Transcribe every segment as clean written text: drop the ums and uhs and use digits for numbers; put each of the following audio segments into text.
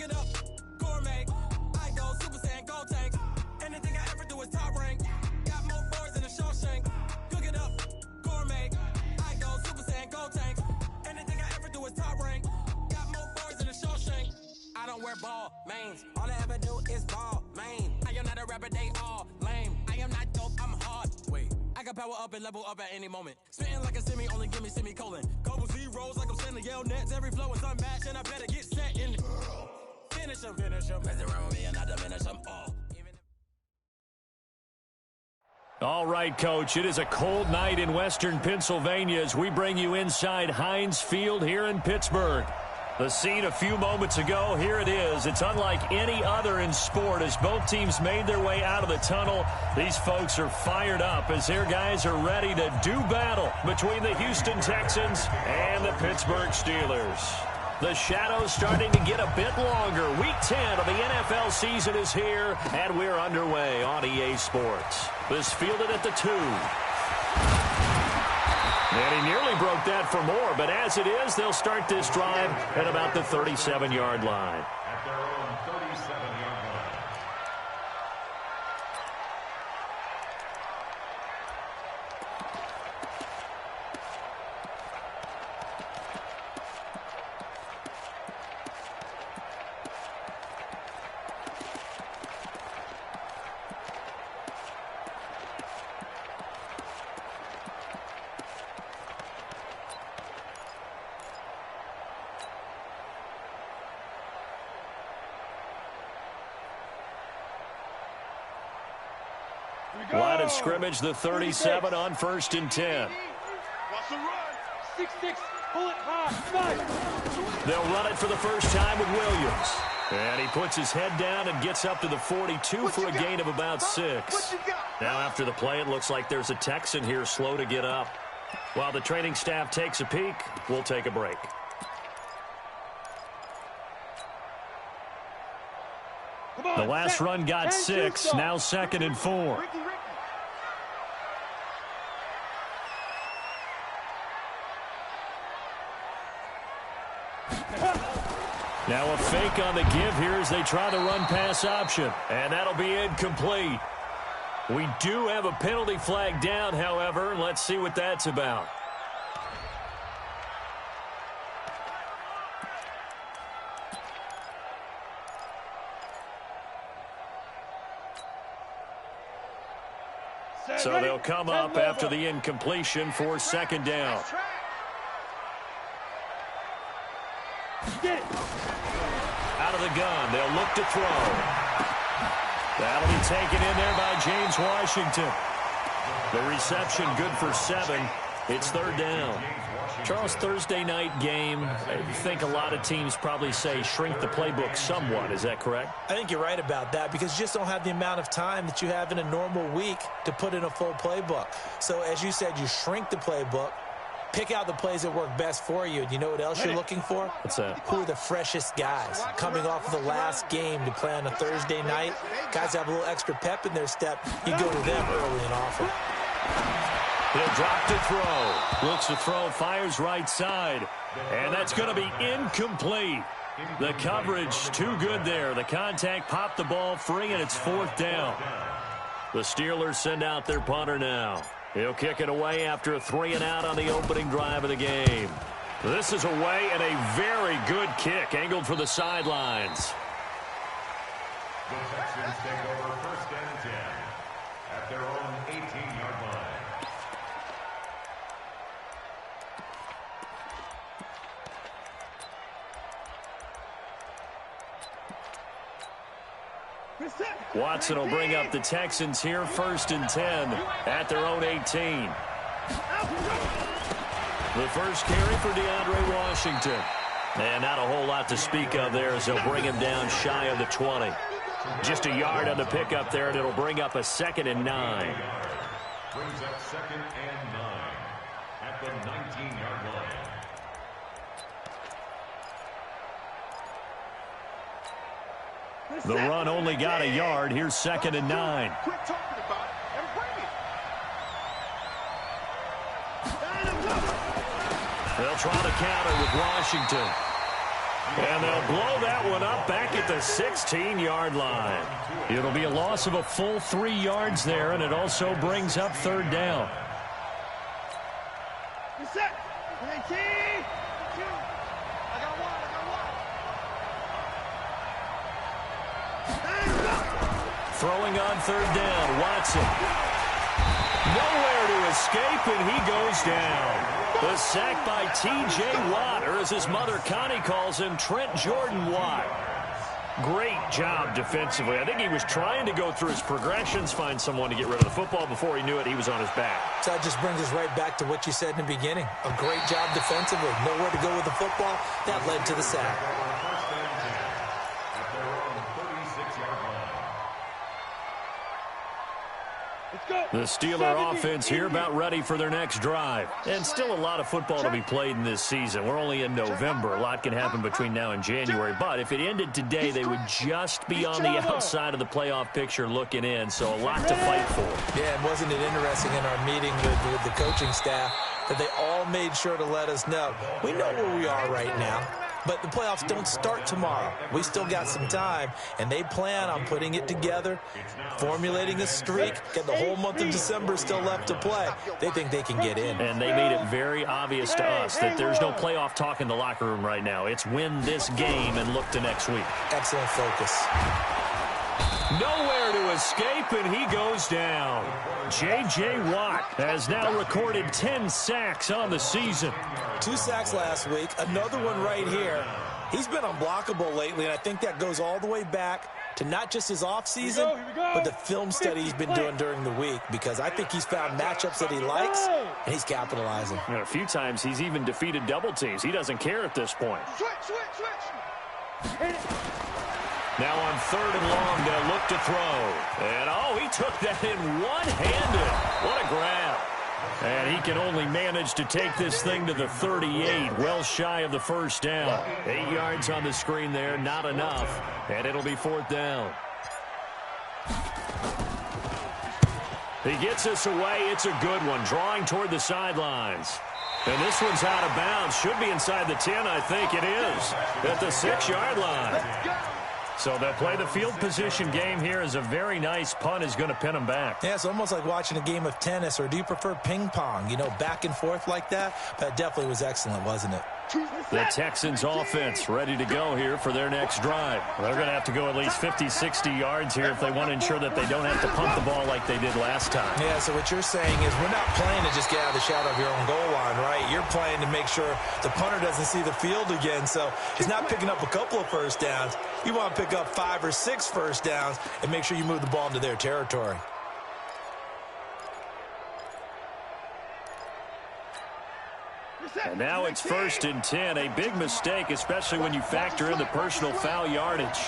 it up, gourmet. I go Super Saiyan, gold tank. Anything I ever do is top rank. Got more boards than a Shawshank. Cook it up, gourmet. I go Super Saiyan, gold tank. Anything I ever do is top rank. Got more boards than a Shawshank. I don't wear ball mains. All I ever do is ball main. I am not a rapper, they all lame. I am not dope, I'm hard. Wait, I got power up and level up at any moment. Spitting like a semi, only give me semicolon. Couple zeros like I'm sending yell nets. Every flow is unmatched and I better get set in. Finish them, mess around with me and I diminish them all. All right, Coach, it is a cold night in western Pennsylvania as we bring you inside Heinz Field here in Pittsburgh. The scene a few moments ago, here it is. It's unlike any other in sport as both teams made their way out of the tunnel. These folks are fired up as their guys are ready to do battle between the Houston Texans and the Pittsburgh Steelers. The shadows starting to get a bit longer. Week 10 of the NFL season is here, and we're underway on EA Sports. This fielded at the 2. And he nearly broke that for more, but as it is, they'll start this drive at about the 37-yard line. At their own 37-yard line. Line of scrimmage, the 37 on 1st and 10. What's the run? 6-6, pull it high, They'll run it for the first time with Williams. And he puts his head down and gets up to the 42 for a gain of about 6. Now after the play, it looks like there's a Texan here slow to get up. While the training staff takes a peek, we'll take a break. The last run got 6, now 2nd and 4. Now a fake on the give here as they try the run-pass option. And that'll be incomplete. We do have a penalty flag down, however. Let's see what that's about. So they'll come up after the incompletion for 2nd down. Out of the gun, they'll look to throw. That'll be taken in there by James Washington. The reception good for 7. It's 3rd down. Charles, Thursday night game, I think a lot of teams probably say shrink the playbook somewhat. Is that correct? I think you're right about that because you just don't have the amount of time that you have in a normal week to put in a full playbook. So as you said, you shrink the playbook, pick out the plays that work best for you. And you know what else you're looking for? What's that? Who are the freshest guys coming off of the last game to play on a Thursday night? Guys have a little extra pep in their step. You go to them early and often. He'll drop to throw. Looks to throw, fires right side. And that's going to be incomplete. The coverage too good there. The contact popped the ball free, and it's 4th down. The Steelers send out their punter now. He'll kick it away after a 3-and-out on the opening drive of the game. This is away and a very good kick, angled for the sidelines. The Texans take over 1st and 10 at their own 18-yard line. Watson will bring up the Texans here, 1st and 10 at their own 18. The first carry for DeAndre Washington. And not a whole lot to speak of there as they'll bring him down shy of the 20. Just a yard on the pickup there, and it'll bring up a 2nd and 9. Brings up 2nd and 9 at the 19-yard line. The run only got a yard. Here's 2nd and 9. Quit talking about it and bring it. They'll try to counter with Washington. And they'll blow that one up back at the 16-yard line. It'll be a loss of a full 3 yards there, and it also brings up third down. Throwing on third down, Watson. Nowhere to escape, and he goes down. The sack by T.J. Watt, or as his mother Connie calls him, Trent Jordan Watt. Great job defensively. I think he was trying to go through his progressions, find someone to get rid of the football. Before he knew it, he was on his back. So that just brings us right back to what you said in the beginning. A great job defensively. Nowhere to go with the football. That led to the sack. The Steeler offense here about ready for their next drive. And still a lot of football to be played in this season. We're only in November. A lot can happen between now and January. But if it ended today, they would just be on the outside of the playoff picture looking in. So a lot to fight for. Yeah, and wasn't it interesting in our meeting with the coaching staff that they all made sure to let us know, we know where we are right now. But the playoffs don't start tomorrow. We still got some time, and they plan on putting it together, formulating a streak, get the whole month of December still left to play. They think they can get in. And they made it very obvious to us that there's no playoff talk in the locker room right now. It's win this game and look to next week. Excellent focus. Nowhere to escape, and he goes down. J.J. Watt has now recorded 10 sacks on the season. 2 sacks last week, another one right here. He's been unblockable lately, and I think that goes all the way back to not just his offseason, but the film study he's been doing during the week, because I think he's found matchups that he likes, and he's capitalizing. And a few times he's even defeated double teams. He doesn't care at this point. Now on 3rd and long, they'll look to throw. And, oh, he took that in one-handed. What a grab. And he can only manage to take this thing to the 38, well shy of the first down. 8 yards on the screen there, not enough. And it'll be 4th down. He gets us away. It's a good one, drawing toward the sidelines. And this one's out of bounds. Should be inside the 10, I think it is, at the 6-yard line. So they'll play the field position game here as a very nice punt is going to pin them back. Yeah, it's almost like watching a game of tennis, or do you prefer ping pong? You know, back and forth like that? That definitely was excellent, wasn't it? The Texans offense ready to go here for their next drive. They're going to have to go at least 50, 60 yards here if they want to ensure that they don't have to punt the ball like they did last time. Yeah, so what you're saying is we're not playing to just get out of the shadow of your own goal line, right? You're playing to make sure the punter doesn't see the field again. So he's not picking up a couple of first downs. You want to pick up 5 or 6 first downs and make sure you move the ball into their territory. And now it's 1st and 10. A big mistake, especially when you factor in the personal foul yardage.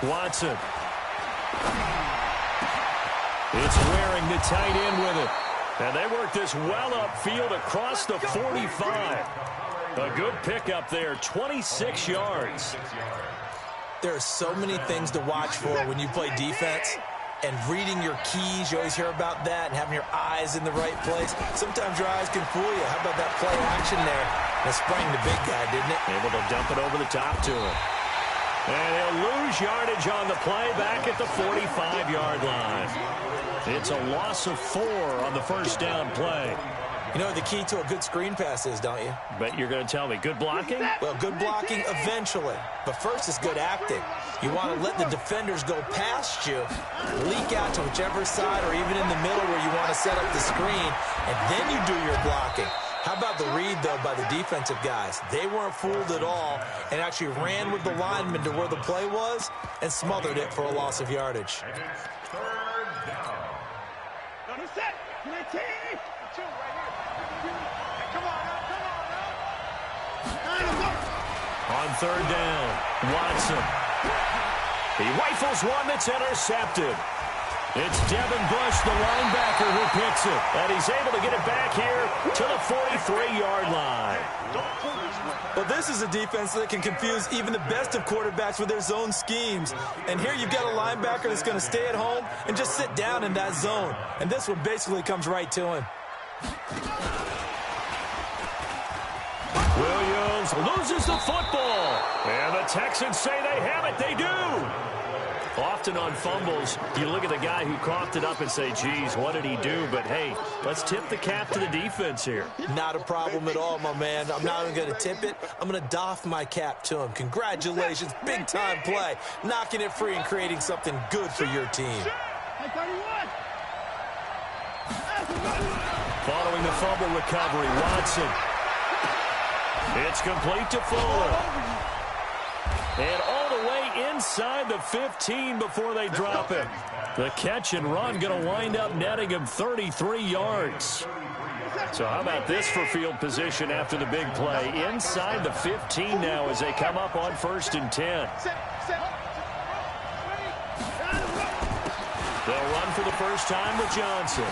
Watson. It's wearing the tight end with it. And they work this well upfield across the 45. A good pickup there, 26 yards. There are so many things to watch for when you play defense. And reading your keys, you always hear about that, and having your eyes in the right place. Sometimes your eyes can fool you. How about that play action there? That sprang the big guy, didn't it? Able to dump it over the top to him. And he'll lose yardage on the play back at the 45-yard line. It's a loss of 4 on the first down play. You know what the key to a good screen pass is, don't you? Bet you're going to tell me. Good blocking? Well, good blocking eventually. But first is good acting. You want to let the defenders go past you, leak out to whichever side or even in the middle where you want to set up the screen, and then you do your blocking. How about the read, though, by the defensive guys? They weren't fooled at all and actually ran with the lineman to where the play was and smothered it for a loss of yardage. On 3rd down, Watson. He rifles one that's intercepted. It's Devin Bush, the linebacker, who picks it. And he's able to get it back here to the 43-yard line. Well, this is a defense that can confuse even the best of quarterbacks with their zone schemes. And here you've got a linebacker that's going to stay at home and just sit down in that zone. And this one basically comes right to him. Williams. Jones loses the football. And the Texans say they have it. They do. Often on fumbles, you look at the guy who coughed it up and say, geez, what did he do? But, hey, let's tip the cap to the defense here. Not a problem at all, my man. I'm not even going to tip it. I'm going to doff my cap to him. Congratulations. Big-time play. Knocking it free and creating something good for your team. Following the fumble recovery, Watson. It's complete to Fuller. And all the way inside the 15 before they drop him. The catch and run going to wind up netting him 33 yards. So how about this for field position after the big play? Inside the 15 now as they come up on 1st and 10. They'll run for the first time with Johnson.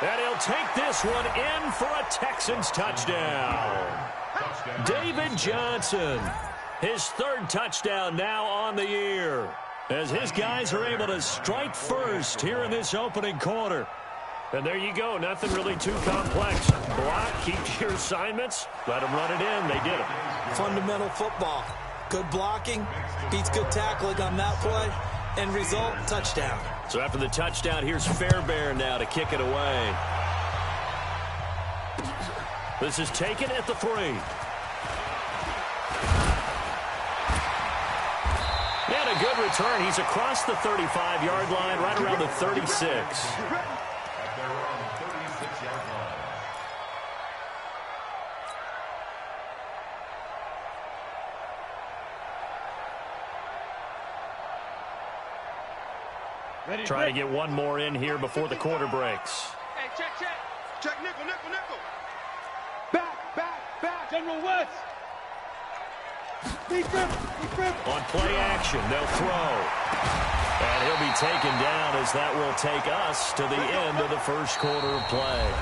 And he'll take this one in for a Texans touchdown. David Johnson. His 3rd touchdown now on the year as his guys are able to strike first here in this opening quarter. And there you go. Nothing really too complex. Block, keep your assignments, let them run it in. They did it. Fundamental football. Good blocking, beats good tackling on that play. End result, touchdown. So after the touchdown, here's Fairbairn now to kick it away. This is taken at the 3. And a good return. He's across the 35-yard line, right around the 36. Trying to get one more in here before the quarter breaks. Hey, check. Check, nickel. Back. General West. On play action, they'll throw. And he'll be taken down as that will take us to the end of the first quarter of play.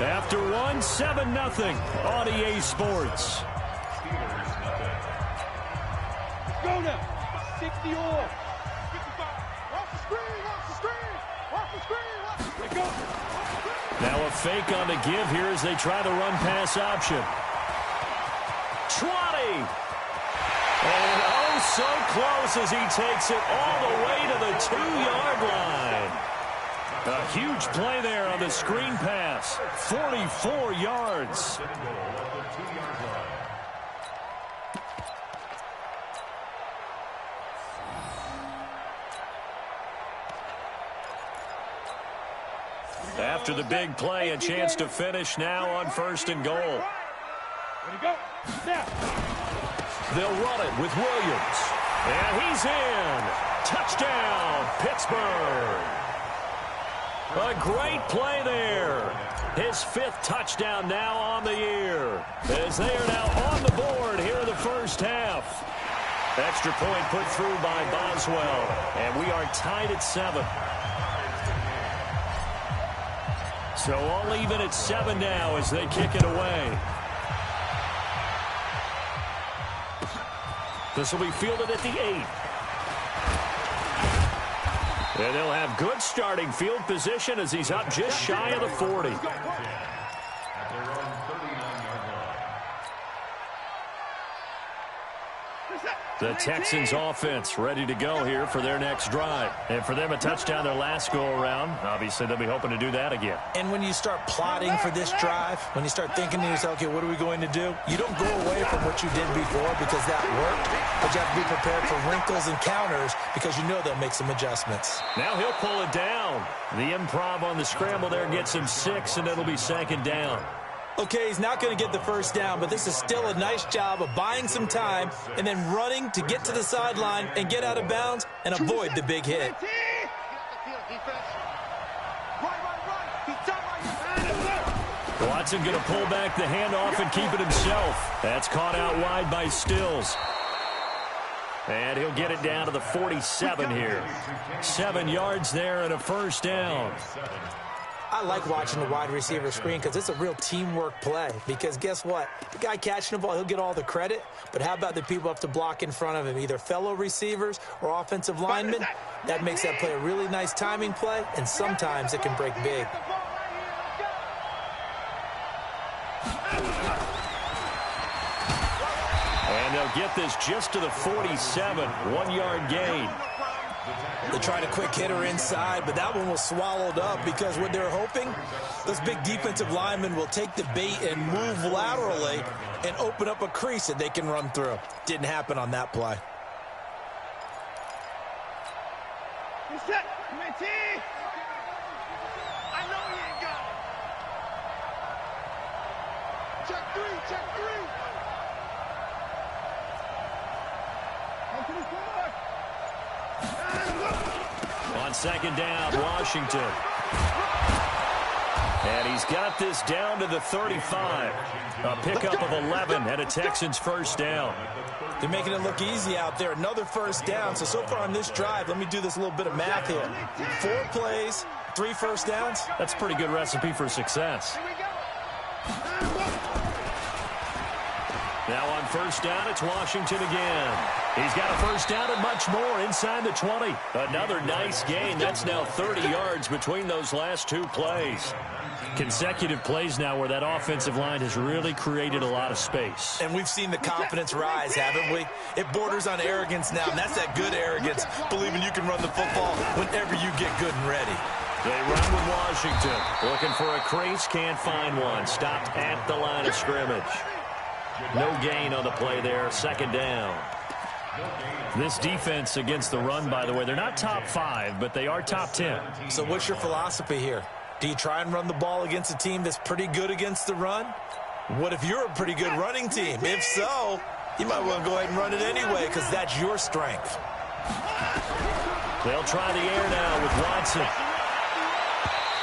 After one, 7-0 on EA Sports. Let's go now. 60 all. 55. Off the screen. Let go. Now a fake on the give here as they try the run-pass option. Trotty. And oh, so close as he takes it all the way to the 2-yard line. A huge play there on the screen pass. 44 yards. After the big play, a chance to finish now on 1st and goal. Ready to go. Now. They'll run it with Williams. And he's in. Touchdown, Pittsburgh. A great play there. His 5th touchdown now on the year. As they are now on the board here in the first half. Extra point put through by Boswell. And we are tied at 7. So all even at 7 now as they kick it away. This will be fielded at the 8. And they'll have good starting field position as he's up just shy of the 40. The Texans offense ready to go here for their next drive. And for them, a touchdown their last go-around. Obviously, they'll be hoping to do that again. And when you start plotting for this drive, when you start thinking to yourself, okay, what are we going to do? You don't go away from what you did before because that worked. But you have to be prepared for wrinkles and counters because you know they'll make some adjustments. Now he'll pull it down. The improv on the scramble there gets him 6, and it'll be 2nd down. Okay, he's not going to get the first down, but this is still a nice job of buying some time and then running to get to the sideline and get out of bounds and avoid the big hit. Watson going to pull back the handoff and keep it himself. That's caught out wide by Stills. And he'll get it down to the 47 here. 7 yards there and a first down. I like watching the wide receiver screen because it's a real teamwork play. Because guess what? The guy catching the ball, he'll get all the credit. But how about the people up to block in front of him, either fellow receivers or offensive linemen? That makes that play a really nice timing play, and sometimes it can break big. they'll get this just to the 47, 1-yard gain. They tried a quick hitter inside, but that one was swallowed up because what they're hoping, those big defensive linemen will take the bait and move laterally and open up a crease that they can run through. Didn't happen on that play. Set, T. I know he ain't got it. Check three, check three. On second down, Washington. And he's got this down to the 35. A pickup of 11 and a Texans first down. They're making it look easy out there. Another first down. So far on this drive, let me do this little bit of math here. 4 plays, 3 first downs. That's a pretty good recipe for success. Now on first down, it's Washington again. He's got a first down and much more inside the 20. Another nice gain. That's now 30 yards between those last 2 plays. Consecutive plays now where that offensive line has really created a lot of space. And we've seen the confidence rise, haven't we? It borders on arrogance now, and that's that good arrogance, believing you can run the football whenever you get good and ready. They run with Washington. Looking for a crease, can't find one. Stopped at the line of scrimmage. No gain on the play there, second down. This defense against the run, by the way, they're not top 5, but they are top 10. So what's your philosophy here? Do you try and run the ball against a team that's pretty good against the run? What if you're a pretty good running team? If so, you might want to go ahead and run it anyway because that's your strength. They'll try the air now with Watson.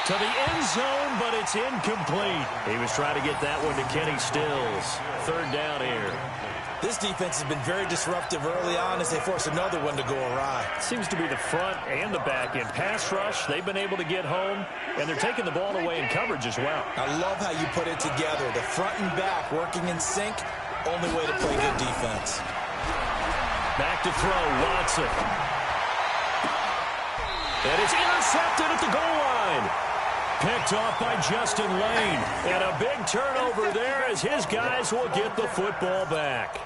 To the end zone, but it's incomplete. He was trying to get that one to Kenny Stills. Third down here. This defense has been very disruptive early on as they force another one to go awry. Seems to be the front and the back end. Pass rush, they've been able to get home, and they're taking the ball away in coverage as well. I love how you put it together. The front and back working in sync, only way to play good defense. Back to throw, Watson. And it's intercepted at the goal line. Picked off by Justin Lane. And a big turnover there as his guys will get the football back.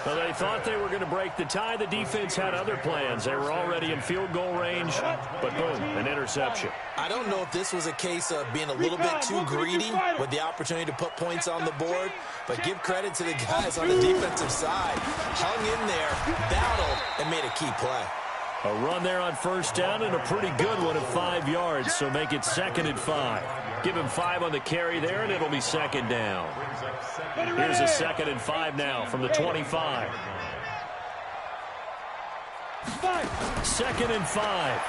So they thought they were going to break the tie. The defense had other plans. They were already in field goal range, but boom, an interception. I don't know if this was a case of being a little bit too greedy with the opportunity to put points on the board, but give credit to the guys on the defensive side. Hung in there, battled, and made a key play. A run there on first down and a pretty good one of 5 yards, so make it 2nd and 5. Give him 5 on the carry there, and it'll be second down. Here's a 2nd and 5 now from the 25. 2nd and 5.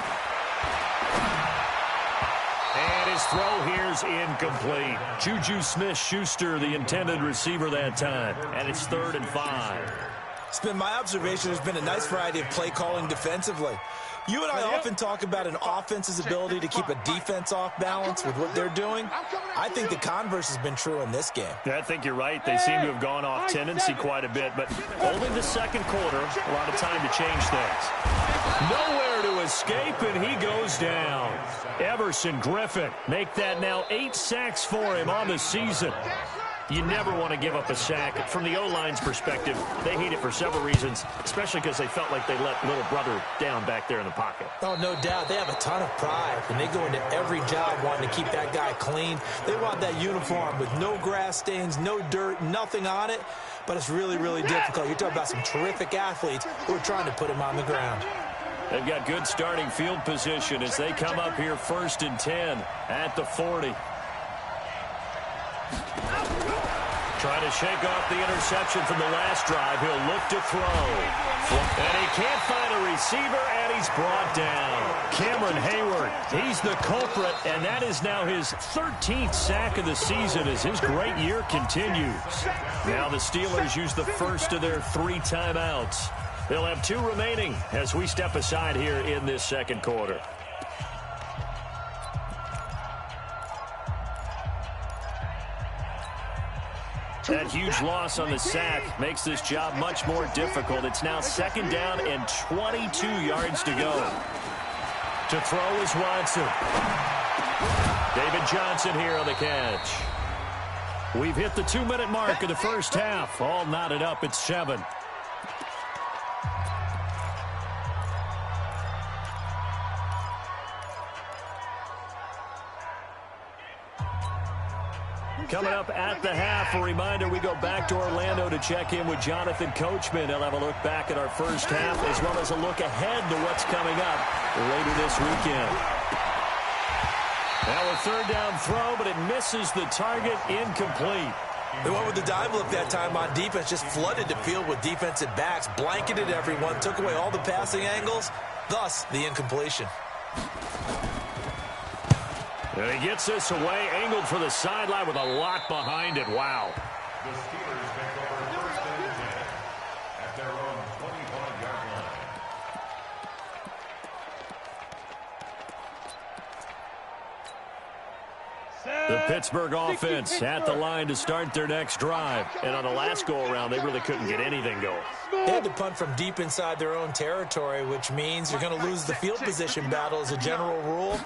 And his throw here's incomplete. Juju Smith-Schuster, the intended receiver that time. And it's 3rd and 5. It's been my observation there's been a nice variety of play calling defensively. You and I often talk about an offense's ability to keep a defense off balance with what they're doing. I think the converse has been true in this game. I think you're right. They seem to have gone off tendency quite a bit, but only the second quarter, a lot of time to change things. Nowhere to escape, and he goes down. Everson Griffin, make that now 8 sacks for him on the season. You never want to give up a sack. From the O-line's perspective, they hate it for several reasons, especially because they felt like they let little brother down back there in the pocket. Oh, no doubt. They have a ton of pride, and they go into every job wanting to keep that guy clean. They want that uniform with no grass stains, no dirt, nothing on it, but it's really, really difficult. You're talking about some terrific athletes who are trying to put him on the ground. They've got good starting field position as they come up here 1st and 10 at the 40. Trying to shake off the interception from the last drive. He'll look to throw. And he can't find a receiver, and he's brought down. Cameron Hayward, he's the culprit, and that is now his 13th sack of the season as his great year continues. Now the Steelers use the first of their 3 timeouts. They'll have 2 remaining as we step aside here in this second quarter. That huge loss on the sack makes this job much more difficult. It's now 2nd down and 22 yards to go. To throw is Watson. David Johnson here on the catch. We've hit the 2-minute mark of the first half. All knotted up at 7. Coming up at the half, a reminder, we go back to Orlando to check in with Jonathan Coachman. He'll have a look back at our first half as well as a look ahead to what's coming up later this weekend. Now a third down throw, but it misses the target, incomplete. They went with the dime look that time on defense, just flooded the field with defensive backs, blanketed everyone, took away all the passing angles, thus the incompletion. And he gets this away, angled for the sideline with a lot behind it. Wow. The Steelers take over first and 10 at their own 25-yard line. The Pittsburgh offense at the line to start their next drive. And on the last go-around, they really couldn't get anything going. They had to punt from deep inside their own territory, which means you're going to lose the field position battle as a general rule.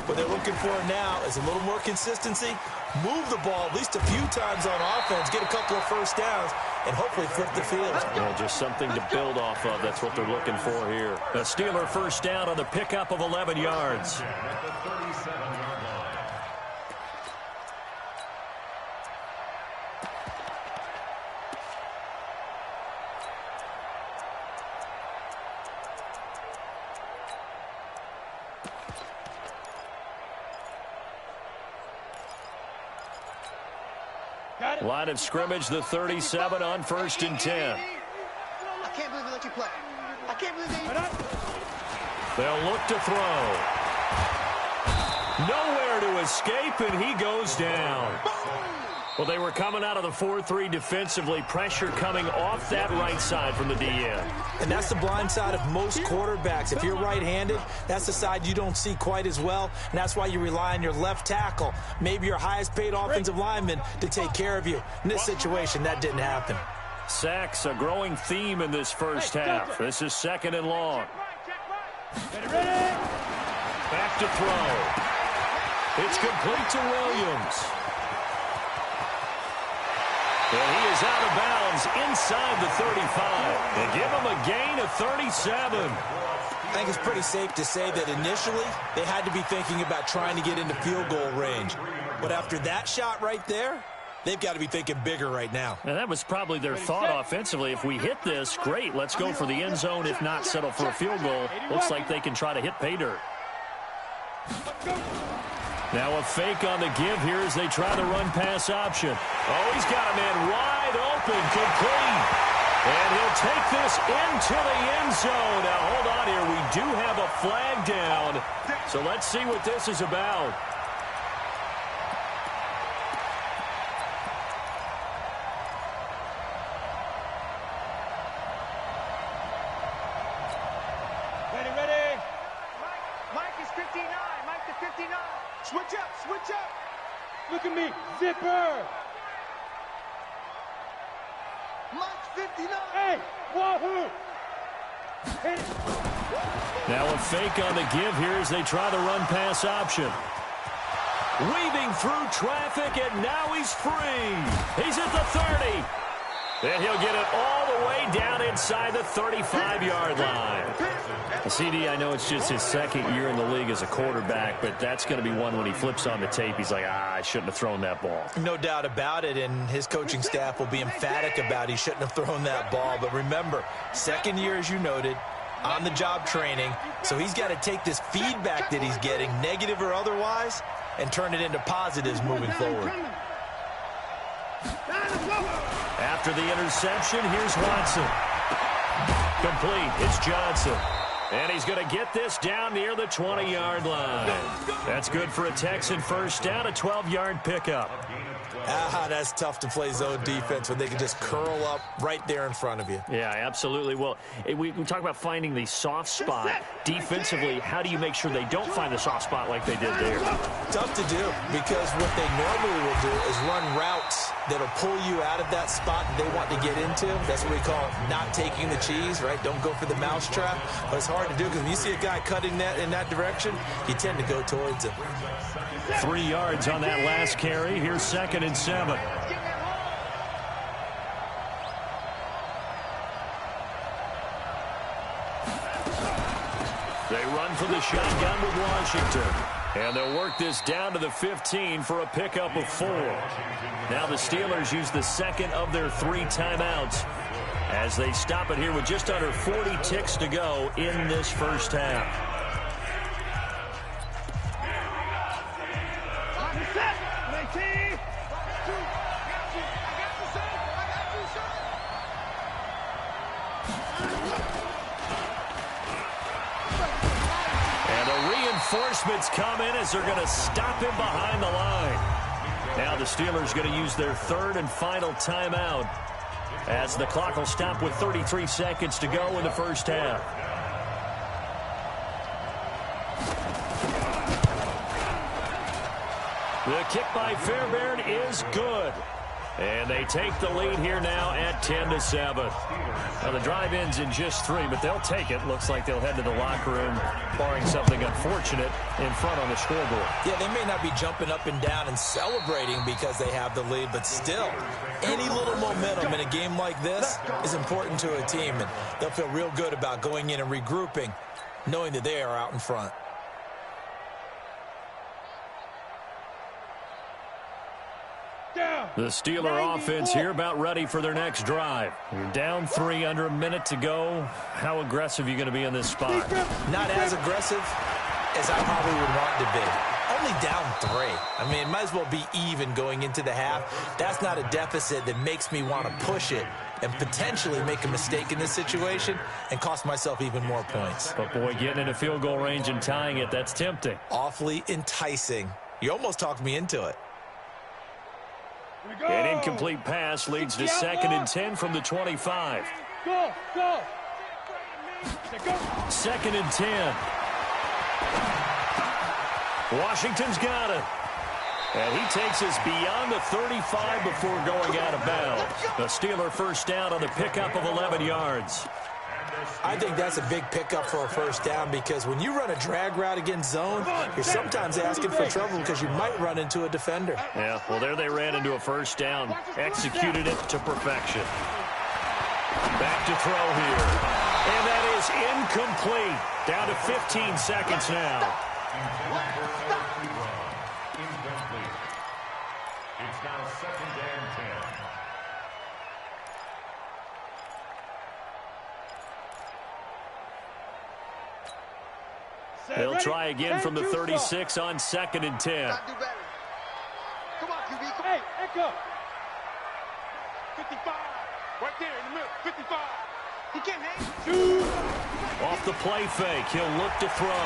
What they're looking for now is a little more consistency, move the ball at least a few times on offense, get a couple of first downs, and hopefully flip the field. Well, just something to build off of. That's what they're looking for here. A Steeler first down on the pickup of 11 yards. At the 37-yard line. Line of scrimmage, the 37 on first and 10. I can't believe they let you play. I can't believe they... They'll look to throw. Nowhere to escape, and he goes down. Well, they were coming out of the 4-3 defensively. Pressure coming off that right side from the DN. And that's the blind side of most quarterbacks. If you're right-handed, that's the side you don't see quite as well, and that's why you rely on your left tackle, maybe your highest-paid offensive lineman, to take care of you. In this situation, that didn't happen. Sacks, a growing theme in this first half. This is second and long. Back to throw. It's complete to Williams. And he is out of bounds inside the 35. They give him a gain of 37. I think it's pretty safe to say that initially they had to be thinking about trying to get into field goal range. But after that shot right there, they've got to be thinking bigger right now. And that was probably their thought offensively. If we hit this, great, let's go for the end zone. If not, settle for a field goal. Looks like they can try to hit pay dirt. Now a fake on the give here as they try the run-pass option. Oh, he's got a man wide open, complete. And he'll take this into the end zone. Now, hold on here. We do have a flag down. So let's see what this is about. Ready. Mike is 59. Mike to 59. Switch up, switch up. Look at me, zipper. Mike's 59. Hey, wahoo. Hit it. Now a fake on the give here as they try the run-pass option. Weaving through traffic, and now he's free. He's at the 30. And he'll get it all the way down inside the 35-yard line. CD, I know it's just his second year in the league as a quarterback, but that's going to be one when he flips on the tape. He's like, I shouldn't have thrown that ball. No doubt about it, and his coaching staff will be emphatic about he shouldn't have thrown that ball. But remember, second year, as you noted, on-the-job training, so he's got to take this feedback that he's getting, negative or otherwise, and turn it into positives moving forward. After the interception, here's Watson. Complete. It's Johnson. And he's going to get this down near the 20-yard line. That's good for a Texan first down, a 12-yard pickup. That's tough to play zone defense when they can just curl up right there in front of you. Yeah, absolutely. Well, we talk about finding the soft spot. Defensively, how do you make sure they don't find the soft spot like they did there? Tough to do, because what they normally will do is run routes that'll pull you out of that spot that they want to get into. That's what we call not taking the cheese, right? Don't go for the mousetrap. But it's hard to do because when you see a guy cutting that in that direction, you tend to go towards him. 3 yards on that last carry. Here's 2nd and 7. They run for the shotgun with Washington. And they'll work this down to the 15 for a pickup of 4. Now the Steelers use the second of their 3 timeouts as they stop it here with just under 40 ticks to go in this first half. Reinforcements come in as they're going to stop him behind the line. Now the Steelers going to use their 3rd and final timeout as the clock will stop with 33 seconds to go in the first half. The kick by Fairbairn is good. And they take the lead here now at 10-7. Now the drive ends in just 3, but they'll take it. Looks like they'll head to the locker room, barring something unfortunate in front on the scoreboard. Yeah, they may not be jumping up and down and celebrating because they have the lead, but still, any little momentum in a game like this is important to a team, and they'll feel real good about going in and regrouping, knowing that they are out in front. The Steeler offense here about ready for their next drive. You're down 3, under a minute to go. How aggressive are you going to be in this spot? Not as aggressive as I probably would want to be. Only down 3. I mean, it might as well be even going into the half. That's not a deficit that makes me want to push it and potentially make a mistake in this situation and cost myself even more points. But, boy, getting into field goal range and tying it, that's tempting. Awfully enticing. You almost talked me into it. An incomplete pass leads to 2nd and 10 from the 25. Go. 2nd and 10. Washington's got it. And he takes us beyond the 35 before going out of bounds. The Steeler first down on the pickup of 11 yards. I think that's a big pickup for a first down because when you run a drag route against zone, you're sometimes asking for trouble because you might run into a defender. Yeah, well, there they ran into a first down, executed it to perfection. Back to throw here. And that is incomplete. Down to 15 seconds now. Incomplete. It's now 2nd and 10. They'll try again from the 36 on 2nd and 10. Come on, QB. Hey, Echo. 55. Right there in the middle. 55. He can't hang. Off the play fake, he'll look to throw.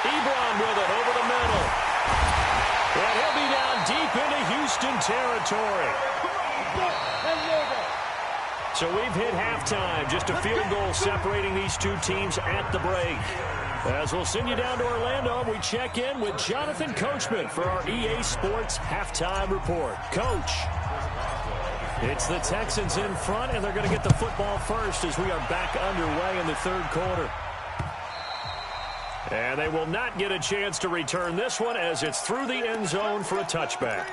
Ebron with it over the middle. And he'll be down deep into Houston territory. So we've hit halftime. Just a field goal separating these two teams at the break. As we'll send you down to Orlando, we check in with Jonathan Coachman for our EA Sports Halftime Report. Coach. It's the Texans in front, and they're going to get the football first as we are back underway in the 3rd quarter. And they will not get a chance to return this one as it's through the end zone for a touchback.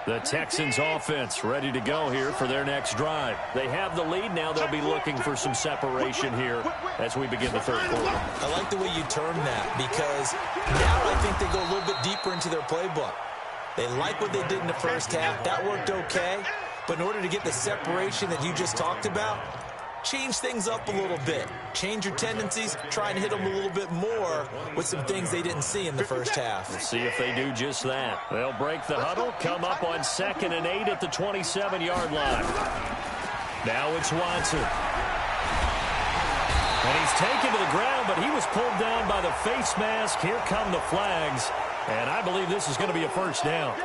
The Texans offense ready to go here for their next drive. They have the lead. Now they'll be looking for some separation here as we begin the 3rd quarter. I like the way you term that because now I think they go a little bit deeper into their playbook. They like what they did in the first half. That worked okay. But in order to get the separation that you just talked about, change things up a little bit. Change your tendencies. Try and hit them a little bit more with some things they didn't see in the first half. We'll see if they do just that. They'll break the huddle, come up on 2nd and 8 at the 27-yard line. Now it's Watson. And he's taken to the ground, but he was pulled down by the face mask. Here come the flags. And I believe this is going to be a first down.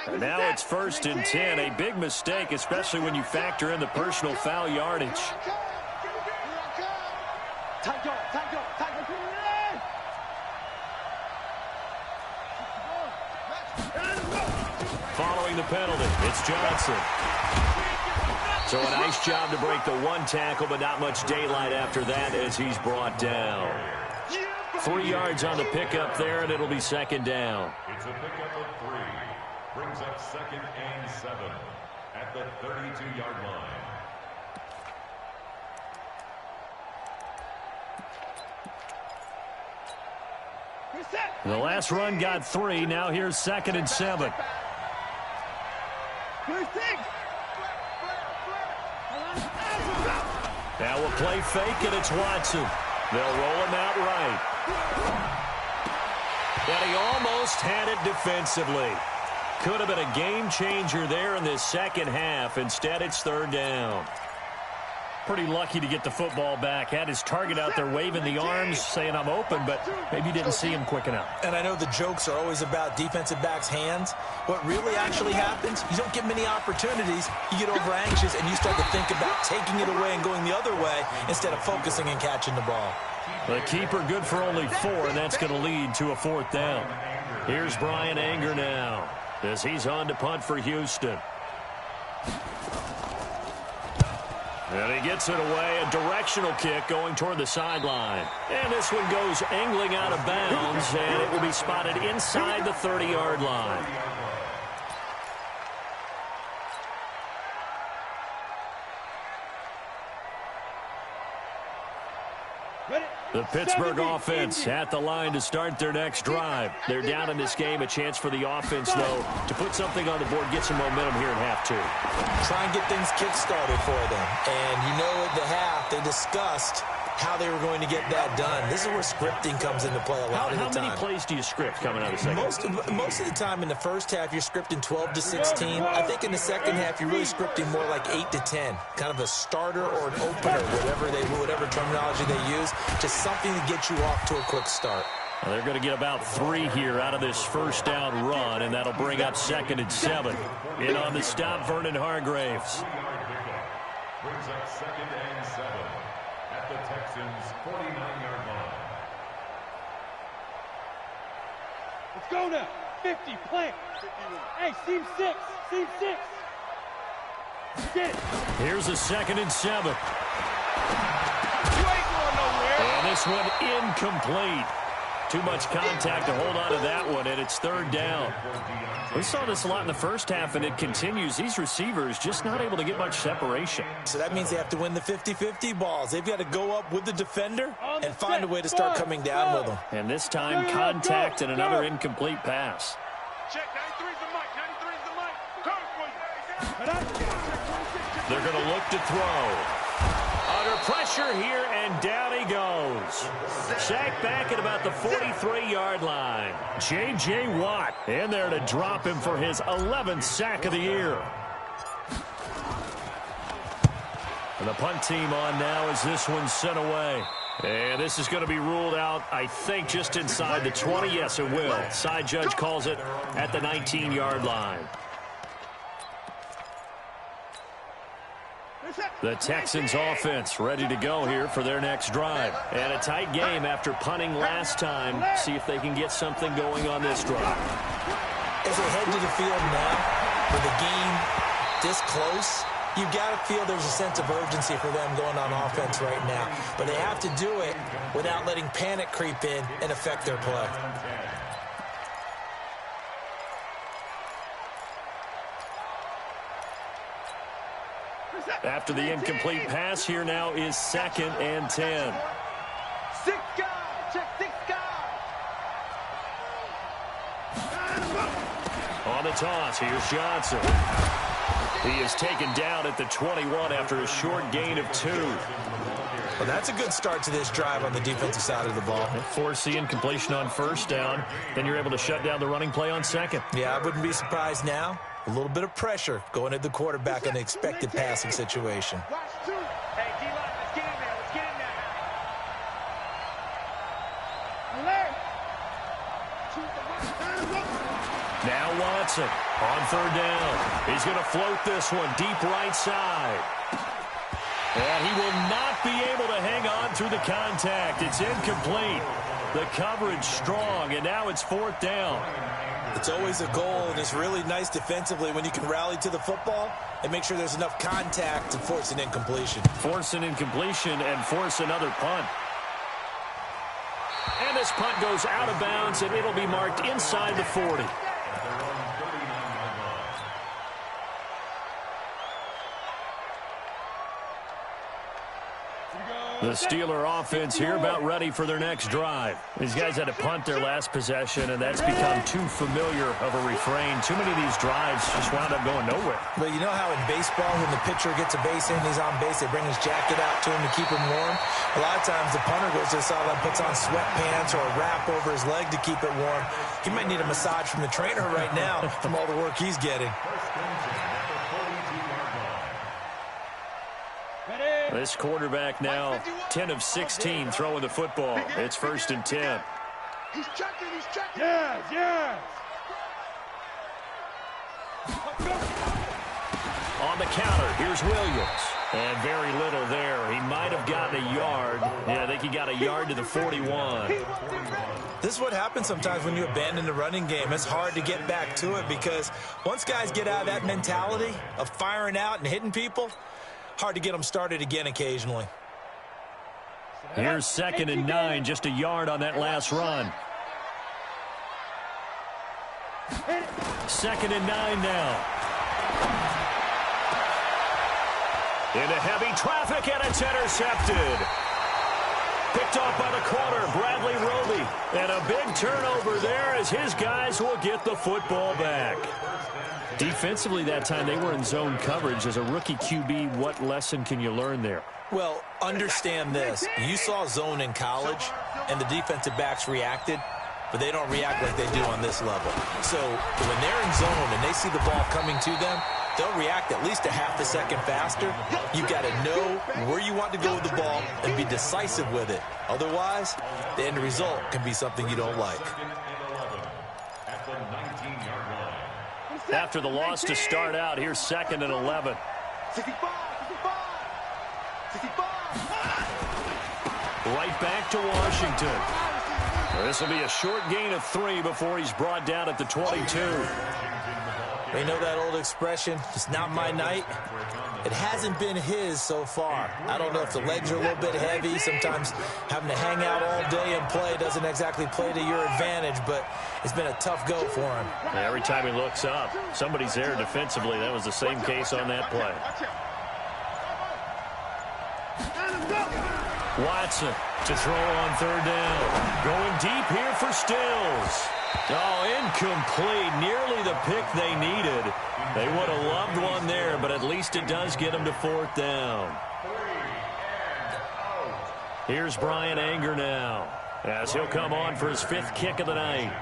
And now it's 1st and 10. A big mistake, especially when you factor in the personal foul yardage. Following the penalty, it's Johnson. So a nice job to break the one tackle, but not much daylight after that as he's brought down. 3 yards on the pickup there, and it'll be second down. It's a pickup of 3. Brings up 2nd and 7 at the 32-yard line. The last run got 3. Now here's 2nd and 7. Now we'll play fake, and it's Watson. They'll roll him out right. And he almost had it defensively. Could have been a game changer there in this second half. Instead, it's 3rd down. Pretty lucky to get the football back. Had his target out there waving the arms, saying I'm open, but maybe didn't see him quick enough. And I know the jokes are always about defensive backs' hands. What really actually happens, you don't get many opportunities. You get over anxious, and you start to think about taking it away and going the other way instead of focusing and catching the ball. The keeper good for only 4, and that's going to lead to a 4th down. Here's Brian Anger now as he's on to punt for Houston. And he gets it away, a directional kick going toward the sideline. And this one goes angling out of bounds, and it will be spotted inside the 30-yard line. The Pittsburgh offense at the line to start their next drive. They're down in this game. A chance for the offense, though, to put something on the board, get some momentum here in half 2. Try and get things kick-started for them. And you know at the half, they discussed how they were going to get that done. This is where scripting comes into play a lot of the time. How many plays do you script coming out of the second? Most of the time in the first half, you're scripting 12 to 16. I think in the second half, you're really scripting more like 8 to 10. Kind of a starter or an opener, whatever terminology they use. Just something to get you off to a quick start. Well, they're going to get about 3 here out of this first down run, and that'll bring up 2nd and 7. In on the stop, Vernon Hargraves. Brings up 2nd and 7 at the Texans' 49-yard line. Let's go now. 50, plant. Hey, seam 6. Seam 6. Get it. Here's a 2nd and 7. You ain't going nowhere. And this one incomplete. Too much contact to hold on to that one, and it's 3rd down. We saw this a lot in the first half, and it continues. These receivers just not able to get much separation. So that means they have to win the 50-50 balls. They've got to go up with the defender and find a way to start coming down with them. And this time, contact and another incomplete pass. Check, 93's the mic. 93's the mic. Turn for you. They're going to look to throw. Under pressure here, and down he goes. Sacked back at about the 43-yard line. J.J. Watt in there to drop him for his 11th sack of the year. And the punt team on now as this one's sent away. And this is going to be ruled out, I think, just inside the 20. Yes, it will. Side judge calls it at the 19-yard line. The Texans offense ready to go here for their next drive. And a tight game after punting last time. See if they can get something going on this drive. As they head to the field now, with the game this close, you've got to feel there's a sense of urgency for them going on offense right now. But they have to do it without letting panic creep in and affect their play. After the incomplete pass, here now is 2nd and 10. 6 guys. Check 6 guys. On the toss, here's Johnson. He is taken down at the 21 after a short gain of 2. Well, that's a good start to this drive on the defensive side of the ball. Force the incompletion on 1st down. Then you're able to shut down the running play on 2nd. Yeah, I wouldn't be surprised now. A little bit of pressure going at the quarterback in an expected passing situation. Hey, D-line, let's get in there. Let's get in there. Now Watson on 3rd down. He's going to float this one deep right side. And he will not be able to hang on through the contact. It's incomplete. The coverage strong, and now it's 4th down. It's always a goal, and it's really nice defensively when you can rally to the football and make sure there's enough contact to force an incompletion. Force an incompletion and force another punt. And this punt goes out of bounds, and it'll be marked inside the 40. The Steeler offense here about ready for their next drive. These guys had to punt their last possession, and that's become too familiar of a refrain. Too many of these drives just wound up going nowhere. But you know how in baseball, when the pitcher gets a base hit and he's on base, they bring his jacket out to him to keep him warm? A lot of times the punter goes to the sideline, puts on sweatpants or a wrap over his leg to keep it warm. He might need a massage from the trainer right now from all the work he's getting. This quarterback now 10 of 16 throwing the football. It's 1st and 10. He's checking. Yes. On the counter, here's Williams. And very little there. He might have gotten a yard. Yeah, I think he got a yard to the 41. This is what happens sometimes when you abandon the running game. It's hard to get back to it because once guys get out of that mentality of firing out and hitting people, hard to get them started again occasionally. Here's 2nd and 9, just a yard on that last run. 2nd and 9 now. Into heavy traffic, and it's intercepted. Picked off by the corner, Bradley Roby. And a big turnover there as his guys will get the football back. Defensively that time, they were in zone coverage. As a rookie QB, what lesson can you learn there? Well, understand this. You saw zone in college, and the defensive backs reacted, but they don't react like they do on this level. So when they're in zone and they see the ball coming to them, they'll react at least a half a second faster. You've got to know where you want to go with the ball and be decisive with it. Otherwise, the end result can be something you don't like. After the loss to start out, here's 2nd and 11. 65. Right back to Washington. This will be a short gain of 3 before he's brought down at the 22. They know that old expression, it's not my night. It hasn't been his so far. I don't know if the legs are a little bit heavy. Sometimes having to hang out all day and play doesn't exactly play to your advantage, but it's been a tough go for him. Every time he looks up, somebody's there defensively. That was the same case on that play. Watson to throw on 3rd down. Going deep here for Stills. Oh, incomplete. Nearly the pick they needed. They would have loved one there, but at least it does get them to 4th down. Here's Brian Anger now, as he'll come on for his 5th kick of the night.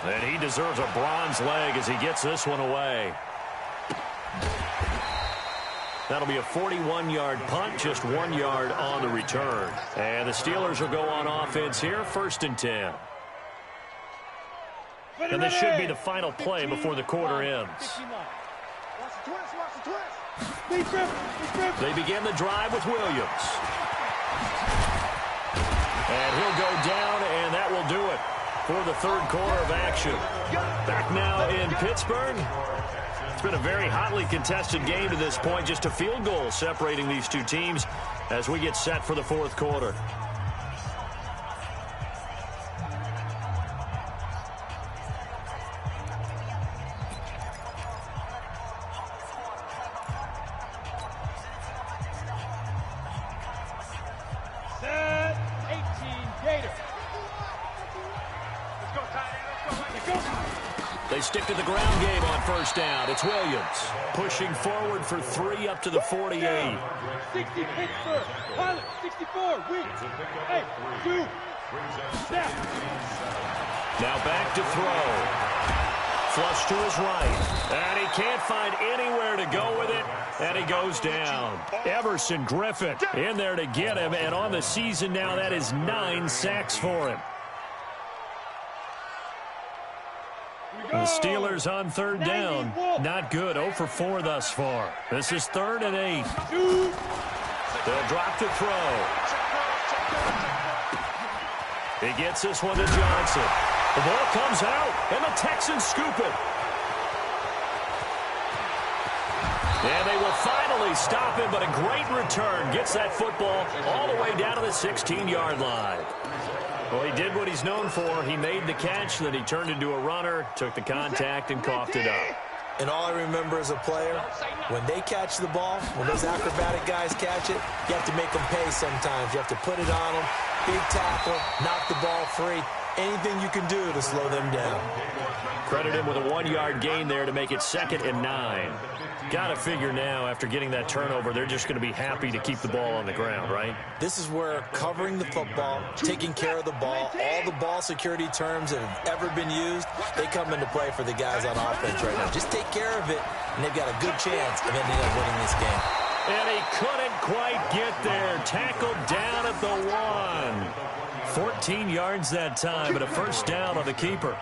And he deserves a bronze leg as he gets this one away. That'll be a 41-yard punt, just 1 yard on the return. And the Steelers will go on offense here, 1st and 10. And this should be the final play before the quarter ends. They begin the drive with Williams. And he'll go down, and that will do it for the 3rd quarter of action. Back now in Pittsburgh. It's been a very hotly contested game to this point. Just a field goal separating these two teams as we get set for the 4th quarter. Set 18 Gator. Let's go, Tyler. Let's go. They stick to the ground game on 1st down. It's Williams pushing forward for 3 up to the 48. 60 Pittsburgh. Pilot 64. Weeks. Hey, 2. Snap. Now back to throw. Flush to his right. And he can't find anywhere to go with it. And he goes down. Everson Griffin in there to get him. And on the season now, that is 9 sacks for him. The Steelers on 3rd down. Not good. 0 for 4 thus far. This is 3rd and 8. They'll drop to throw. He gets this one to Johnson. The ball comes out, and the Texans scoop it. And they will finally stop him, but a great return. Gets that football all the way down to the 16-yard line. Well, he did what he's known for. He made the catch, then he turned into a runner, took the contact, and coughed it up. And all I remember as a player, when they catch the ball, when those acrobatic guys catch it, you have to make them pay sometimes. You have to put it on them, big tackle, knock the ball free. Anything you can do to slow them down. Credit him with a 1-yard gain there to make it 2nd and 9. Got to figure now, after getting that turnover, they're just going to be happy to keep the ball on the ground, right? This is where covering the football, taking care of the ball, all the ball security terms that have ever been used, they come into play for the guys on offense right now. Just take care of it, and they've got a good chance of ending up winning this game. And he couldn't quite get there. Tackled down at the 1. 14 yards that time, but a first down on the keeper.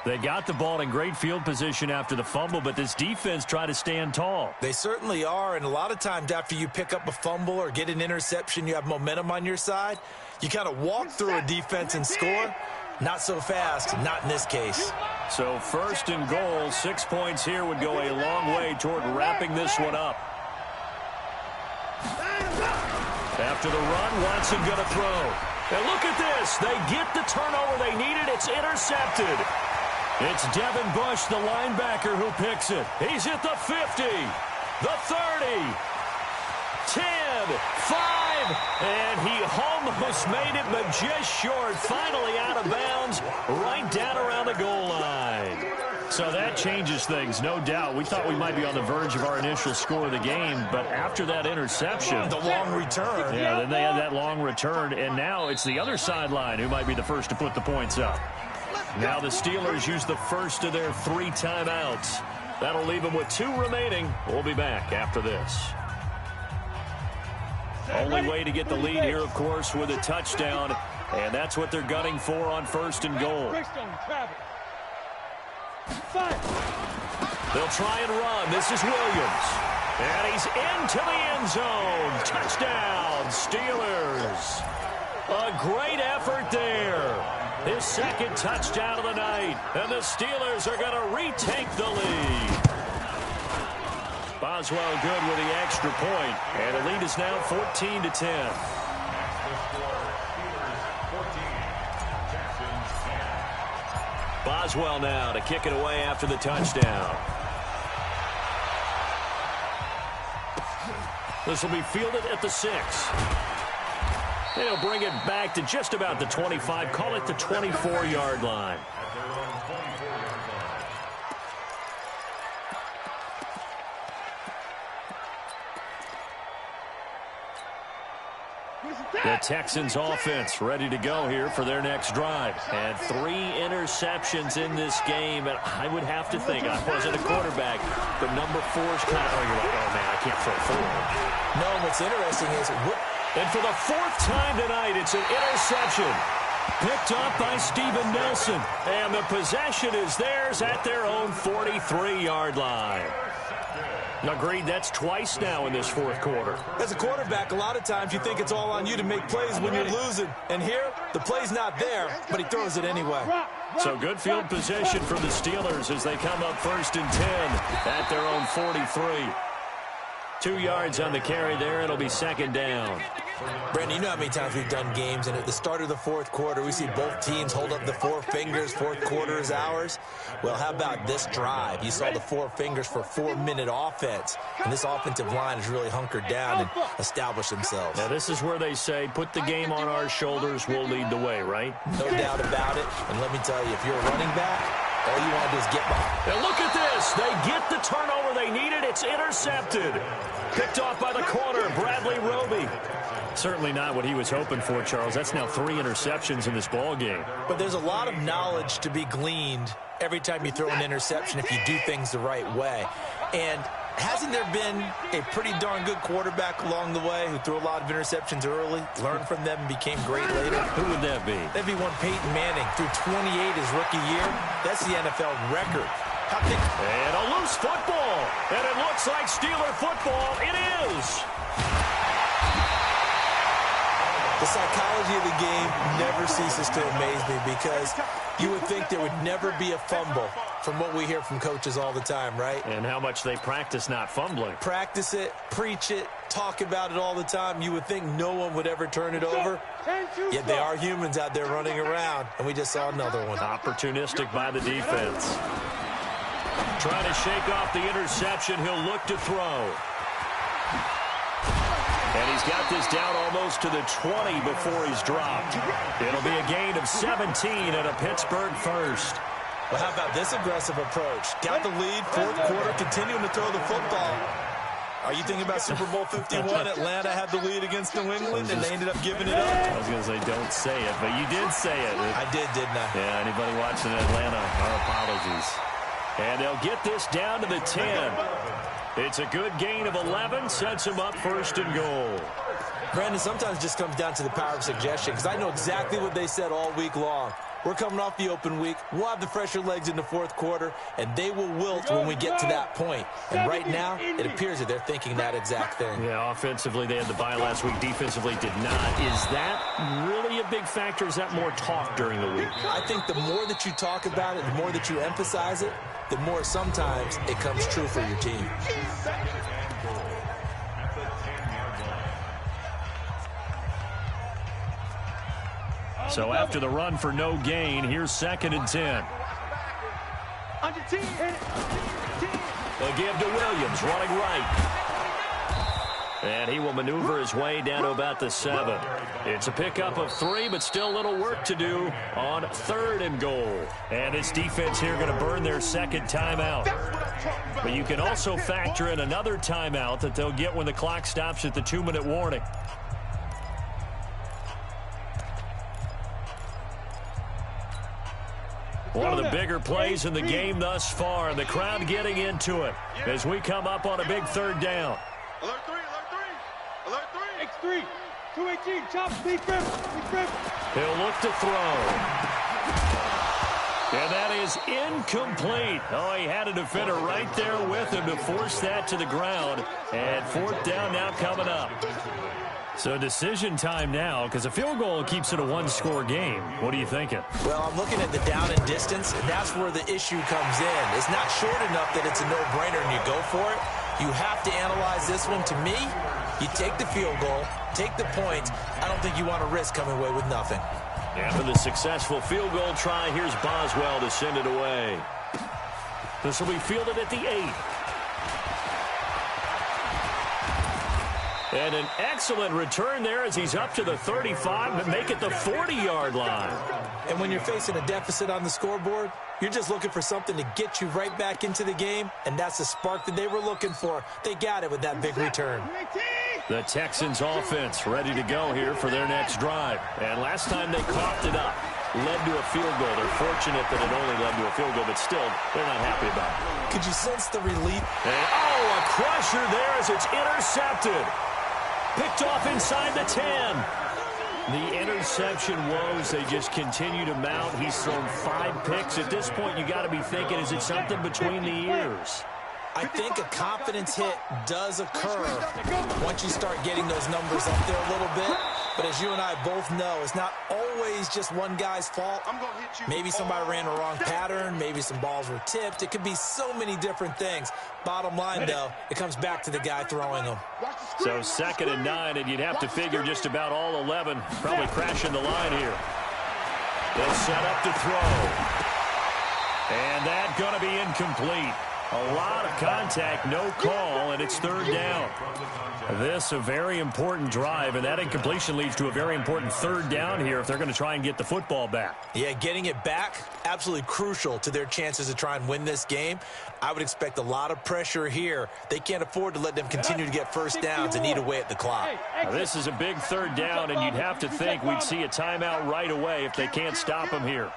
They got the ball in great field position after the fumble, but this defense tried to stand tall. They certainly are, and a lot of times after you pick up a fumble or get an interception, you have momentum on your side. You kind of walk through a defense and score. Not so fast, not in this case. So 1st and goal, 6 points here would go a long way toward wrapping this one up. After the run, Watson going to throw. And look at this. They get the turnover they needed. It's intercepted. It's Devin Bush, the linebacker, who picks it. He's at the 50, the 30, 10, 5, and he almost made it, but just short. Finally out of bounds, right down around the goal line. So that changes things, no doubt. We thought we might be on the verge of our initial score of the game, but after that interception, the long return. Yeah, then they had that long return, and now it's the other sideline who might be the first to put the points up. Now the Steelers use the first of their 3 timeouts. That'll leave them with 2 remaining. We'll be back after this. Only way to get the lead here, of course, with a touchdown, and that's what they're gunning for on 1st and goal. They'll try and run. This is Williams. And he's into the end zone. Touchdown, Steelers. A great effort there. His 2nd touchdown of the night. And the Steelers are going to retake the lead. Boswell good with the extra point. And the lead is now 14-10. Boswell now to kick it away after the touchdown. This will be fielded at the 6. They'll bring it back to just about the 25, call it the 24-yard line. The Texans offense ready to go here for their next drive. And 3 interceptions in this game. And I would have to think, I wasn't a quarterback, but number 4's kind of, you're like, oh man, I can't throw 4. No, what's interesting is, and for the 4th time tonight, it's an interception. Picked up by Steven Nelson. And the possession is theirs at their own 43-yard line. Agreed, that's twice now in this 4th quarter. As a quarterback, a lot of times you think it's all on you to make plays when you're losing. And here, the play's not there, but he throws it anyway. So good field position for the Steelers as they come up 1st and 10 at their own 43. 2 yards on the carry there. It'll be 2nd down. Brandon, you know how many times we've done games, and at the start of the 4th quarter, we see both teams hold up the 4 fingers, 4th quarter is ours. Well, how about this drive? You saw the 4 fingers for 4-minute offense, and this offensive line has really hunkered down and established themselves. Now, this is where they say, put the game on our shoulders, we'll lead the way, right? No doubt about it, and let me tell you, if you're a running back, all you want to do is get by. Now look at this. They get the turnover they needed. It's intercepted. Picked off by the corner, Bradley Roby. Certainly not what he was hoping for, Charles. That's now 3 interceptions in this ball game. But there's a lot of knowledge to be gleaned every time you throw an interception if you do things the right way. And hasn't there been a pretty darn good quarterback along the way who threw a lot of interceptions early, learned from them, and became great later? Who would that be? That'd be one Peyton Manning. Threw 28 his rookie year. That's the NFL record. And a loose football. And it looks like Steeler football. It is. The psychology of the game never ceases to amaze me because you would think there would never be a fumble from what we hear from coaches all the time, right? And how much they practice not fumbling. Practice it, preach it, talk about it all the time. You would think no one would ever turn it over. Yet they are humans out there running around, and we just saw another one. Opportunistic by the defense. Trying to shake off the interception. He'll look to throw. And he's got this down almost to the 20 before he's dropped. It'll be a gain of 17 and a Pittsburgh first. Well, how about this aggressive approach? Got the lead, fourth quarter, continuing to throw the football. Are you thinking about Super Bowl 51? Atlanta had the lead against New England, and they ended up giving it up. I was going to say, don't say it, but you did say it. I did, didn't I? Yeah, anybody watching Atlanta, our apologies. And they'll get this down to the 10. It's a good gain of 11, sets him up first and goal. Brandon, sometimes it just comes down to the power of suggestion, because I know exactly what they said all week long. We're coming off the open week. We'll have the fresher legs in the fourth quarter, and they will wilt when we get to that point. And right now, it appears that they're thinking that exact thing. Yeah, offensively, they had the bye last week. Defensively, did not. Is that really a big factor? Is that more talk during the week? I think the more that you talk about it, the more that you emphasize it, the more sometimes it comes true for your team. So after the run for no gain, here's 2nd and 10. They'll give to Williams, running right. And he will maneuver his way down to about the 7. It's a pickup of 3, but still a little work to do on 3rd and goal. And his defense here going to burn their second timeout. But you can also factor in another timeout that they'll get when the clock stops at the 2-minute warning. One of the bigger plays in the game thus far, and the crowd getting into it as we come up on a big 3rd down. Alert 3, alert 3, alert 3. X3, 218, chop, speed grip. He'll look to throw. And that is incomplete. Oh, he had a defender right there with him to force that to the ground. And 4th down now coming up. So decision time now, because a field goal keeps it a one-score game. What are you thinking? Well, I'm looking at the down and distance, and that's where the issue comes in. It's not short enough that it's a no-brainer and you go for it. You have to analyze this one. To me, you take the field goal, take the points. I don't think you want to risk coming away with nothing. After the successful field goal try, here's Boswell to send it away. This will be fielded at the 8. And an excellent return there as he's up to the 35, but make it the 40-yard line. And when you're facing a deficit on the scoreboard, you're just looking for something to get you right back into the game, and that's the spark that they were looking for. They got it with that big return. The Texans offense ready to go here for their next drive. And last time they coughed it up, led to a field goal. They're fortunate that it only led to a field goal, but still, they're not happy about it. Could you sense the relief? And, a crusher there as it's intercepted. Picked off inside the 10. The interception woes, they just continue to mount. He's thrown 5 picks. At this point, you got to be thinking, is it something between the ears? I think a confidence hit does occur once you start getting those numbers up there a little bit. But as you and I both know, it's not always just one guy's fault. Maybe somebody ran a wrong pattern. Maybe some balls were tipped. It could be so many different things. Bottom line, though, it comes back to the guy throwing them. So 2nd and 9, and you'd have to figure just about all 11 probably crashing the line here. They'll set up to throw. And that's going to be incomplete. A lot of contact, no call, and it's 3rd down. This a very important drive, and that incompletion leads to a very important 3rd down here if they're going to try and get the football back. Yeah, getting it back, absolutely crucial to their chances to try and win this game. I would expect a lot of pressure here. They can't afford to let them continue to get first downs and eat away at the clock. Now, this is a big 3rd down, and you'd have to think we'd see a timeout right away if they can't stop them here.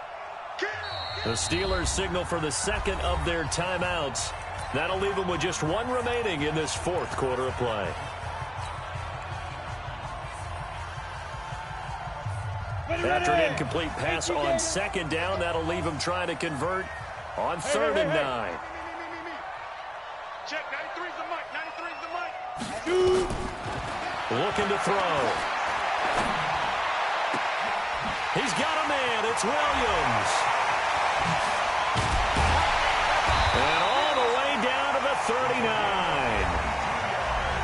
The Steelers signal for the 2nd of their timeouts. That'll leave them with just 1 remaining in this 4th quarter of play. After an incomplete pass on 2nd down, that'll leave them trying to convert on 3rd and 9. Check, 93's the mic, 93's the mic. Looking to throw. He's got a man. It's Williams. And all the way down to the 39.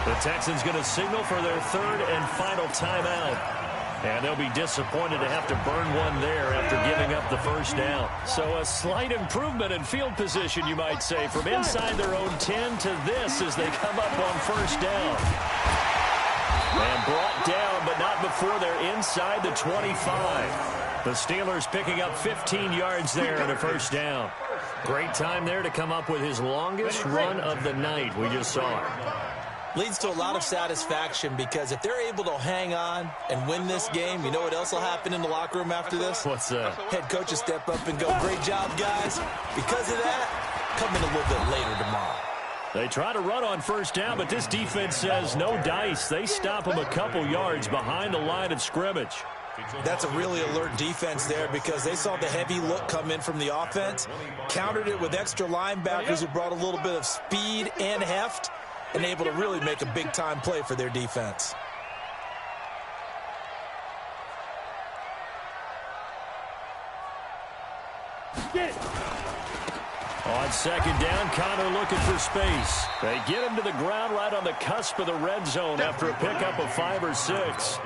The Texans going to signal for their third and final timeout. And they'll be disappointed to have to burn one there after giving up the first down. So a slight improvement in field position, you might say, from inside their own 10 to this as they come up on first down. And brought down, but not before they're inside the 25. The Steelers picking up 15 yards there and a first down. Great time there to come up with his longest run of the night. We just saw it. Leads to a lot of satisfaction because if they're able to hang on and win this game, you know what else will happen in the locker room after this? What's that? Head coach will step up and go, great job, guys. Because of that, come in a little bit later tomorrow. They try to run on first down, but this defense says no dice. They stop them a couple yards behind the line of scrimmage. That's a really alert defense there because they saw the heavy look come in from the offense, countered it with extra linebackers who brought a little bit of speed and heft, and able to really make a big-time play for their defense. On second down, Connor looking for space. They get him to the ground right on the cusp of the red zone after a pickup of 5 or 6.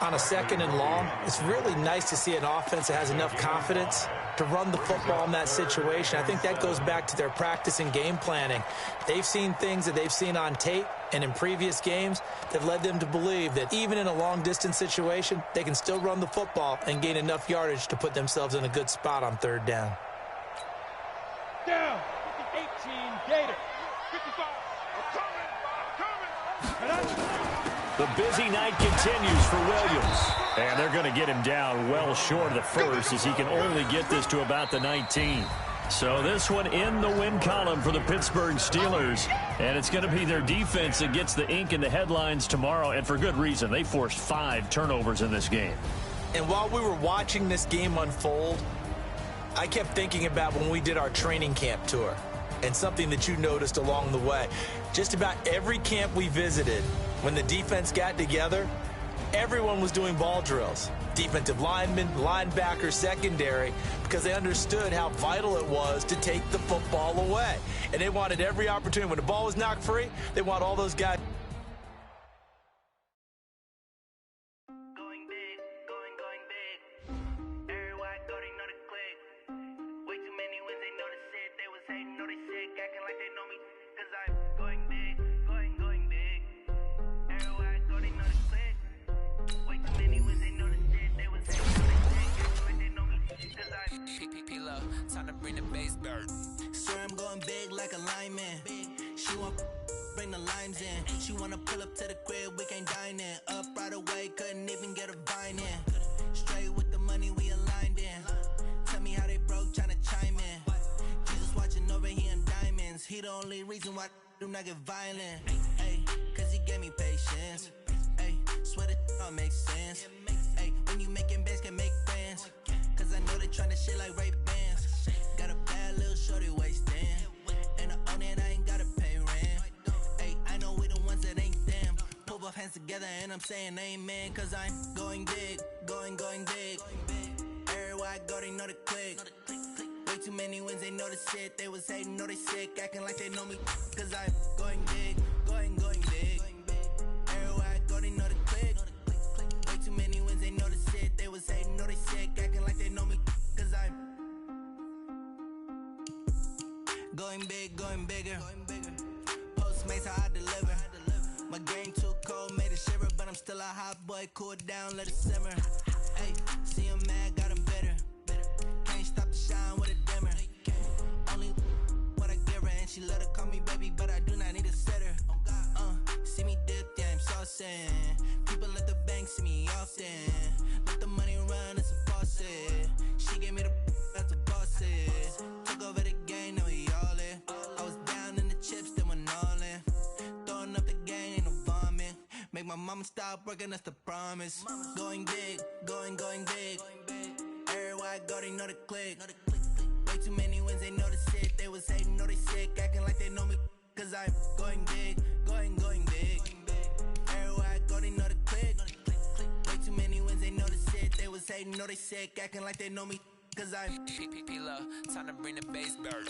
On a second and long, it's really nice to see an offense that has enough confidence to run the football in that situation. I think that goes back to their practice and game planning. They've seen things that they've seen on tape and in previous games that led them to believe that even in a long-distance situation, they can still run the football and gain enough yardage to put themselves in a good spot on third down. Down, 18, Gator. 55, I'm coming. The busy night continues for Williams. And they're going to get him down well short of the first as he can only get this to about the 19. So this one in the win column for the Pittsburgh Steelers. And it's going to be their defense that gets the ink in the headlines tomorrow. And for good reason. They forced 5 turnovers in this game. And while we were watching this game unfold, I kept thinking about when we did our training camp tour and something that you noticed along the way. Just about every camp we visited, when the defense got together, everyone was doing ball drills. Defensive linemen, linebackers, secondary, because they understood how vital it was to take the football away. And they wanted every opportunity. When the ball was knocked free, they want all those guys. Time to bring the bass back. Swear I'm going big like a lineman. She want bring the limes in. She wanna pull up to the crib, we can't dine in. Up right away, couldn't even get a vine in. Straight with the money we aligned in. Tell me how they broke, tryna chime in. Jesus watching over here in diamonds. He the only reason why I do not get violent. Ay, cause he gave me patience. Ay, swear that all makes sense. Ay, when you making bands can make friends. Cause I know they tryna shit like Ray Bans. Got a bad little shorty wasting. And I own it, I ain't gotta pay rent. Hey, I know we the ones that ain't them. Pull both hands together and I'm saying amen. Cause I'm going big, going big. Everywhere I go, they know the click. Way too many wins, they know the shit. They was hating, know they sick, acting like they know me. Cause I'm going big, going big. Everywhere I go, they know the click. Way too many wins, they know the shit. They was hating, know they sick, acting like they know me. Cause I'm going big, going bigger. Postmates how I deliver. My game too cold, made it shiver, but I'm still a hot boy. Cool it down, let it simmer. Hey, see him mad, got him bitter. Can't stop the shine with a dimmer. Only what I give her, and she let her call me baby, but I do not need a sitter. See me dip, yeah, I'm saucing. People at the bank see me often. Let the money run, it's a faucet. She gave me the that's a boss is. Took over the game, now we all in. I was down in the chips, then went all in. Throwing up the game, ain't no vomit. Make my mama stop working, that's the promise. Going big, going big. Everywhere I go, they know the click. Way too many wins, they know the shit. They was hating, know they sick, acting like they know me. Cause I'm going big, going big. Everywhere I go, they know the click. Way too many wins, they know the shit. They was hating. they know they sick, acting like they know me, cause I'm P-P-P-Love, time to bring the bass bird.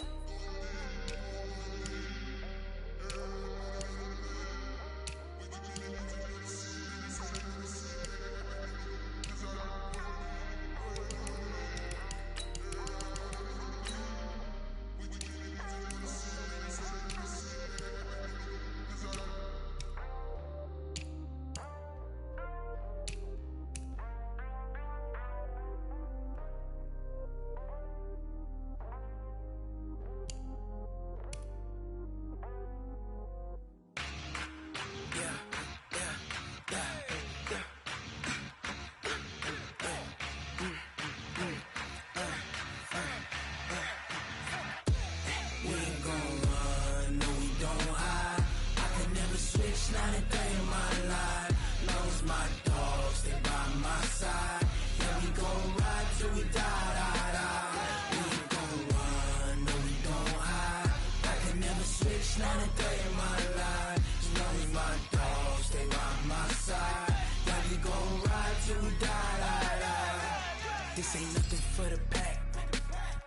This ain't nothing for the pack.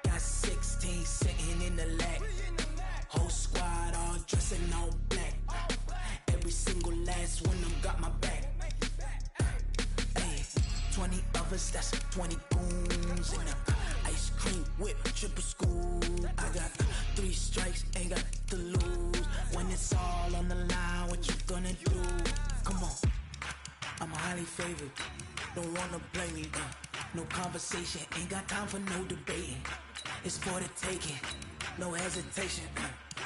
Got 16 sitting in the lap. Whole squad all dressing all black. Every single last one of them got my back. Hey, 20 of us, that's 20 goons. And ice cream whip, triple school. I got 3 strikes, ain't got to lose. When it's all on the line, what you gonna do? Come on, I'm highly favored. Don't wanna blame me, no conversation, ain't got time for no debating. It's for the taking, no hesitation.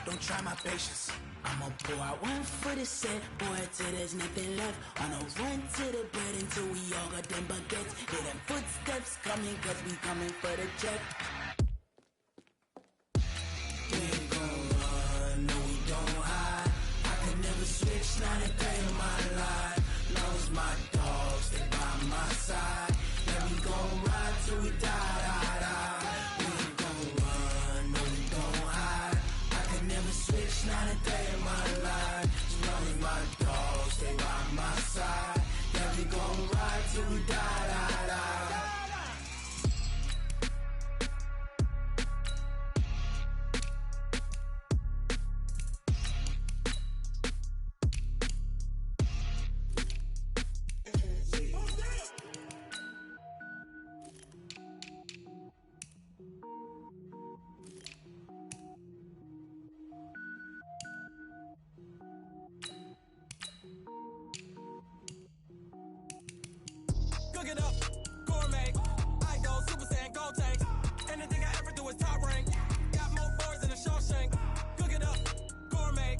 Don't try my patience. I'ma pour out one for the set, boy, till there's nothing left. On a run to the bed until we all got them baguettes. Hear them footsteps coming, cause we coming for the check. We ain't gon' run, no we don't hide. I can never switch, not a day in my life. Lost my dogs, they by my side. Yeah, we gon' ride till we die. We ain't gon' run, no we don't hide. I can never switch, not a day in my life. As long as my dogs, they by my side. Yeah, we gon' ride till we die. Cook it up, gourmet. I go Super Saiyan, gold tanks. Anything I ever do is top rank. Got more bars than a Shawshank. Cook it up, gourmet.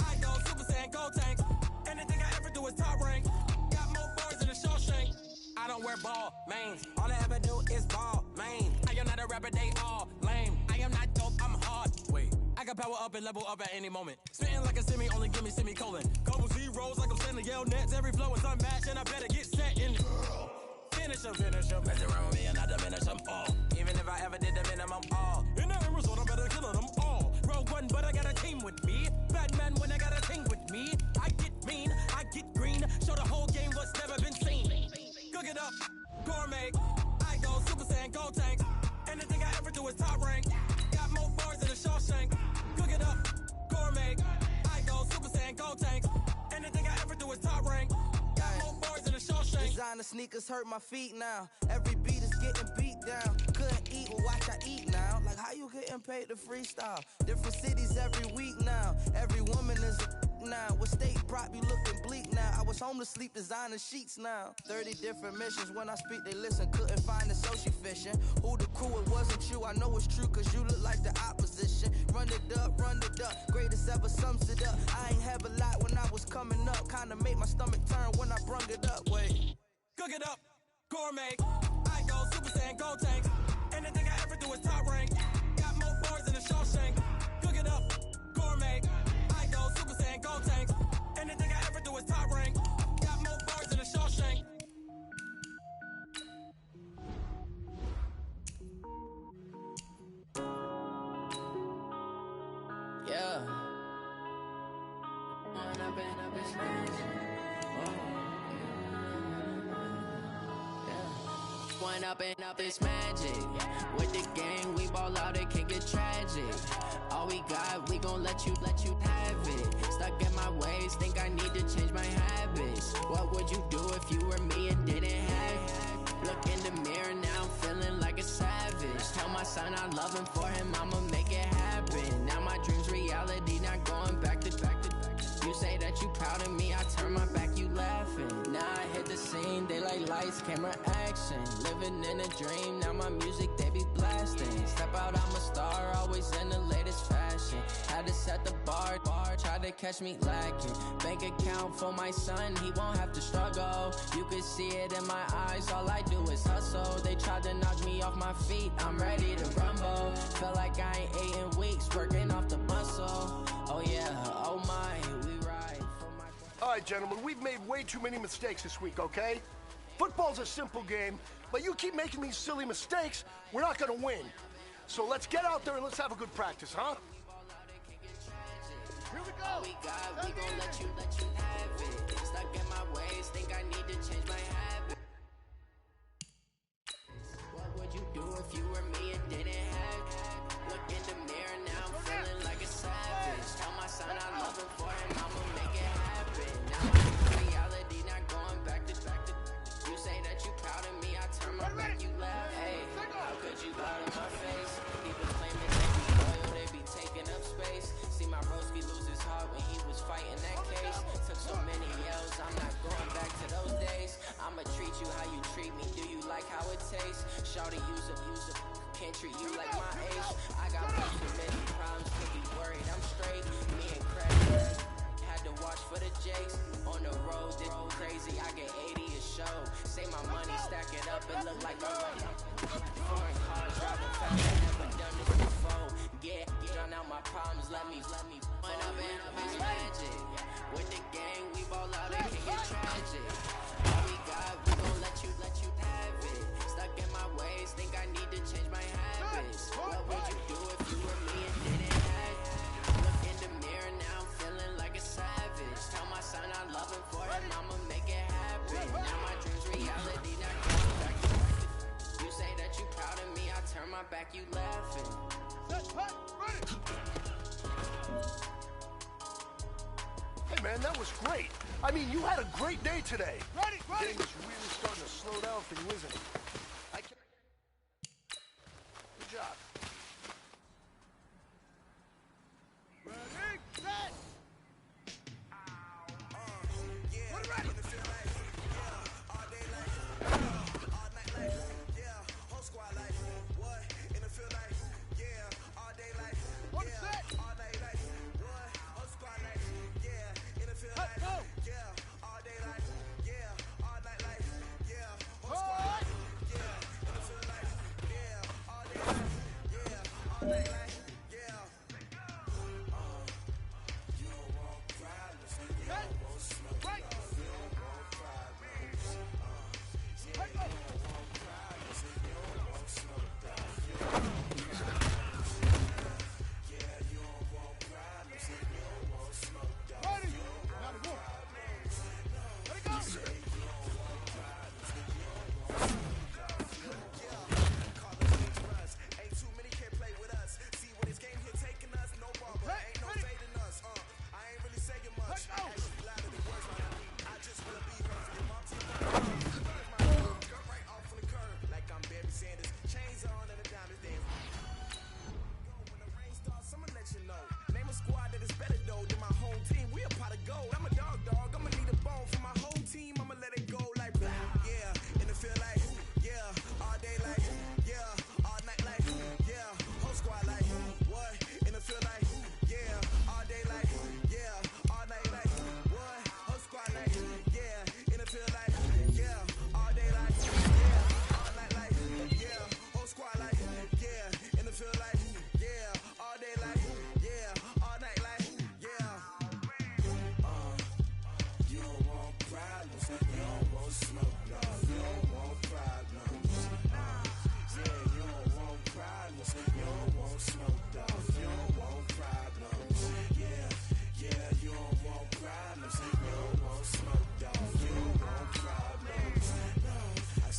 I go Super Saiyan, gold tanks. Anything I ever do is top rank. Got more bars than a Shawshank. I don't wear ball mains. All I ever do is ball main. I am not a rapper, they all lame. I am not dope, I'm hard. Wait, I can power up and level up at any moment. Spitting like a semi, only give me semicolon. Couple zeros like I'm sending yell nets. Every flow is unmatched and I better get set in. Finish them. Mess around with me and I diminish them all. Even if I ever did the minimum all. In the end result, I'm better killing them all. Rogue one, but I got a team with me. Batman when I got a team with me. I get mean, I get green. Show the whole game what's never been seen. Cook it up, gourmet. I go Super Saiyan, gold tanks. Anything I ever do is top rank. Got more bars than a Shawshank. Cook it up, gourmet. I go Super Saiyan, gold tanks. Anything I ever do is top rank. Got more bars than a Shawshank. Designer sneakers hurt my feet now. Every beat is getting beat down. Couldn't eat, well watch I eat now. Like how you getting paid to freestyle? Different cities every week now. Every woman is a now. What state prop you looking bleak now? I was home to sleep designer sheets now. 30 different missions. When I speak they listen. Couldn't find it so she fishing. Who the crew, it wasn't you. I know it's true cause you look like the opposition. Run it up. Greatest ever sums it up. I ain't have a lot when I was coming up. Kinda made my stomach turn when I brung it up. Wait. Cook it up, gourmet. I go Super Saiyan, gold tanks. Anything I ever do is top rank. Got more bars than a Shawshank. Cook it up, gourmet. I go Super Saiyan, gold tanks. Anything I ever do is top rank. Got more bars than a Shawshank. Yeah. Man, I've been crazy. One up and up is magic. With the gang, we ball out, it can get tragic. All we got, we gon' let you have it. Stuck in my ways, think I need to change my habits. What would you do if you were me and didn't have it? Look in the mirror, now I'm feeling like a savage. Tell my son I love him, for him I'ma make it happen. Now my dream's reality, not going back to back. You say that you proud of me, I turn my back, you laughing. Now I hit the scene, they like lights, camera, action. Living in a dream, now my music, they be blasting. Step out, I'm a star, always in the latest fashion. Had to set the bar, try to catch me lacking. Bank account for my son, he won't have to struggle. You can see it in my eyes, all I do is hustle. They tried to knock me off my feet, I'm ready to rumble. Felt like I ain't ate in weeks, working off the muscle. Oh yeah, oh my, we ride for my... All right, gentlemen, we've made way too many mistakes this week, okay? Football's a simple game, but you keep making these silly mistakes, we're not gonna win. So let's get out there and let's have a good practice, huh? Here we go. We gon' let you have it. Stuck in my ways, think I need to change my habit. What would you do if you were me and didn't have it? Look in the mirror, now I'm feeling like a savage. Tell my son I love him, for him I'ma make it happen. Now I'm in reality, not going back to back. You say that you proud of me, I turn my back, you laugh. Hey, how could you lie to my face? People claiming they be loyal, they be taking up space. See my broski lose his heart when he was fighting that case. Took so many L's, I'm not going back to those days. I'ma treat you how you treat me, do you like how it tastes? Shawty, use up, can't treat you like my age. I got too many problems, could be worried, I'm straight. Me and Craig had to watch for the Jakes. On the road, this crazy, I get 80 a show. Say my money, stack it up, it look like I'm foreign cars, driving fast, I never done this before. Yeah, drown out my problems, let me one up and up is magic. With the gang, we ball out, it can get tragic. All we got, we gon' let you have it. Stuck in my ways, think I need to change my habits. What would you do if you were me and didn't have it? Look in the mirror, now I'm feeling like a savage. Tell my son I love him, for him I'ma make it happen. Now my dream's reality, not going back to back. You say that you proud of me, I turn my back, you laughing. Hey, man, that was great. I mean, you had a great day today. Ready. The game is really starting to slow down for you, isn't it? Good job. Ready, set.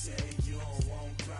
say you don't want problems.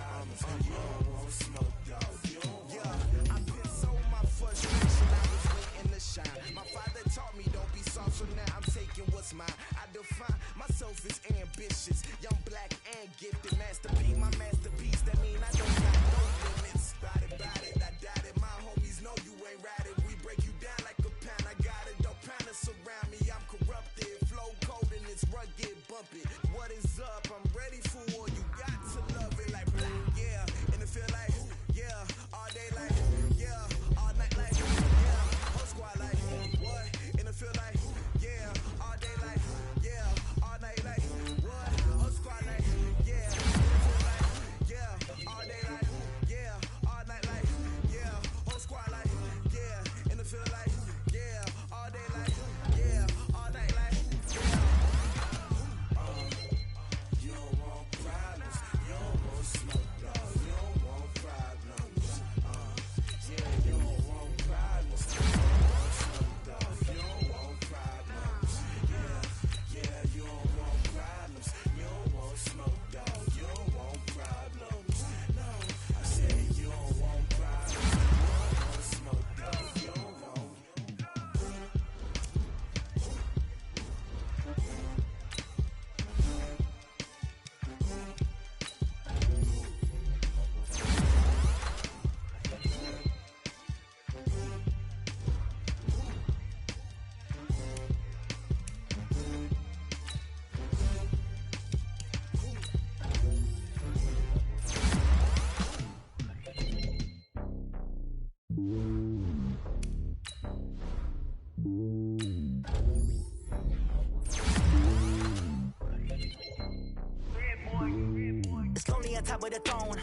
on top of the throne.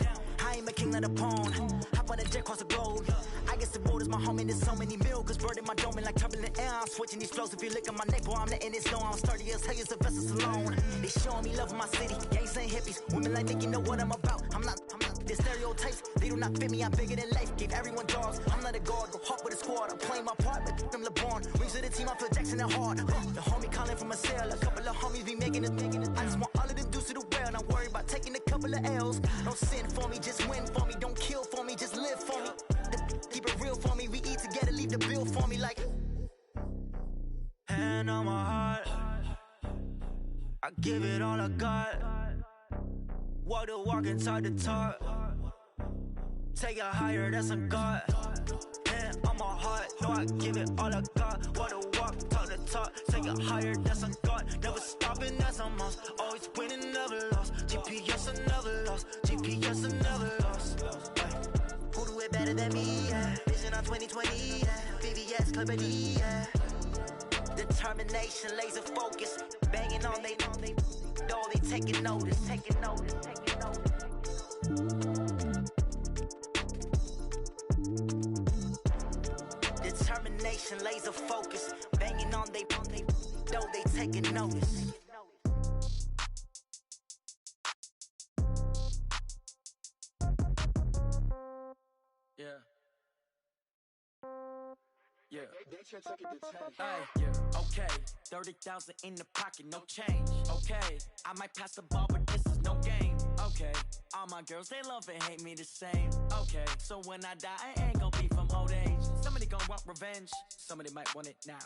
I ain't a king, not a pawn. Hop on a jet across the globe. I guess the road is my home and there's so many milks. Bird in my dome and like turbulent air. I'm switching these flows. If you look at my neck, boy, I'm letting it snow. I'm sturdy as hell as the vessels alone. They showing me love in my city. Gang saying hippies. Women like Nick, you know what I'm about. I'm not. The stereotypes, they do not fit me. I'm bigger than life. Give everyone jobs. I'm not a guard. Go hard with a squad. I'm playing my part, but them LeBron. Rings to the team, I feel Jackson and hard. The homie calling from a cell. A couple of homies be making it. I just want all of them dudes to do well. Not worry about taking a couple of L's. Don't sin for me, just win for me. Don't kill for me, just live for me. Keep it real for me. We eat together, leave the bill for me like. Hand on my heart, I give it all I got. Walk the walk and talk the talk. Take it higher, that's a God. Hand on my heart, no, I give it all I got. Walk the walk, talk the talk. Take it higher, that's a God. Never stopping, that's a must. Always winning, never lost. GPS, I never lost. GPS, I never lost. Who do it better than me? Yeah. Vision on 2020, yeah. VVS, Clippity, yeah. Determination, laser focus. Banging on they know they taking notice. Determination, laser focus. Banging on they know they taking notice. Yeah. Yeah. Yeah. Okay. 30,000 in the pocket, no change. Okay. I might pass the ball, but this is no game. Okay. All my girls, they love and hate me the same. Okay. So when I die, I ain't gonna be from old age. Somebody gonna want revenge. Somebody might want it now.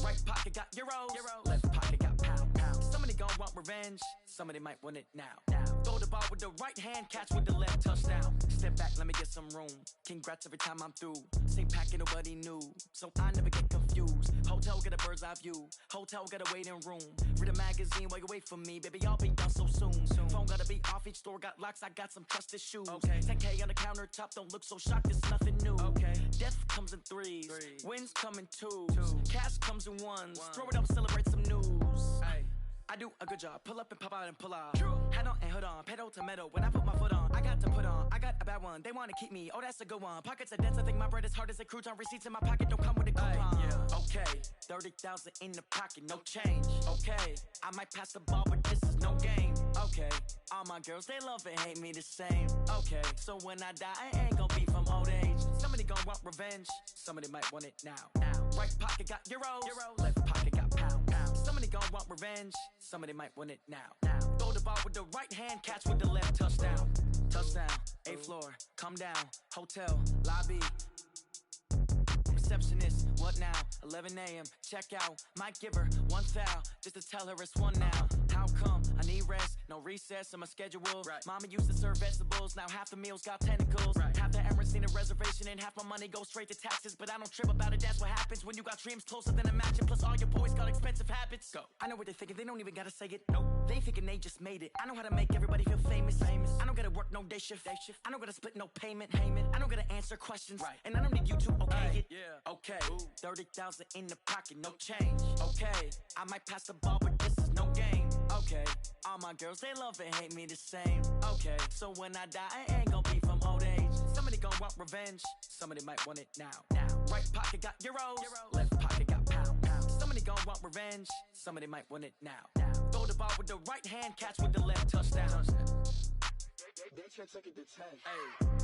Right pocket got euros. Left pocket got pound. Somebody gonna want revenge. Somebody might want it now. Throw the ball with the right hand, catch with the left, touchdown. Step back, let me get some room. Congrats every time I'm through. Same packet, nobody knew, so I never get confused. Hotel get a bird's eye view. Hotel got a waiting room. Read a magazine while you wait for me, baby. I'll be done so soon. Phone gotta be off. Each store got locks. I got some trusted shoes. Okay. 10K on the countertop. Don't look so shocked. It's nothing new. Okay. Death comes in threes. Wins come in twos. Cash comes in ones. Throw it up, celebrate some news. Ay. I do a good job. Pull up and pop out and pull out. Head on and hood on. Pedal to metal. When I put my foot on, I got to put on. I got a bad one. They want to keep me. Oh, that's a good one. Pockets are dense. I think my bread is hard as a crouton. Receipts in my pocket don't come with a coupon. Yeah. Okay. 30,000 in the pocket. No change. Okay. I might pass the ball, but this is no game. Okay. All my girls, they love and hate me the same. Okay. So when I die, I ain't gonna be from old age. Somebody gonna want revenge. Somebody might want it now. Right pocket got euros. Left pocket got pound. Somebody gonna want revenge. Somebody might want it now. Throw the ball with the right hand, catch with the left, touchdown. Touchdown, 8th floor, come down, hotel, lobby. Receptionist, what now? 11 a.m., check out. Might give her one foul, just to tell her it's one now. How come? I need rest, no recess in my schedule. Right. Mama used to serve vegetables, now half the meals got tentacles. Right. Half the Emirates need a reservation and half my money goes straight to taxes. But I don't trip about it, that's what happens when you got dreams closer than a mansion. Plus all your boys got expensive habits. Go. I know what they're thinking, they don't even gotta say it. Nope. They thinking they just made it. I know how to make everybody feel famous. I don't gotta work no day shift. I don't gotta split no payment. I don't gotta answer questions. Right. And I don't need you to okay it. Yeah. Okay. 30,000 in the pocket, no change. Okay. I might pass the ball, but this is no game. Okay. All my girls, they love and hate me the same. Okay. So when I die, I ain't gonna be from old age. Somebody gonna want revenge. Somebody might want it now. Right pocket got euros. Left pocket got pound. Somebody gonna want revenge. Somebody might want it now. Throw the ball with the right hand, catch with the left, touchdown. They should take it to 10. Hey.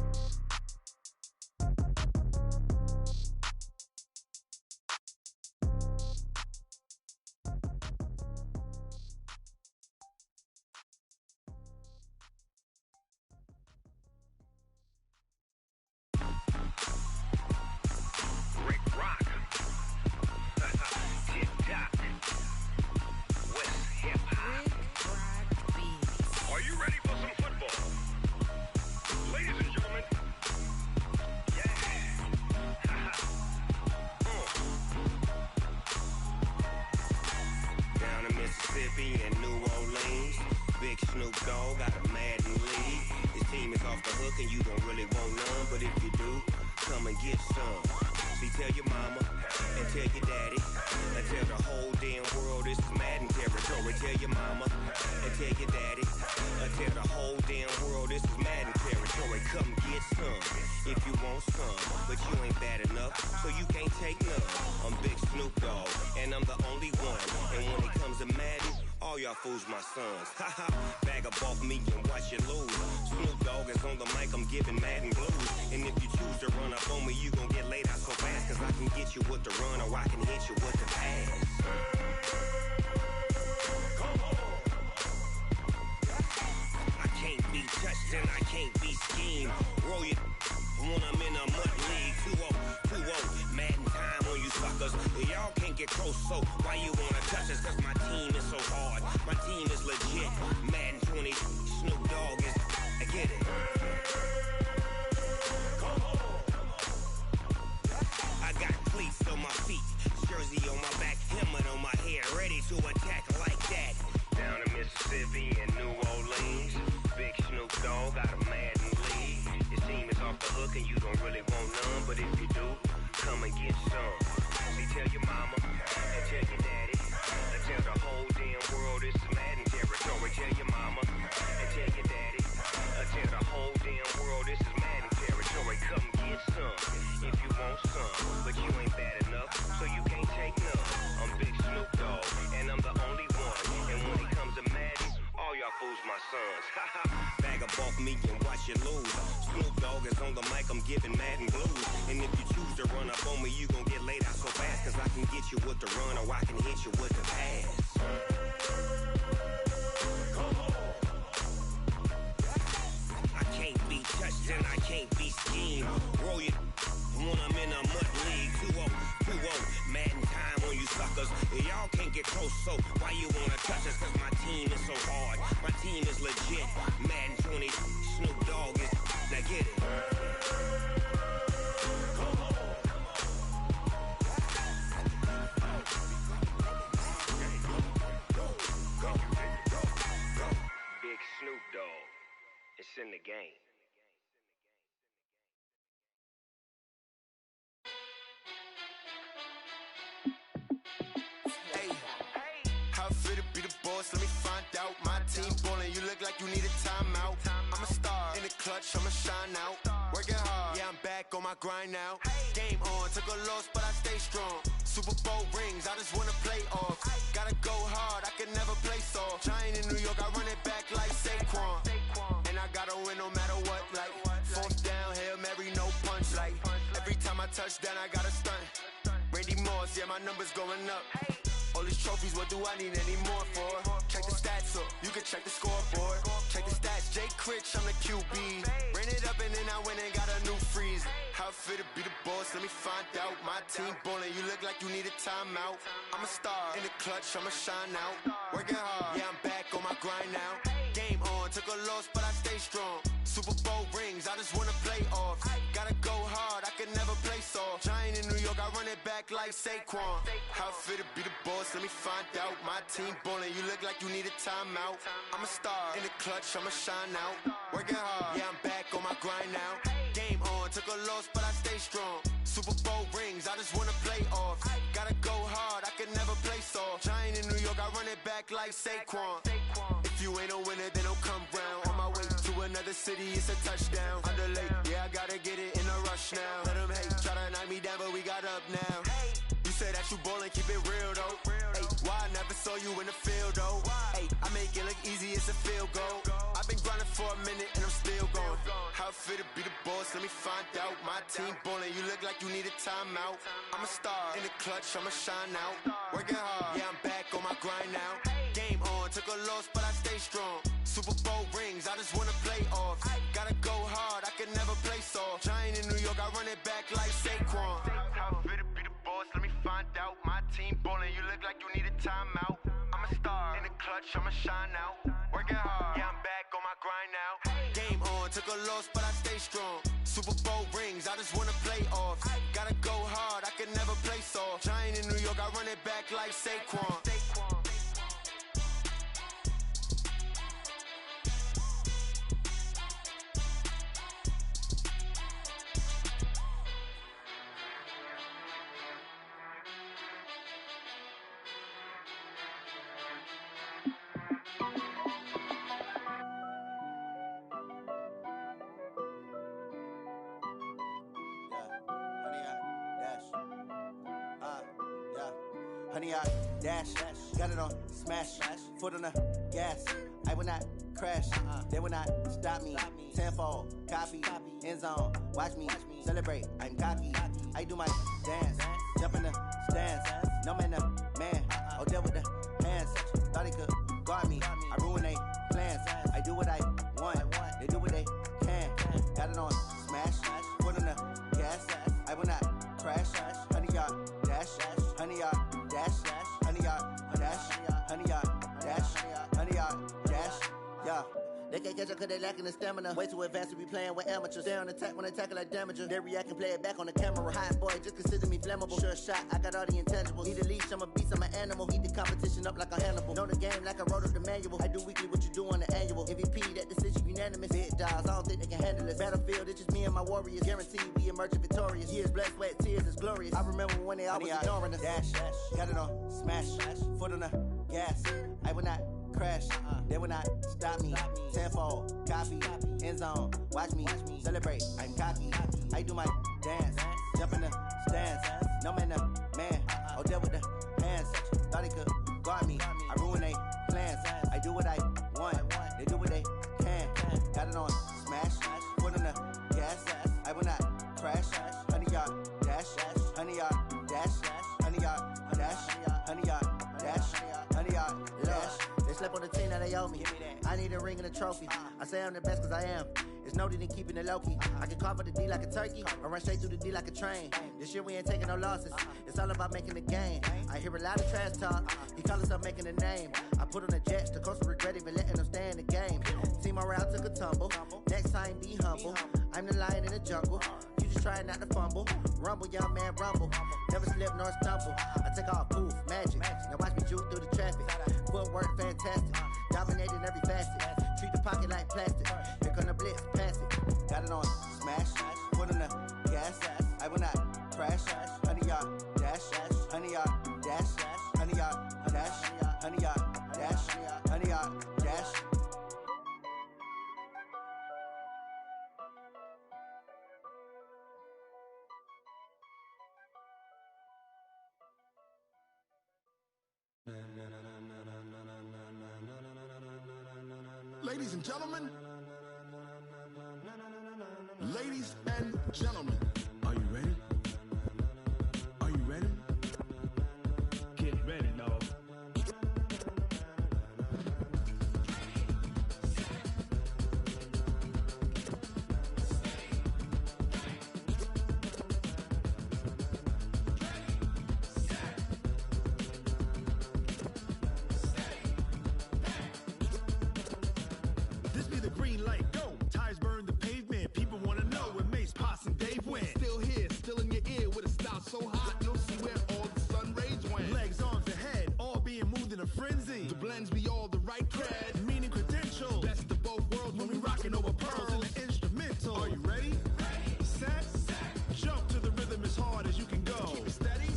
And New Orleans, Big Snoop Dogg got a Madden league. His team is off the hook and you don't really want none, but if you do, come and get some. See, tell your mama and tell your daddy and tell the whole damn world this is Madden territory. Tell your mama and tell your daddy and tell the whole damn world this is some, but you ain't bad enough, so you can't take none. I'm Big Snoop Dogg, and I'm the only one. And when it comes to Madden, all y'all fools my sons. Haha, bag up off me and watch you lose. Snoop Dogg is on the mic, I'm giving Madden blues. And if you choose to run up on me, you gon' get laid out so fast, cause I can get you with the run or I can hit you with the pass. I can't be touched and I can't be schemed. Roll you when I'm in a mud league. 2-0, Madden time on you suckers. Y'all can't get close, so why you wanna touch us? Cause my team is so hard, my team is legit. Madden 20, Snoop Dogg is, I get it. I got cleats on my feet, jersey on my back, helmet on my head, ready to attack like that. Down in Mississippi and New Orleans, Big Snoop Dogg got a Madden league. Your team is off the hook and you don't really want none, but if you do, come and get some. See, tell your mama and tell your daddy, and tell the whole damn world it's Madden territory. Tell your mama and tell your daddy, and tell the whole damn world this is Madden territory. Come get some if you want some, but you ain't bad enough, so you can't take none. I'm Big Snoop Dogg, and I'm the only one. And when it comes to Madden, all y'all fools my sons. Bag up off me and watch you lose. Snoop Dogg is on the mic, I'm giving Madden blues. And if you choose to run up on me, you gon' get laid out so fast, cause I can get you with the run or I can hit you with the pass. I can't be touched and I can't be schemed. Roll you when I'm in a mud league. 2-0, Madden time on you suckers. Y'all can't get close, so why you wanna touch us? Cause my team is so hard, my team is legit. Madden 20, Snoop Dogg is, now get it. Big Snoop Dogg, it's in the game. How fit to be the boss? Let me find out. My team ballin', you look like you need a timeout. I'm a star in the clutch, I'ma shine out. Working hard, yeah, I'm back on my grind now. Game on, took a loss, but I stay strong. Super Bowl rings, I just wanna play off. Gotta go hard, I can never play soft. Giant in New York, I run it back like Saquon. And I gotta win no matter what, like fourth down, Hail Mary, no punch. Like every time I touch down, I gotta stunt. Randy Moss, yeah, my numbers going up. All these trophies, what do I need any more for? Check the stats up, you can check the scoreboard. Check the stats, Jay Critch, I'm the QB. Ran it up and then I went and got a new freeze. How fit to be the boss, let me find out. My team ballin', you look like you need a timeout. I'm a star in the clutch, I'ma shine out. Working hard, yeah, I'm back on my grind now. Game on, took a loss, but I stay strong. Super Bowl rings, I just wanna play off. Gotta go hard, I can never play soft. Giant in New York, I run it back like Saquon. How fit to be the boss, let me find out. My team ballin', you look like you need a timeout. I'm a star in the clutch, I'ma shine out. Working hard, yeah, I'm back on my grind now. Game on, took a loss, but I stay strong. Super Bowl rings, I just wanna play off. Gotta go hard, I can never play soft. Giant in New York, I run it back like Saquon. If you ain't a winner, then don't come round. On my way to another city, it's a touchdown. Underlay, yeah, I gotta get it in a rush now. Let them hate, try to knock me down, but we got up now. You say that you ballin', keep it real though. Hey, why I never saw you in the field though? Hey, I make it look easy, it's a field goal. I've been grinding for a minute and I'm still going. How fit to be the boss, let me find out. My team ballin', you look like you need a timeout. I'm a star in the clutch, I'ma shine out. Working hard, yeah, I'm back on my grind now. Game on, took a loss, but I stay strong. Super Bowl rings, I just wanna play off. Gotta go hard, I can never play soft. Giant in New York, I run it back like Saquon. How fit to be the boss, let me find out. My team ballin', you look like you need a timeout. I'm a star in the clutch, I'ma shine out. Working hard, yeah, I'm back on my grind now. Game on, took a loss, but I stay strong. Super Bowl rings, I just wanna play off. Gotta go hard, I can never play soft. Giant in New York, I run it back like Saquon. 100-yard dash. Got it on smash. Foot on the gas. I will not crash. They will not stop me. Tenfold, copy, end zone. Watch me celebrate. I'm cocky. I do my dance. Jump in the stands. No man, the man. Oh, deal with the hands. Thought he could guard me. I ruin they plans. I do what I want. They do what they can. Got it on smash. Foot on the gas. I will not crash. 100-yard dash. 100-yard dash. 100-yard dash. 100-yard dash. 100-yard dash. Yeah. They can't catch up cause they lacking the stamina. Way too advanced to be playing with amateurs. Stay on attack when they tackle like damager. They react and play it back on the camera. Hot boy, just consider me flammable. Sure shot, I got all the intangibles. Need a leash, I'm a beast, I'm an animal. Eat the competition up like a Hannibal. Know the game like I wrote up the manual. I do weekly what you do on the annual. MVP, that decision unanimous. Big dogs, I don't think they can handle this. Battlefield, it's just me and my warriors. Guaranteed we emerge victorious. Years, blood, sweat, tears, it's glorious. I remember when they always ignoring us. Dash, got it on smash. Foot on the gas. I will not crash. They will not stop me. Tenfold, copy, end zone. Watch me celebrate. I'm cocky. I do my dance. Jump in the stands. No man, the man. Oh, deal with the hands. Thought he could guard me. I ruin they plans. I do what I want. They do what they can. Got it on smash. Foot on the gas. I will not crash. 100-yard dash. 100-yard dash. 100-yard dash. 100-yard dash. 100-yard dash. They slept on the team that they owe me. I need a ring and a trophy. I say I'm the best cause I am. It's no need in keeping it low-key. I can carve up the D like a turkey or run straight through the D like a train. This year we ain't taking no losses. It's all about making the game. I hear a lot of trash talk. He call himself making a name. I put on the Jets. The coach will regret even letting them stay in the game. Team morale took a tumble. Next time be humble. I'm the lion in the jungle. You just try not to fumble. Rumble, young man, rumble. Never slip nor stumble. I take off, poof, magic. Now watch me juke through the traffic. Footwork fantastic. Dominating every facet. Treat the pocket like plastic. Here come the blitz, pass it. Got it on smash. Foot on the gas. I will not crash. 100-yard dash. 100-yard dash. 100-yard dash. 100-yard dash. 100-yard dash. Ladies and gentlemen, ladies and gentlemen, are you ready? Are you ready? Get ready, dog. This be the green light, go. Tires burn the pavement. People want to know where Mace, Potts, and Dave went. Still here, still in your ear with a style so hot, you'll see where all the sun rays went. Legs, arms, and head, all being moved in a frenzy. The blends be all the right cred, meaning credentials. Best of both worlds when we rockin' over pearls in the instrumental. Are you ready? Set, jump to the rhythm as hard as you can go. Keep it steady,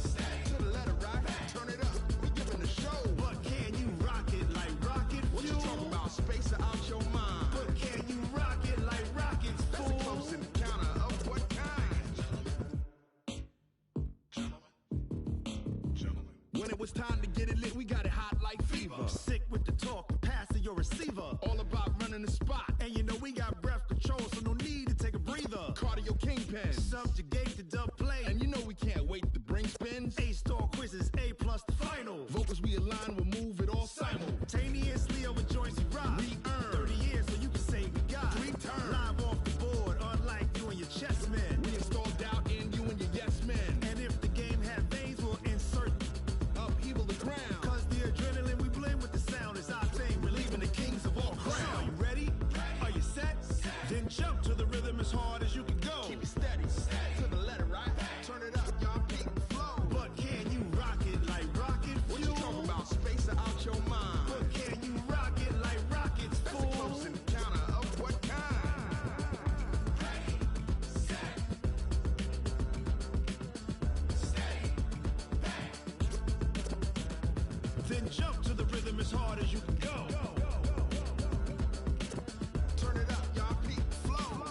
to the letter rock, turn it up. We giving the show. But can you rock it like rocket fuel? What you talking about? Space out your mind. But can you rock it like rockets, fool? That's a close encounter of what kind? Gentlemen. When it was time to get it lit, we got it hot like fever. Sick with the talk, the pass to your receiver. All about running the spot. And you know we got breath control, so no need to take a breather. Cardio kingpin, subjugate the dub play. And you know we can't wait to bring spins. A-star quizzes, A+ the final. Vocals we align, we'll move it all simultaneously over joints we rock. We earn 30 years, so you can say we got 3 turns. Live off the board, unlike you and your chess men. We install doubt in you and your yes men. And if the game had veins, we'll insert upheaval the ground. Cause the adrenaline we blend with the sound is our thing, relieving the kings of all crowns. So are you ready? Are you set? Then jump to the rhythm as hard as you can go. Keep it steady, to the letter right. Turn it up, y'all peak the flow. But can you rock it like rocket fuel? What you talking about? Space out your mind. But can you rock it like rockets, fool? That's a close encounter of what kind? Then jump to the rhythm as hard as you can go. Turn it up, y'all peak the flow.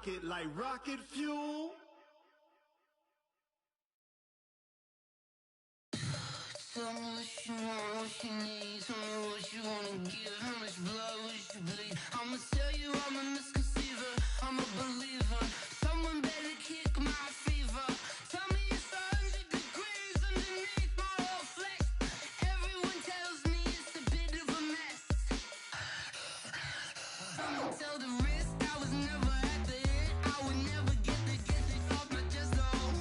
rocket like rocket fuel. Tell me what you want, what you need. Tell me what you wanna give. How much blood would you bleed? I'ma tell you I'm a misconceiver. I'm a believer. Someone better kick my fever. Tell me it's 100 degrees underneath my whole flesh. Everyone tells me it's a bit of a mess. I'ma tell the risk I was never at the end. I would never get the off my chest though.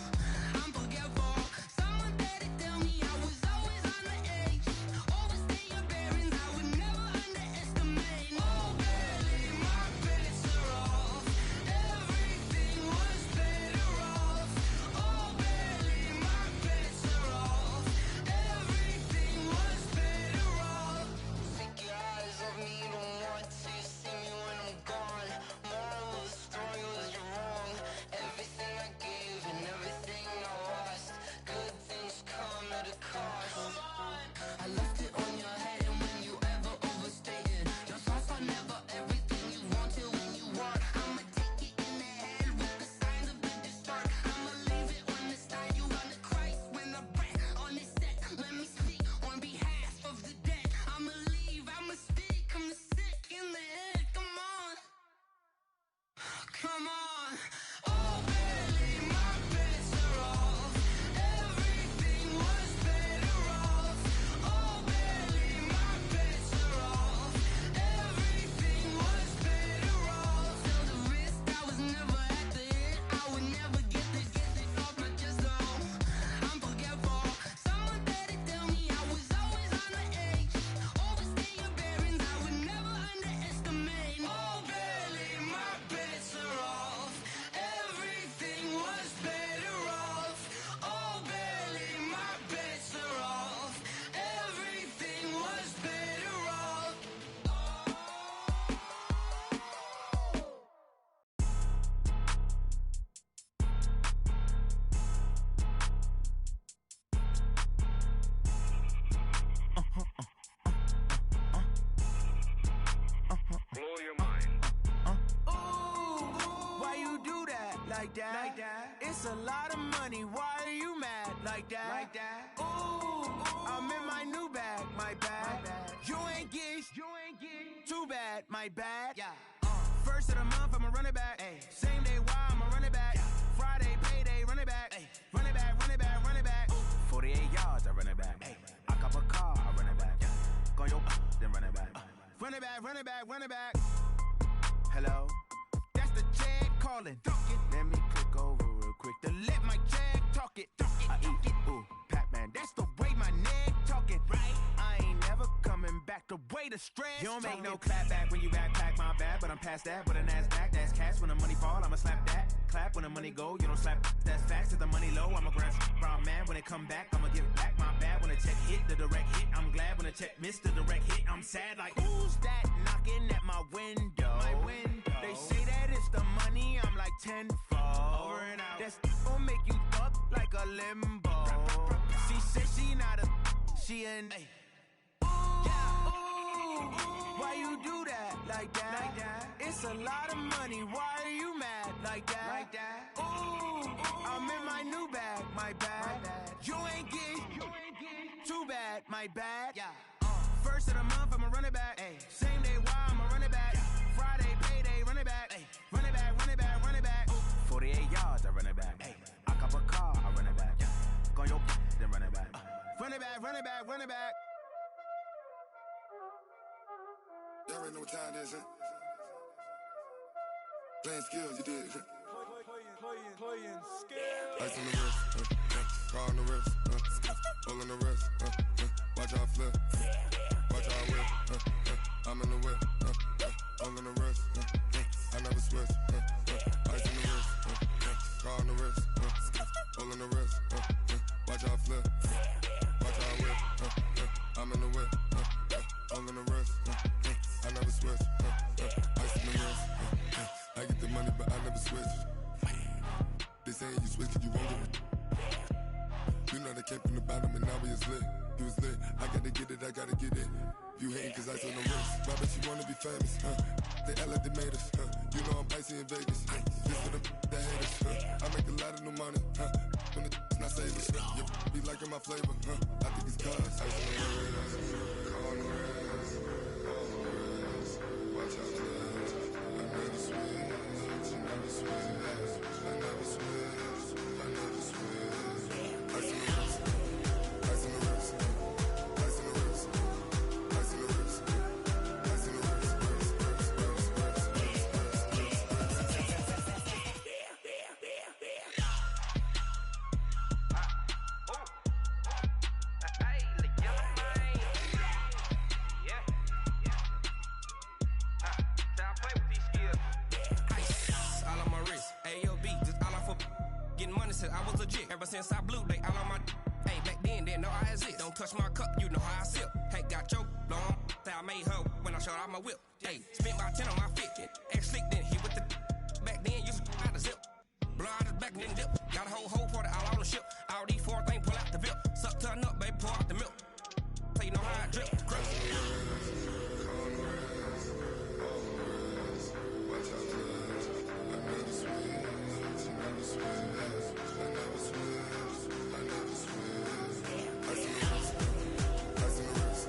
I'm forgetful. Someone better tell me I was always on the edge. Overstay your bearings, I would never underestimate. Oh barely, my bets are off. Everything was better off. Oh barely, my bets are off. Everything was better off. Take your eyes off me, you don't want to see me when I'm gone. Moral of the story was you're wrong. Everything I gave and everything I lost. Good things come at a cost. I left it on your head, and when you ever overstated, your thoughts are never everything you wanted when you want. I'ma take it in the head with the signs of the distort. I'ma leave it on the side. You on the Christ when I breath on this set. Let me speak on behalf of the dead. I'ma leave, I'ma speak. I'm the sick in the head. Come on. Come on. Oh, barely, my bets are off. Everything was better off. Oh, barely, my bets are off. Everything was better off. Tell the risk I was never at the end. I would never get it off my chest though. I'm forgetful. Someone better tell me I was always on the edge. Overstay your bearings, I would never underestimate. Oh, barely, my bets are off. Everything was better off. Oh, barely, my bets are off. Everything was better off. Blow your mind. Why you do that like that? It's a lot of money. Why are you mad like that? Ooh, I'm in my new bag, my bad. You ain't get too bad, my bad. First of the month, I'ma run it back. Same day, why I'ma run it back. Friday, payday, run it back. Run it back, run it back, run it back. 48 yards, I run it back. I cop a car, I run it back. Go your then run it back. Run it back, run it back, run it back. Hello, that's the check calling. Let me click over real quick to let my check talk it. I eat it, ooh, Pac-Man. That's the way my neck talking. Right, I ain't never coming back. The way the stress. You don't make no clap back when you backpack, my bad. But I'm past that. With a NASDAQ, that's cash. When the money fall, I'ma slap that. Clap when the money go, you don't slap. That's facts. If the money low, I'ma grab brown man. When it come back, I'ma give back my bad. When the check hit, the direct hit. I'm glad when the check missed the direct hit. I'm sad like, who's that knocking at my window? My window. They say that it's the money, I'm like tenfold. Over and out. That's gon' make you fuck like a limbo. She said she not a, she an. Why you do that like that? It's a lot of money. Why are you mad like that? Ooh, I'm in my new bag, my bad. You ain't get too bad, my bad. First of the month, I'ma run it back. Same day, why I'ma run it back. Friday, payday, run it back. Run it back, run it back, run it back. 48 yards, I run it back. I cop a car, I run it back. Go your then run it back. Run it back, run it back, run it back. Y'all already know what time it is, huh? Playing skills, you did it. Playing skills. Ice on the wrist, car on the wrist, hole on the wrist, watch out flip, watch out whip, I'm in the whip, hole on the wrist, I never switch, ice on the wrist, car on the wrist, hole on the wrist, watch out flip, watch out whip, I'm in the whip, hole on the wrist, I never switch, ice on the wrist, I get the money but I never switch. They say you switch cause you won't get it. You know they came from the bottom and now we is lit. You was lit, I gotta get it, I gotta get it. You hating cause I on the wrist. Why bet you wanna be famous, huh? they act like they made us. You know I'm icy in Vegas. This for them that hate us. I make a lot of new money. When the not savers. Be liking my flavor. I think it's cause ice on the wrist, on the wrist, on the wrist. Watch out, cuz I never switch. I never switch. I never switch. I never switch. Ice on the wrist. Ice on the wrist. Ice on the wrist. Ice on the wrist. Ice on the wrist. I was legit ever since I blew they all on my hey back then didn't know I exist. Don't touch my cup, you know how I sip. Hey, got your long that I made her when I showed out my whip. Hey, spent about 10 on my fit. Ex slick then hit with the back then used to out the zip. Blow out his back then dip. Got a whole party all on the ship. All these four things pull out the VIP. Suck turn up, baby, pour out the milk. Play you know how I drip. Watch out, cuz I never switch. I never switch. I never switch. I never switch. Ice on the wrist. Ice on the wrist.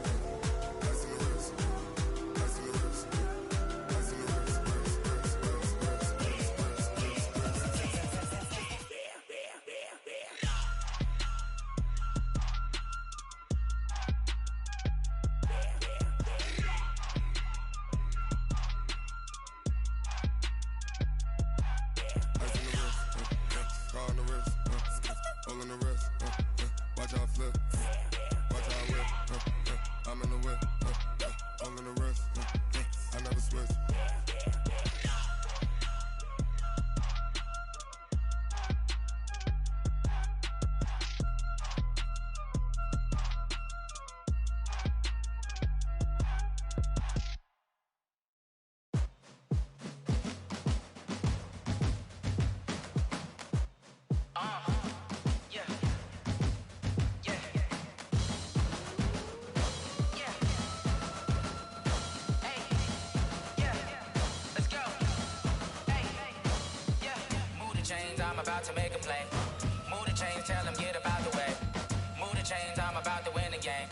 Ice on the wrist. Ice on the wrist. Ice on the wrist. On the wrist, all on the wrist, watch out flip, watch out whip, I'm in the whip, all on the wrist, I never switch. I'm about to make a play. Move the chains, tell them get up out the way. Move the chains, I'm about to win the game.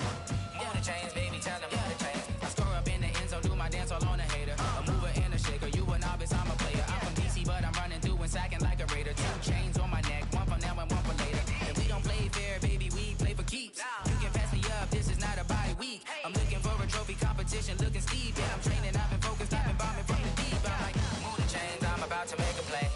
Move the chains, baby, tell them move the chains. I score up in the end zone, do my dance all on a hater. A mover and a shaker, you a novice, I'm a player. I'm from DC, but I'm running through and sacking like a raider. 2 chains on my neck, one for now and one for later. And we don't play fair, baby, we play for keeps. You can pass me up, this is not a bye week. I'm looking for a trophy competition, looking steep. Yeah, I'm training, I've been focused, I've been bombing from the deep. I'm like, move the chains, I'm about to make a play.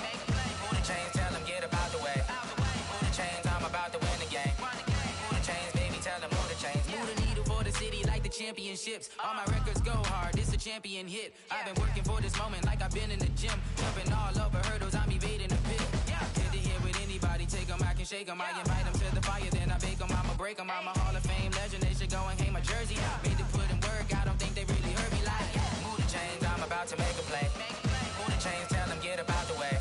Move the chains, tell them get up out the way. Move the chains, I'm about to win the game. Move the chains, baby, tell them move the chains. Move the needle for the city like the championships. All my records go hard, this a champion hit. I've been working for this moment like I've been in the gym. Jumping all over hurdles, I'm evading the pit. Hit to hit with anybody, take them, I can shake them. I invite them to the fire, then I bake them, I'ma break them. I'm a Hall of Fame legend, they should go and hang my jersey. Made to put in work, I don't think they really heard me like move the chains, I'm about to make a play. Move the chains, tell them get up out the way.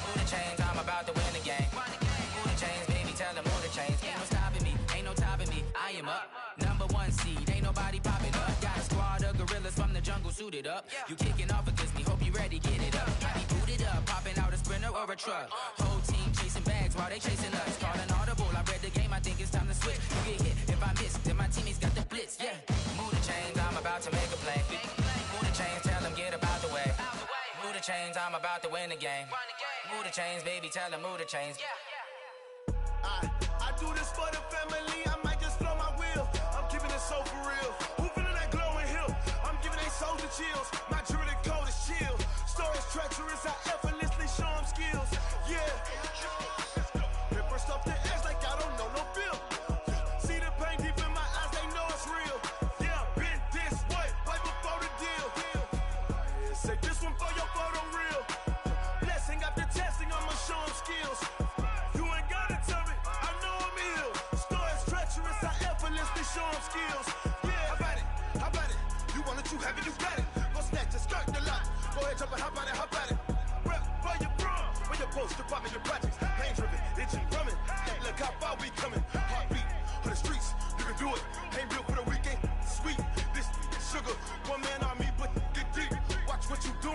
Move the chains, I'm about to win the game. Move the chains, baby, tell them move the chains. Ain't no stopping me, ain't no topping me, I am up. #1 seed, ain't nobody popping up. Got a squad of gorillas from the jungle suited up. You kicking off against me, hope you ready, get it up. I be booted up, popping out a Sprinter or a truck. Whole team chasing bags while they chasing us. Calling audible, I read the game, I think it's time to switch. You get hit, if I miss, then my teammates got the blitz, yeah. Move the chains, I'm about to make a play. Move the chains, tell them get up out the way. Move the chains, I'm about to win the game. Move the chains, baby, tell them move the chains. I do this for the family, I might just blow my wheel. I'm keeping it so for real. Who feeling that glowing hill? I'm giving they souls the chills. My jewelry code is chill. Stories treacherous, I effortlessly show them skills. Yeah. Paper stuff the edge like I don't know no bill. See the pain deep in my eyes, they know it's real. Yeah, been this way, way before the deal. Say this one for your photo real. Blessing after testing, I'ma show them skills. You ain't gotta tell me, I know I'm ill. Stories treacherous, I effortlessly show them skills. Yeah, how about it? You want it, you have it, you got it. Go snatch the skirt, the lot. Go ahead, jump it, how about it? Rep for your bro, when you're post, department, your projects. Pain driven, itching, drumming. Hey, look how far we coming. Heartbeat on the streets, you can do it. Ain't built for the weekend, sweet. This is sugar, one man army, but get deep. Watch what you do.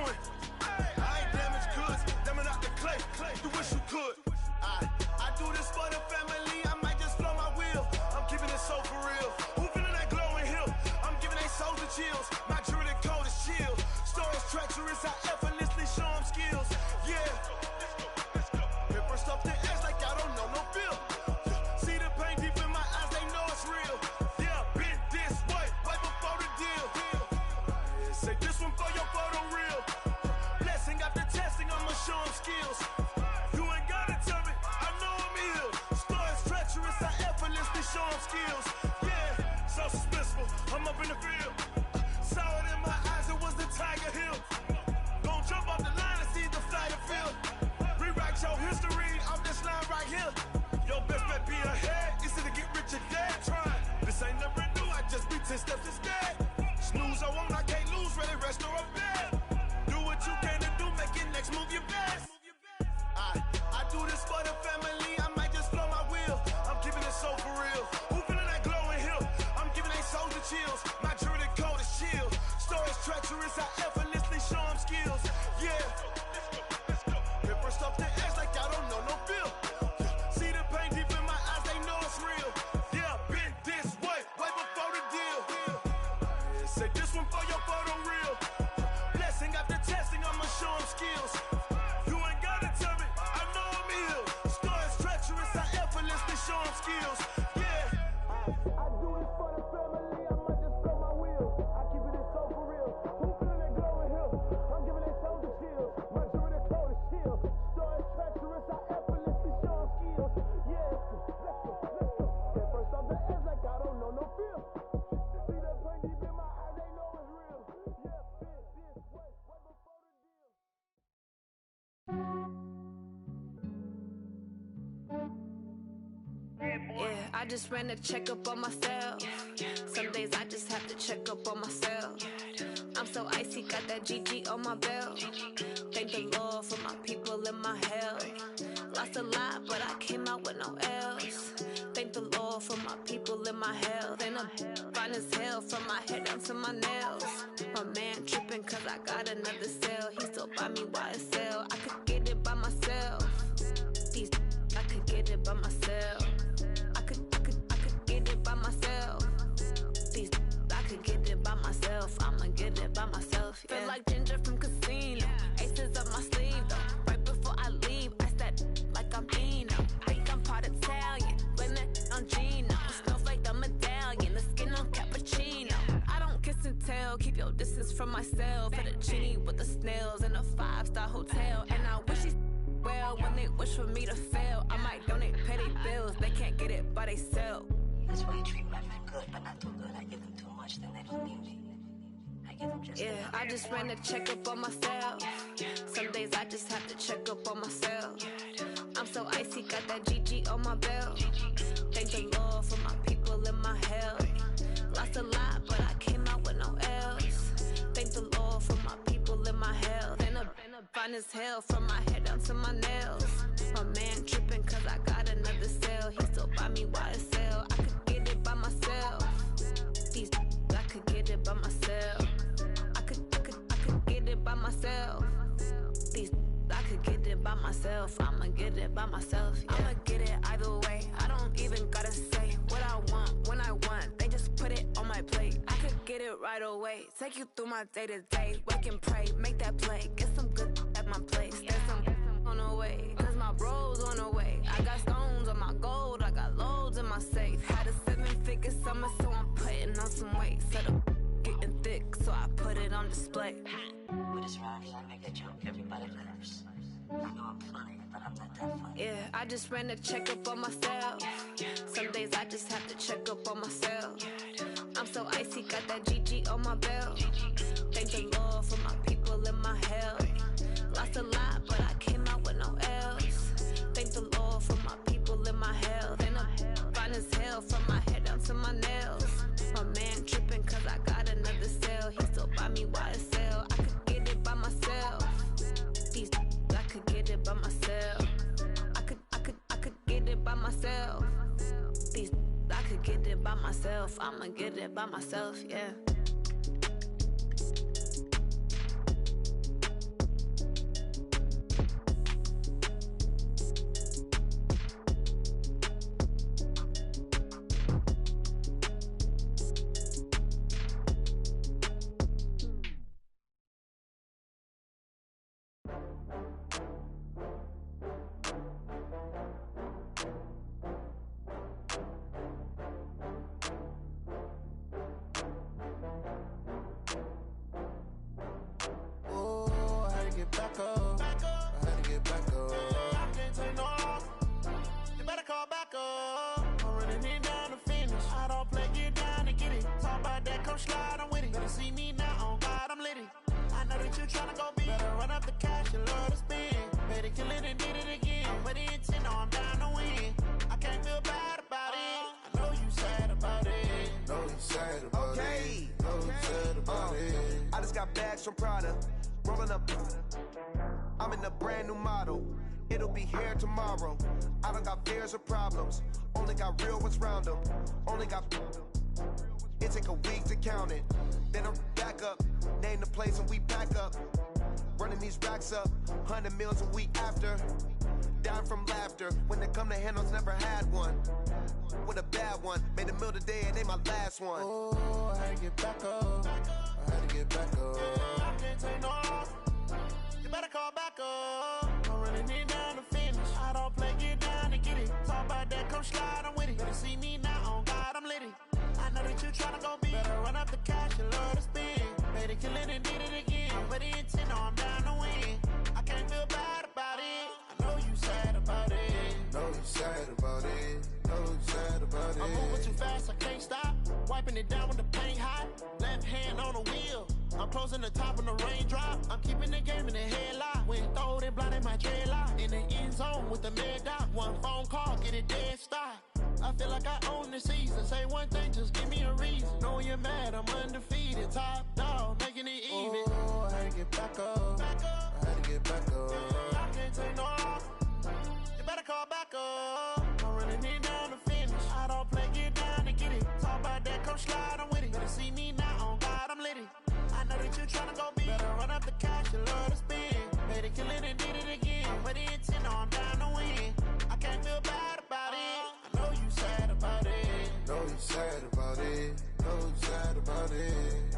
skills. You ain't gotta tell me, I know I'm ill. Stories treacherous, I effortlessly show them skills. Yeah, so suspenseful, I'm up in the field. Saw it in my eyes, it was the Tiger Hill. Gon' jump off the line and see the flight of field. Rewrite your history off this line right here. Your best bet be ahead, easy to get rich or dead. Try, this ain't never new, I just be 10 steps instead. Snooze I won't, I can't lose, ready, rest or a bed. Do what you can to do, make your next move your best. I do this for the family, I might just blow my wheel. I'm keeping it so for real. Who feeling that glowing hill? I'm giving they souls the chills. My jewelry code is chill. Stories treacherous, I effortlessly show them skills. Yeah. Hit first off the edge like I don't know no feel. See the pain deep in my eyes, they know it's real. Yeah, been this way before the deal. Say this one for your photo real. Blessing after testing, I'ma show them skills. You ain't gotta tell me, I know I'm ill. Stories treacherous, I effortlessly show them skills. Yeah. I do this for the family, I might just blow my wheel. I keep it so for real. Who feeling that glowing hill? I'm giving they souls the chills. My jewelry code is chill. Stories treacherous, I effortlessly show them skills. Yeah, let's go. Hit first off the edge like I don't know no feel. See that pain deep in my eyes, they know it's real. Yeah, been this way before the deal. Yeah, I just ran a checkup on myself. Some days I just have to check up on myself. I'm so icy, got that GG on my belt. Thank the Lord for my people in my health. Lost a lot, but I came out with no else. Thank the Lord for my people in my health. And I'm fine as hell from my head down to my nails. My man tripping cause I got another cell. He still buy me YSL. I could get it by myself. These I could get it by myself. I could get it by myself. These I could get it by myself. I'ma get it by myself. Yeah. Feel like Ginger from Casino. Aces up my sleeve though. Right before I leave, I said like I'm Eno. Think I'm part Italian, blame that on Gino. Snowflake the medallion, the skin on cappuccino. I don't kiss and tell, keep your distance from myself. Fettuccine with the snails in a 5-star hotel. And I wish he's well when they wish for me to fail. I might donate petty bills, they can't get it by themselves. That's why you treat women good, but not too good. I give them too much, then they don't need me. I give them just yeah, I just ran a checkup on myself. Some days I just have to check up on myself. I'm so icy, got that GG on my belt. Thank the Lord for my people in my health. Lost a lot, but I came out with no else. Thank the Lord for my people in my health. And I'm fine as hell from my head down to my nails. My man tripping cause I got another cell. He still buy me YSL. I could get it by myself. These I could get it by myself. I could get it by myself. These I could get it by myself. I'ma get it by myself. Yeah. I'ma get it either way. I don't even gotta say what I want when I want. They just put it on my plate. I could get it right away. Take you through my day to day. Wake and pray, make that play. Get some good at my place. There's some on the way, cause my bro's on the way. I got stones on my gold, I got loads in my safe. Had a 7-figure summer, so I'm putting on some weight. Set up getting thick, so I put it on display. With this rhyme, I make a joke, everybody laughs. I know I'm funny, but I'm not that funny. Yeah, I just ran a checkup on myself. Some days I just have to check up on myself. I'm so icy, got that GG on my belt. Thank the Lord for my people in my health. Lost a lot, but I came out with no else. Thank the Lord for my people in my health. And I'm fine as hell from my head down to my nails. My man tripping cause I got another cell. He still buy me YSL. I could get it by myself. These I could get it by myself. I could get it by myself. These I could get it by myself. I'ma get it by myself, yeah. Back up. I had to get back up. bags from Prada. Rolling up. I'm in a brand new model. It'll be here tomorrow. I don't got fears or problems. Only got real ones round them. Only got. It take a week to count it. Then I'm back up. Name the place and we pack up. Running these racks up. 100 meals a week after. Down from laughter. When it come to handles, never had one. With a bad one. Made a meal today and they my last one. Oh, I had to get back up. I had to get back up. I can't take no loss. You better call back up. I'm running it down to finish. I don't play, get down to get it. Talk about that, come slide, I'm with it. Better see me now, on God, I'm litty. I know that you tryna go big. Better run up the cash, you love to spend. Better kill it and did it again. I'm ready and 10, no, I'm down to win. I can't feel bad about it. I know you sad about it. Know you sad about it. Know you sad about it. I'm moving too fast, I can't stop. Wiping it down with the paint hot. Left hand on the wheel. I'm closing the top of the raindrop. I'm keeping the game in the headlock. When throwed and blinded my dreadlock. In the end zone with the mad dot. One phone call, get it dead stop. I feel like I own the season. Say one thing, just give me a reason. Knowing you're mad, I'm undefeated. Top dog, making it even. Oh, I had to get back up. I had to get back up. I can't take no loss. You better call back up. I'm running it down to finish. I don't play, get down to get it. Talk about that, come slide, I'm with it. Better see me now, on God, I'm litty. I know that you tryna go big. Better run up the cash, you love to spend. Better kill it and did it again. I'm ready and 10, no, I'm down to win. I can't feel bad about it. I know you sad about it. Know you sad about it. Know you sad about it.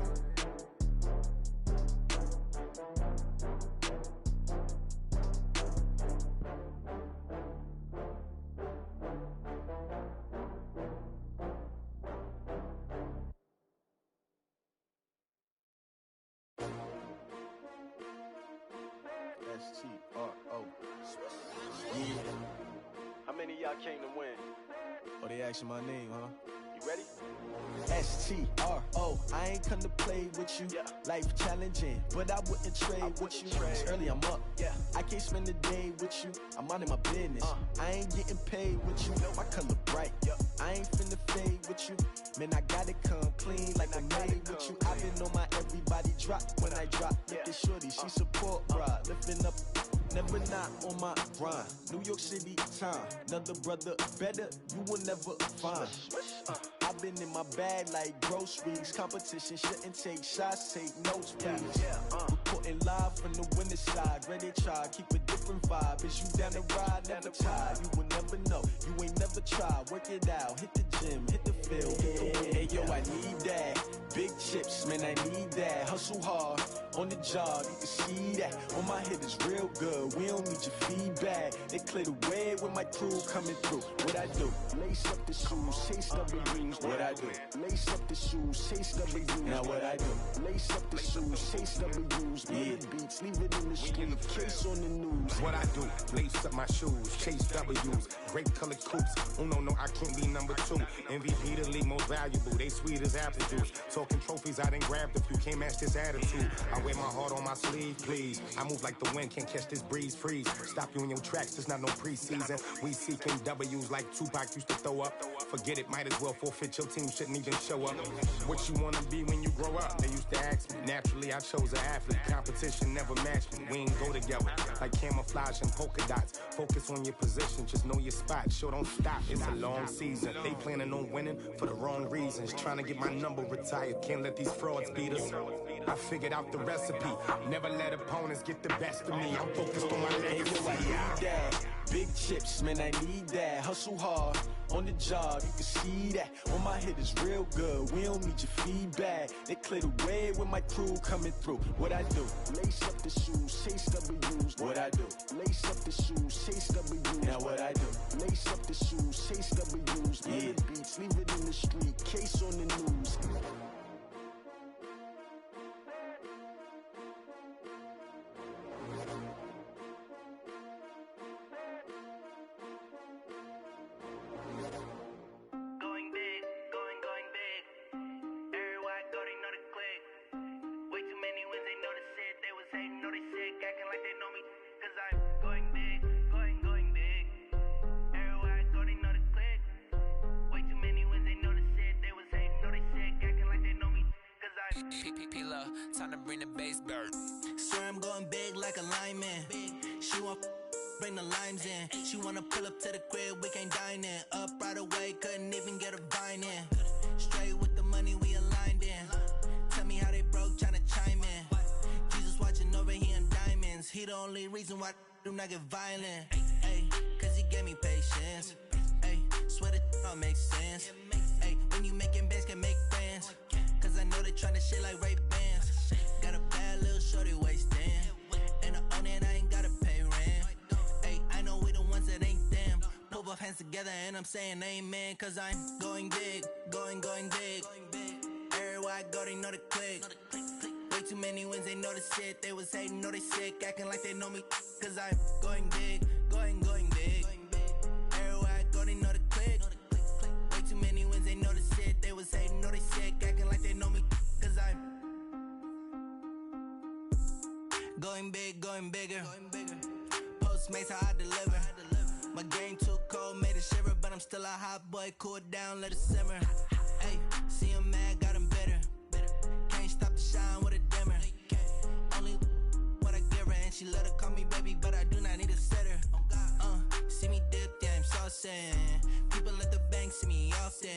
S-T-R-O. Yeah. How many of y'all came to win? Oh, they asking my name, huh? You ready? S-T-R-O. I ain't come to play with you. Yeah. Life challenging, but I wouldn't trade with you. It's early, I'm up. Yeah. I can't spend the day with you. I'm minding my business. I ain't getting paid with you. My color bright. Yep. I ain't finna fade with you. Man, I gotta come clean like I'm made with you. I've been on my everybody drop when I drop. Look at shorty, she support bra. Lifting up, never not on my grind. New York City time. Another brother better, you will never find. I've been in my bag like groceries. Competition shouldn't take shots, take notes, please. Reporting live from the winter side. Ready to try, keep a different vibe. Is you down the ride, never tired. You will never know, you ain't never tried. Work it out, hit the gym, hit the field. Hey yo, I need that. Big chips, man, I need that. Hustle hard, on the job, you can see that. On my head is real good, we don't need your feedback. They clear the way with my crew coming through. What I do? Lace up the shoes, chase W's. What I do? Lace up the shoes, chase W's. Now what I do? Lace up the shoes, chase W's. Yeah. Beats, leave it in the street, case on the news. What I do? Lace up my shoes, chase W's. Grape colored coops. Uno, no, I can't be number 2. MVP the league most valuable. They sweet as apple juice. Talking trophies, I done grabbed a few. Can't match this attitude. I wear my heart on my sleeve, please. I move like the wind, can't catch this breeze, freeze. Stop you in your tracks, there's not no preseason. We seeking W's like Tupac used to throw up. Forget it, might as well forfeit. Your team shouldn't even show up. What you wanna be when you grow up? They used to ask me. Naturally, I chose an athlete. Competition never matched me. We ain't go together like camouflage and polka dots. Focus on your position, just know your spot. Sure, don't stop. It's a long season. They planning on winning for the wrong reasons. Trying to get my number retired. Can't let these frauds beat us. I figured out the recipe. Never let opponents get the best of me. I'm focused on my legacy. I need that. Big chips, man, I need that. Hustle hard, on the job, you can see that. On my head is real good, we don't need your feedback. They clear the way with my crew coming through. What I do? Lace up the shoes, chase W's. What I do? Lace up the shoes, chase W's. Now what I do? Lace up the shoes, chase W's. Yeah. Beats, leave it in the street, case on the news. P-P-P-P-Love, time to bring the bass bird. Swear I'm going big like a lineman. She want bring the limes in. She wanna pull up to the crib, we can't dine in. Up right away, couldn't even get a vine in. Straight with the money we aligned in. Tell me how they broke, tryna chime in. Jesus watching over here in diamonds. He the only reason why I do not get violent. Ay, cause he gave me patience. Ay, swear that don't make sense. Ay, when you making bands, can make friends. Cause I know they tryna shit like Ray Bans. Got a bad little shorty wasting. And I own it, I ain't gotta pay rent. Ay, I know we the ones that ain't them. Pull both hands together and I'm saying amen. Cause I'm going big, going big. Everywhere I go, they know the click. Way too many wins, they know the shit. They was hating, know they sick, acting like they know me. Cause I'm going big, going big. Everywhere I go, they know the click. Way too many wins, they know the shit. They was hating, know they sick, acting like they know me. Cause I'm going big, going bigger. Postmates, how I deliver. My game too cold, made it shiver. But I'm still a hot boy, cool it down, let it simmer. Hey, see him mad, got him bitter. Can't stop the shine with a dimmer. Only what I give her, and she let her call me baby, but I do not need a sitter. See me dip, yeah, I'm saucing. People at the bank see me often.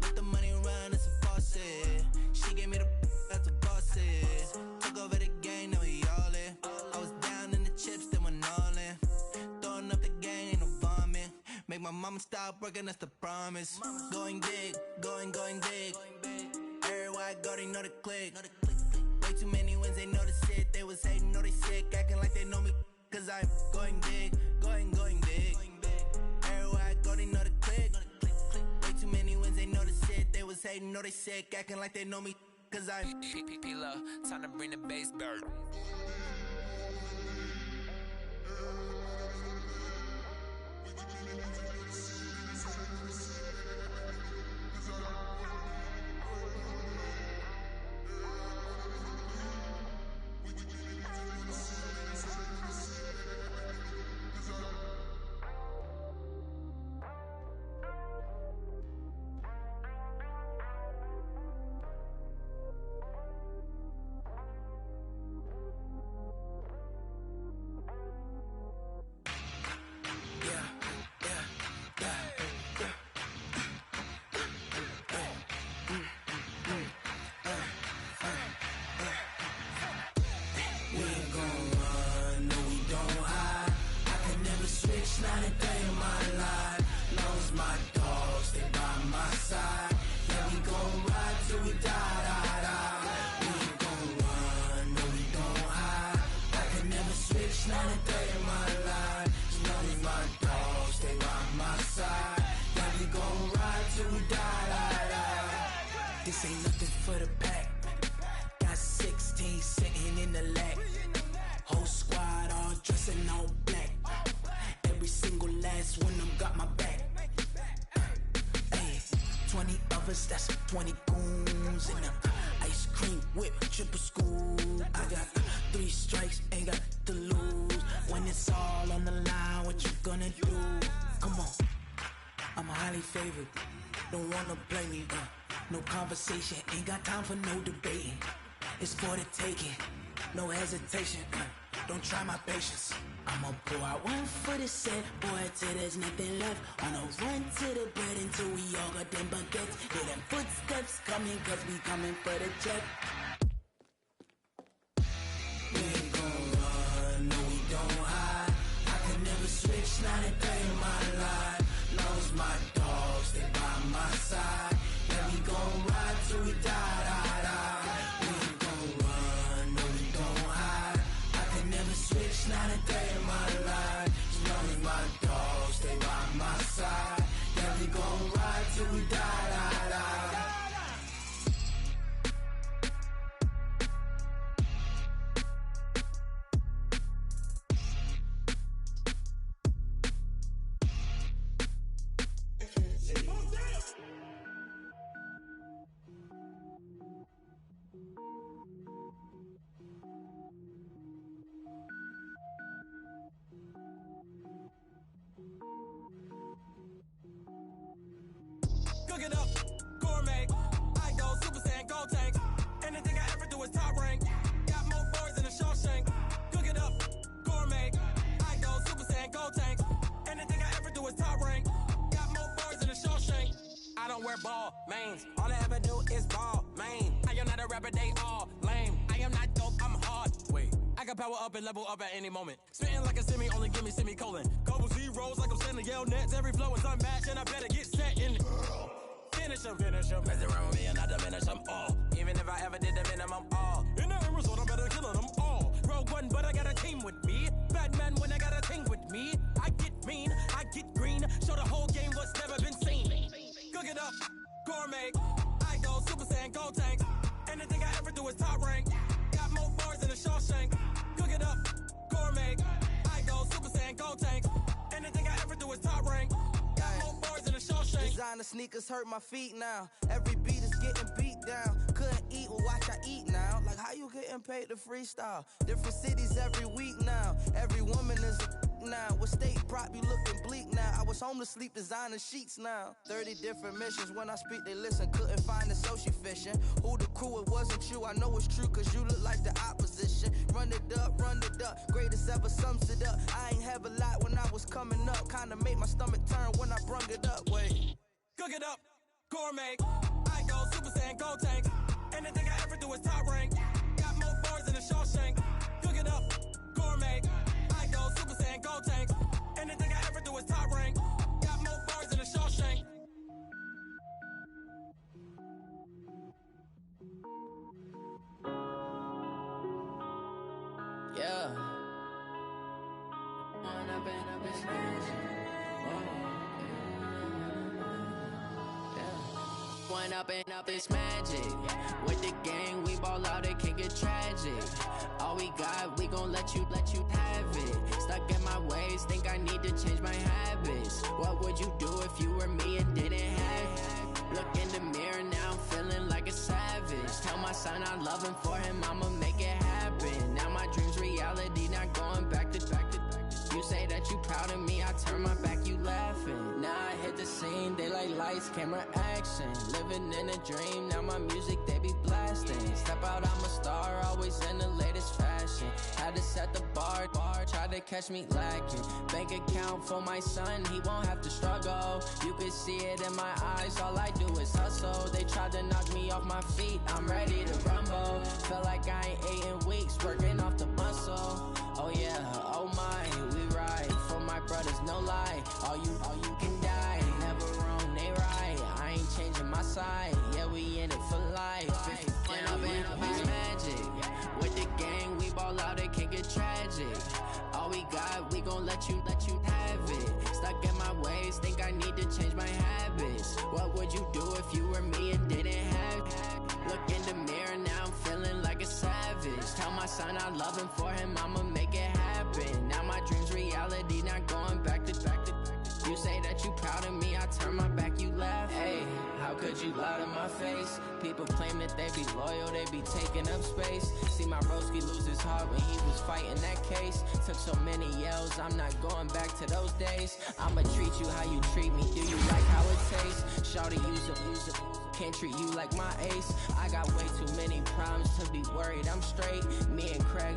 Let the money run, it's a faucet. She gave me the that's a boss it. Took over the game, now we all in. I was down in the chips, then went all in. Throwing up the game, ain't no vomit. Make my mama stop working, that's the promise. Going big, going big. Everywhere I go, they know the click. Way too many wins, they know the shit. They was hating, know they sick, acting like they know me. Cause I'm going big, going big. Everywhere I go, they know the click. Way too many wins, they know the shit. They was hating, know they sick, acting like they know me. Cause I'm P-P-P-Love, time to bring the bass bird. Not a day in my life. Lost my dogs, they by my side. Yeah, we gon' ride till we die. We ain't gon' run, no, we don't hide. I can never switch, not a day in my life. Lost my dogs, they by my side. Yeah, we gon' ride till we die. This ain't nothing for the pack. Got 16 sitting in the lap. Whole squad all dressed in all black. Every single last one of them got my back. Hey, 20 of us, that's 20 goons. And ice cream whip, triple scoop. I got 3 strikes, ain't got to lose. When it's all on the line, what you gonna do? Come on, I'm highly favored. Don't wanna play me, no conversation. Ain't got time for no debating. It's for the taking, no hesitation. Don't try my patience. I'ma pour out one for the set, boy, till there's nothing left. On a run to the bread until we all got them baguettes. Hear them footsteps coming, cause we coming for the check. We ain't gon' run, no, we don't hide. I can never switch, not a day in my life. Lost my dogs, they by my side. Yeah, we gon' ride till we die. We ain't gon' run, no, we don't hide. I can never switch, not a day in my life. As long as my dogs stay by my side. Yeah, we gon' ride till we die. wear ball mains. All I ever do is ball, man. I am not a rapper, they all lame. I am not dope, I'm hard. Wait, I can power up and level up at any moment. Spitting like a semi, only give me semicolon. Couple zeros like I'm sending yell nets. Every flow is unmatched and I better get set in. Finish them. Mess around with me and I diminish them all. Even if I ever did the minimum, all. In the end result, I'm better killing them all. Rogue one, but I got a team with me. Batman when I got a thing with me. I get mean, I get green. Show the whole game what's never been seen. Cook it up, gourmet. I go Super Saiyan, Gold Tank. Anything I ever do is top rank. Got more bars than a Shawshank. Cook it up, gourmet. I go Super Saiyan, Gold Tank. Anything I ever do is top rank. Got more bars than a Shawshank. Designer sneakers hurt my feet now. Every beat is getting beat down. Couldn't eat, well watch I eat now. Like how you getting paid to freestyle? Different cities every week now. Every woman is a now. With state prop, you looking bleak now. I was home to sleep, designer sheets now. 30 different missions. When I speak, they listen. Couldn't find it, so she fishing. Who the crew? It wasn't you. I know it's true, cause you look like the opposition. Run it up. Greatest ever sums it up. I ain't have a lot when I was coming up. Kinda made my stomach turn when I brung it up. Wait. Cook it up, gourmet. I go Super Saiyan, Gold Tank. Anything I ever do is top rank. Got more bars than a Shawshank. Cook it up, gourmet. I go Super Saiyan, Gold Tank. Anything I ever do is top rank. Got more bars than a Shawshank. Yeah. One up and up is magic. With the gang, we ball out, it can get tragic. All we got, we gon' let you have it. Stuck in my ways, think I need to change my habits. What would you do if you were me and didn't have it? Look in the mirror now, I'm feeling like a savage. Tell my son I love him, for him I'ma make it happen. Now my dream's reality, not going back to. You say that you proud of me, I turn my back, you laughing. Now I hit the scene, they like lights, camera, action. Living in a dream, now my music, they be blasting. Step out, I'm a star, always in the latest fashion. Had to set the bar, try to catch me lacking. Bank account for my son, he won't have to struggle. You can see it in my eyes, all I do is hustle. They tried to knock me off my feet, I'm ready to rumble. Felt like I ain't ate in weeks, working off the muscle. Oh yeah, oh my, we ride for my brothers, no lie. All you can die, never wrong, they right. I ain't changing my side, yeah, we in it for life. When up and up is magic. With the gang, we ball out, it can get tragic. All we got, we gon' let you have it. Stuck in my ways, think I need to change my habits. What would you do if you were me and didn't have it? Look in the mirror, now I'm feeling like a savage. Tell my son I love him, for him I'ma make it happen. Now my dream's reality, not going back to. You say that you proud of me, I turn my back, you laugh. Hey, how could you lie to my face? People claim that they be loyal, they be taking up space. See my broski lose his heart when he was fighting that case. Took so many yells, I'm not going back to those days. I'ma treat you how you treat me, do you like how it tastes? Shawty, use it, can't treat you like my ace. I got way too many problems to be worried, I'm straight. Me and Craig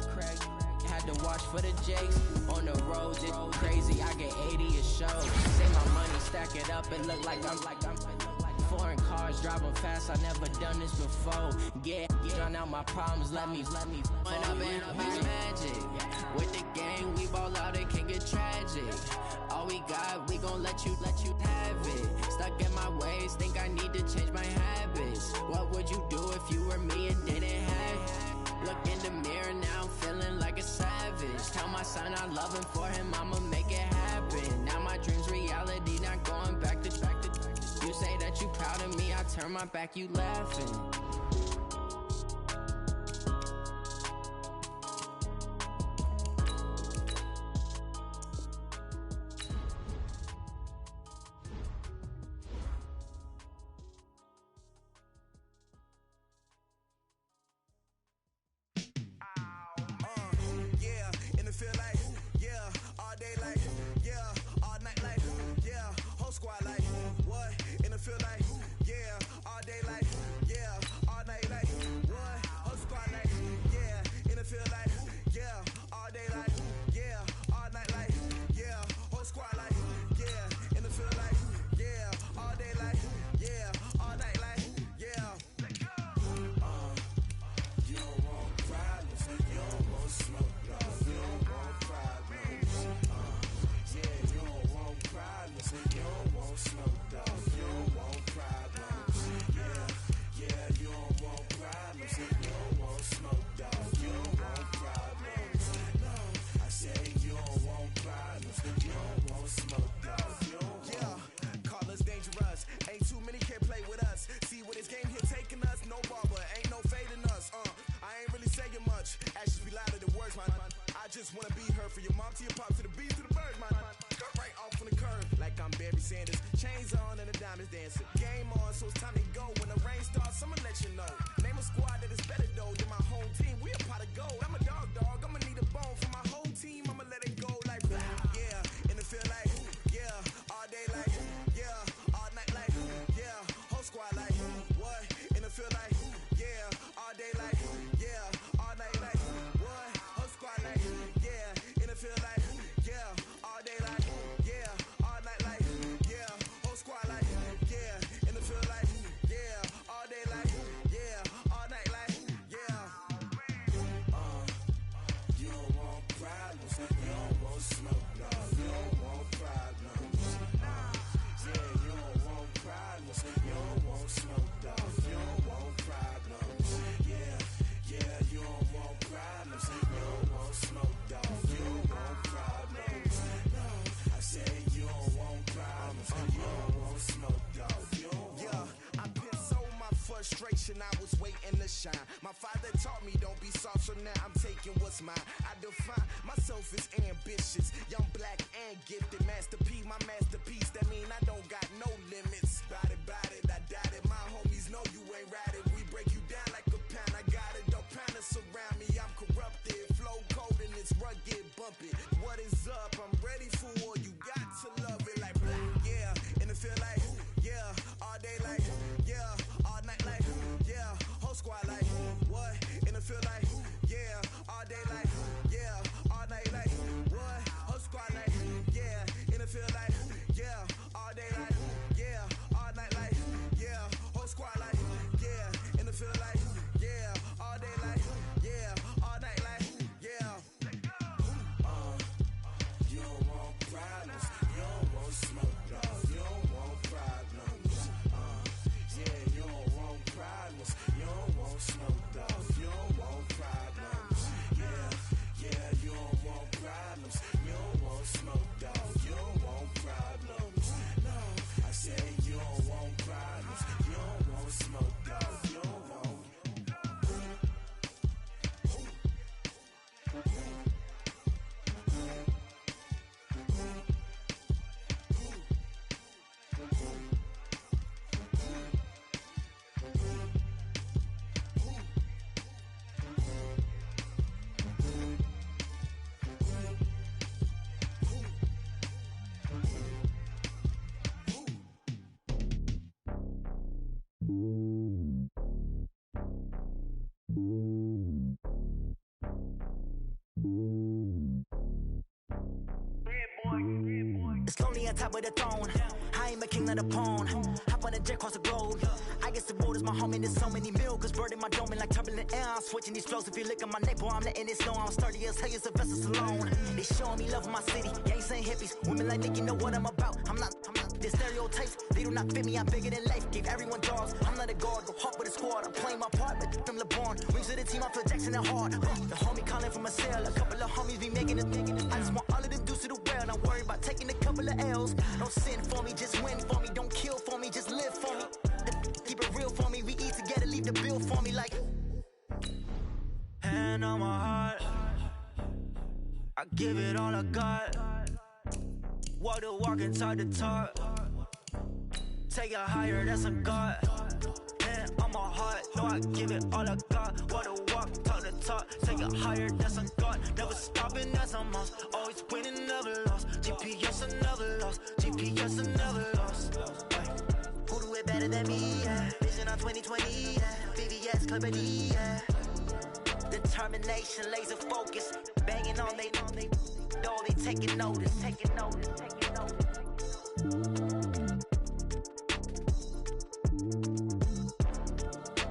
had to watch for the Jakes. On the road, it's crazy, I get 80 a show. Say my money, stack it up, it look like I'm foreign cars, driving fast, I never done this before. Yeah, drown out my problems, let me When up and up is magic. With the gang, we ball out, it can get tragic. All we got, we gon' let you have it. Stuck in my ways, think I need to change my habits. What would you do if you were me and didn't have it? Look in the mirror, now I'm feeling like a savage. Tell my son I love him, for him I'ma make it happen. Now my dream's reality, not going back to. You say that you proud of me, I turn my back, you laughing. just wanna be heard. For your mom to your pop to the beat to the birds, man. Cut right off on the curve, like I'm Barry Sanders. Chains on and the diamonds dancing. Game on, so it's time to go. When the rain starts, I'ma let you know. Name a squad that is better though than my home team. We a pot of gold. I'm a dog. I'ma need a bone for my whole team. I'ma let it go like yeah, and it feel like yeah, all day like yeah, all night like yeah, whole squad like what? And it feel like yeah, all day like yeah, all night like what? Whole squad like yeah, and it feel like yeah, all day like yeah, all night like yeah, whole squad like yeah, and it feel like yeah, all day like yeah, all night like yeah. You don't want problems, you don't want smoke, no, you don't want problems. Yeah, you don't want problems, you don't want smoke, dog, you don't want problems. Yeah, you don't want problems, you don't want smoke, dog, you don't want problems. No, I said you don't want problems, you don't want smoke, dog, you don't want. Yeah, I've been so my frustration, I was waiting to shine. My father taught me don't be soft, so now I'm taking what's mine. I define myself as ambitious, young, black, and gifted. Master P, my masterpiece. That mean I don't got no limits. Bout it, I doubt it. My homies know you ain't ride it. We break you down like a pound. I got it, don't pound to surround me. I'm corrupted, flow cold and it's rugged, bumpy. What is up? I'm ready for war. You got to love it like yeah, and it feel like yeah, all day like yeah, all night like yeah, whole squad like what? And it feel like yeah, all day like yeah, all night like what? Whole squad like yeah, and it feel like yeah, all day like yeah, all night like yeah, whole squad like yeah, and it feel like yeah, all day like yeah, all night like yeah. You don't want problems, you don't want smoke, dog, you don't want problems. Yeah, you don't want problems, you don't want smoke, dog, you don't want problems. Yeah, you don't want problems, you don't want smoke, dog, you don't want problems. No, I said you don't want problems, you don't want smoke, dog, you don't want. It's lonely on top of the throne. I ain't a king of the pawn. Hop on a jet across the globe. I guess the road is my home and there's so many milkers. Bird in my dome and like turbulent air. I'm switching these flows. If you look at my neck, boy, I'm letting it snow. I'm sturdy as hell as a vessel alone. They showing me love in my city. Gangs ain't hippies. Women like Nick, you know what I'm about. I'm not the stereotypes. They do not fit me. I'm bigger than life. Gave everyone dogs. I'm not a guard. Go hard with a squad. I'm playing my part. But them LeBron. Rings to the team. I feel Jackson and hard. The homie calling from a cell. A couple of homies be making it. I just want all of them dudes to the well. Don't worry about taking a couple of L's. Don't sin for me, just win for me. Don't kill for me, just live for me. Keep it real for me. We eat together, leave the bill for me like. Hand on my heart, I give it all I got. Walk the walk and talk the talk. Take it higher, that's a God. Hand on my heart, no, I give it all I got. Walk the walk, talk the talk. Take it higher, that's a God. Never stopping, that's a must. Always winning, never lost. GPS, I never lost. GPS, I never lost. Who do it better than me? Yeah. Vision on 2020. Yeah. VVS, Clippity. Yeah. Determination, laser focus. Banging on they, no, they taking notice. Taking notice. Taking notice.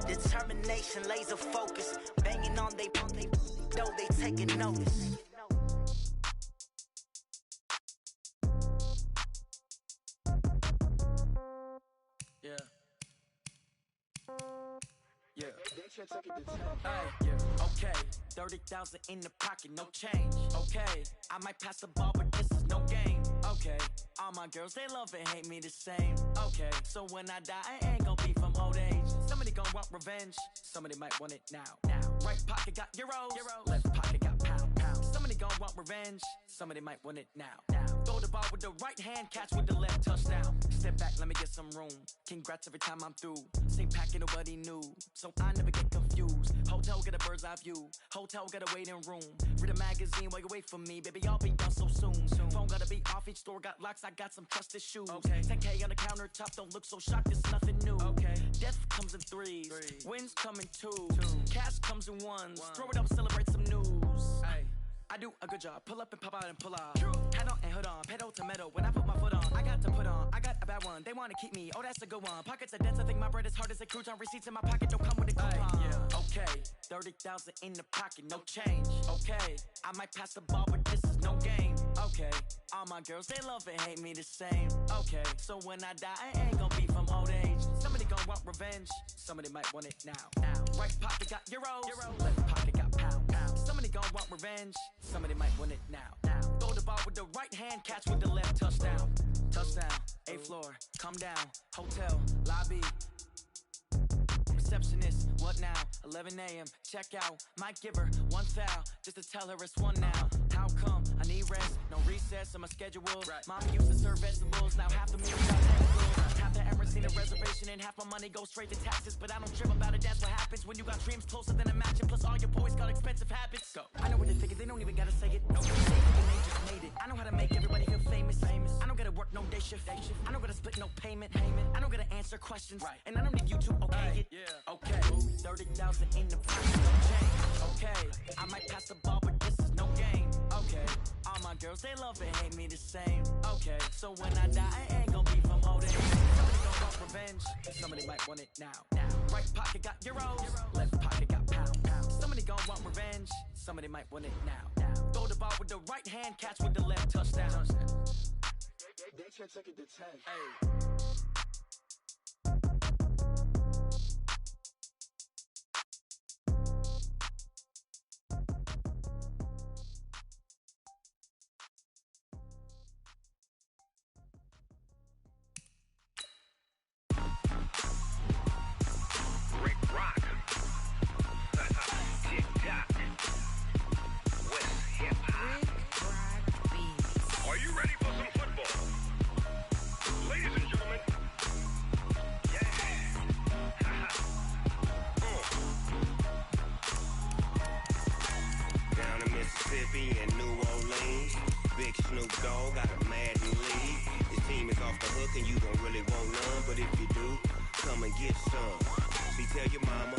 Determination, laser focus. Banging on they, no, they taking notice. Yeah. Yeah. Hey, yeah. Okay. 30,000 in the pocket, no change. Okay. I might pass the ball, but this is no game. Okay. All my girls, they love and hate me the same. Okay. So when I die, I ain't gonna be from old age. Somebody gonna want revenge. Somebody might want it now. Right pocket got euros. Left pocket got pound. Somebody gonna want revenge, somebody might want it now. Throw the ball with the right hand, catch with the left, touchdown. Step back, let me get some room. Congrats every time I'm through. Same packing, nobody knew, so I never get confused. Hotel get a bird's eye view. Hotel get a waiting room. Read a magazine while you wait for me, baby. I'll be done so soon. Phone gotta be off. Each store got locks. I got some trusted shoes. Okay. 10K on the countertop. Don't look so shocked. It's nothing new. Okay. Death comes in threes. Wins come in twos. Cash comes in ones. Throw it up, celebrate some news. Ay. I do a good job. Pull up and pop out and pull out. Head on and hood on. Pedal to metal. When I put my foot on, I got to put on. I got a bad one. They want to keep me. Oh, that's a good one. Pockets are dense. I think my bread is hard as a crouton. Receipts in my pocket don't come with a coupon. Yeah. Okay. 30,000 in the pocket. No change. Okay. I might pass the ball, but this is no game. Okay. All my girls, they love and hate me the same. Okay. So when I die, I ain't gonna be from old age. Somebody gonna want revenge. Somebody might want it now. Right pocket got euros. Left pocket got pound. Somebody gonna want revenge. Somebody might win it now. Throw the ball with the right hand, catch with the left, touchdown. Touchdown, 8th floor, come down. Hotel, lobby. Receptionist, what now? 11 a.m., check out. Might give her one foul, just to tell her it's one now. How come? I need rest, no recess on my schedule. Mama used to serve vegetables, now half of me without tentacles. Half the Emirates need a reservation and half my money goes straight to taxes. But I don't trip about it, that's what happens when you got dreams closer than a match. And plus all your boys got expensive habits. Go. I know what they're thinking, they don't even gotta say it. No, they just made it. I know how to make everybody feel famous. I don't gotta work no day shift. I don't gotta split no payment. I don't gotta answer questions. And I don't need you to okay it. Okay, 30,000 in the pocket, no change. Okay, I might pass the ball, but this is no game. Okay, all my girls, they love and hate me the same. Okay, so when I die, I ain't gonna be from old age. Somebody gonna want revenge, somebody might want it now. Right pocket got euros, left pocket got pound. Somebody gonna want revenge, somebody might want it now. Throw the ball with the right hand, catch with the left, touchdown. They can't take it to 10. Hey. And New Orleans, Big Snoop Dogg got a Madden league. His team is off the hook and you don't really want none, but if you do, come and get some. See, tell your mama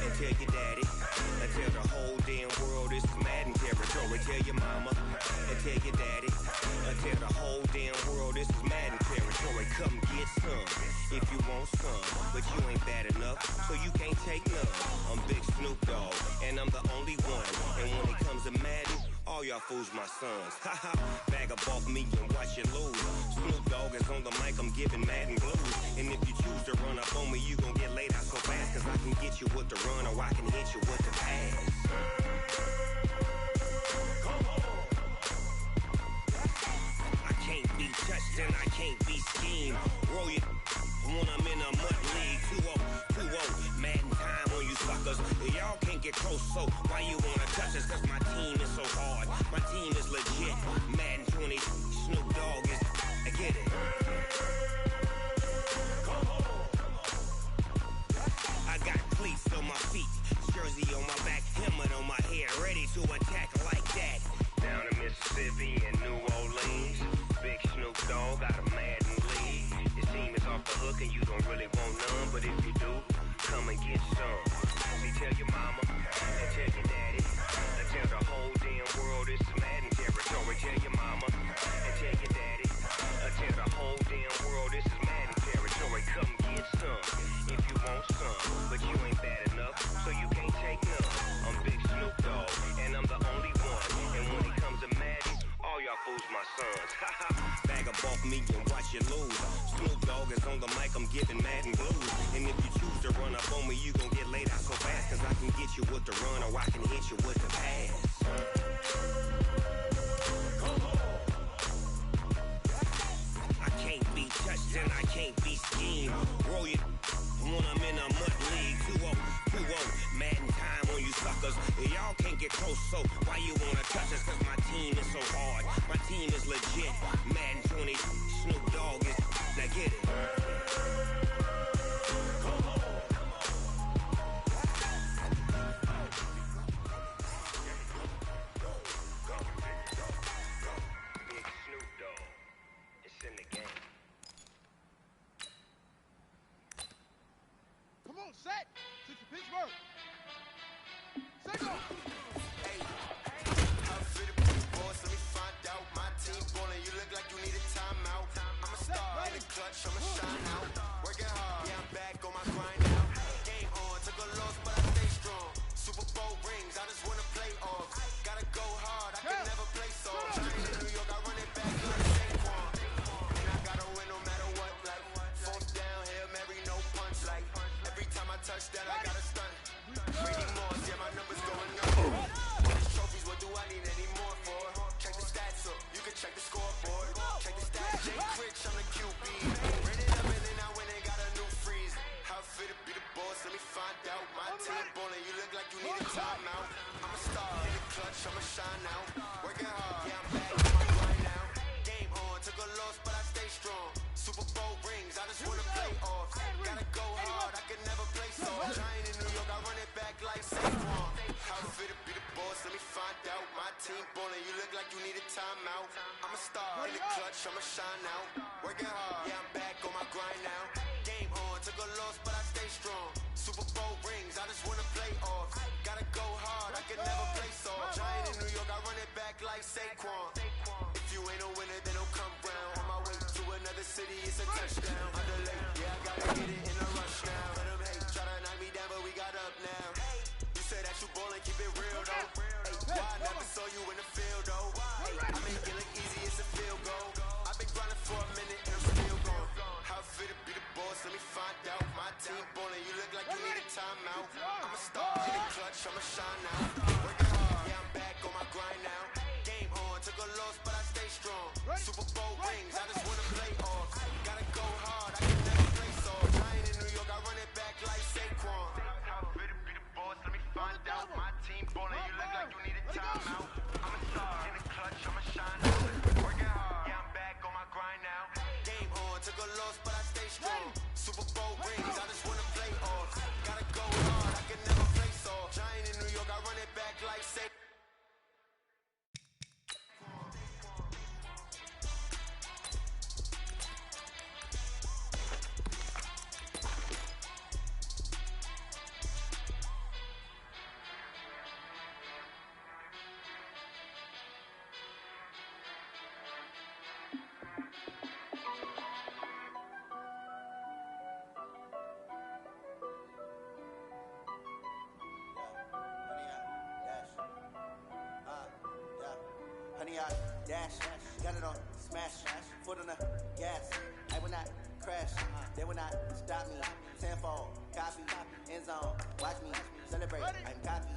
and tell your daddy and tell the whole damn world this is Madden territory. Tell your mama and tell your daddy and tell the whole damn world this is Madden territory. Come get some if you want some, but you ain't bad enough, so you can't take none. I'm Big Snoop Dogg and I'm the only one, and when it comes to Madden, all y'all fools my sons. Haha, bag up off me and watch you lose. Snoop Dogg is on the mic, I'm giving Madden blues. And if you choose to run up on me, you gon' get laid out so fast, cause I can get you with the run or I can hit you with the pass. I can't be touched and I can't be schemed. Roll you when I'm in a mud league. 2-0, Madden time on you suckers. Y'all can't get close, so why you wanna touch us? Cause my team is so hard, my team is legit. Madden 20, Snoop Dogg is, I get it. I got cleats on my feet, jersey on my back, helmet on my head, ready to attack like that. Down in Mississippi and New Orleans, Big Snoop Dogg got a Madden league. His team is off the hook and you don't really want none, but if you do, come and get some. See, tell your mama and tell your daddy and tell the whole damn world this is Madden territory. Tell your mama and tell your daddy and tell the whole damn world this is Madden territory. Come get some if you want some, but you ain't bad enough, so you can't take none. I'm Big Snoop Dogg and I'm the only one, and when it comes to Madden, all y'all fools my sons. Bag up off me and watch you lose. Snoop Dogg is on the mic, I'm giving Madden blues. And if you choose to run up on me, you gon' get laid out so fast, cause I can get you with the run or I can hit you with the pass. I can't be touched and I can't be schemed. Roll you when I'm in a mud league. 2-0, Madden time on you suckers. Y'all can't get close, so Why you wanna touch us? Cause my team is so hard. My team is legit. Madden 20, Snoop Dogg is. Now get it. Come on, set. Since Pittsburgh. Say go. Hey, outfit a big boss, let me find out. My team ballin', you look like you need a timeout. I'm a star in the clutch, I'ma shine out. Working hard, yeah, I'm back on my grind now. Game on, took a loss, but I stay strong. Super Bowl rings, I just wanna play off. Gotta go hard, I can never play soft. Giant in New York, I run it back like Saquon. And I gotta win no matter what, like fourth down, Hail Mary, no punch, like every time I touch that, I gotta stunt. Brady Moss, yeah, my numbers going up. All these trophies, what do I need any more for? Check the stats up, you can check the scoreboard. Check the stats, Jake Rich, I'm the QB. Ran it up and then I went and got a new freeze. How fit to be the boss, let me find out. My team ballin', you look like you need a timeout. I'm a star in the clutch, I'ma shine out. Working hard, yeah, I'm back on my grind now. Game on, took a loss, but I stay strong. Super Bowl rings, I just wanna play off. Gotta go hard, I can never play soft. Giant in New York, I run it back like Saquon. How fit to be the boss, let me find out. My team ballin', you look like you need a timeout. I'm a star in the clutch, I'ma shine out. Working hard, yeah, I'm back on my grind now. Game on, took a loss, but I stay strong. Super Bowl rings, I just wanna play off. Gotta go hard, I can never play soft. Giant in New York, I run it back like Saquon. If you ain't a winner, then don't come round. On my way to another city, it's a touchdown. Underlay, yeah, I gotta get it in a rush now. Let them hate, try to knock me down, but we got up now. You say that you ballin', keep it real though. Hey, why I never saw you in the field though? Hey, I make it look easy, it's a field goal. I've been grinding for a minute and I'm still going. How fit to be the boss, let me find out. My team ballin', you look like you need a timeout. I'm a star in the clutch, I'ma shine out. Working hard, yeah, I'm back on my grind now. Game on, took a loss, but I stay strong. Super Bowl rings, I just wanna play off. Gotta go hard, I can never play soft. Giant in New York, I run it back like Saquon. How fit to be the boss, let me find out. My team ballin', you look like you need a timeout. I'm a star in the clutch, I'ma shine out. Working hard, yeah, I'm back on my grind now. Game on, took a loss, but I stay strong. Super Bowl rings, I just wanna play off. Gotta go hard, I can never play soft. Giant in New York, I run it back like Saquon. Honey, I dash, got it on smash, foot on the gas. I will not crash, they will not stop me. Tenfold, copy, end zone, watch me celebrate. I'm copy,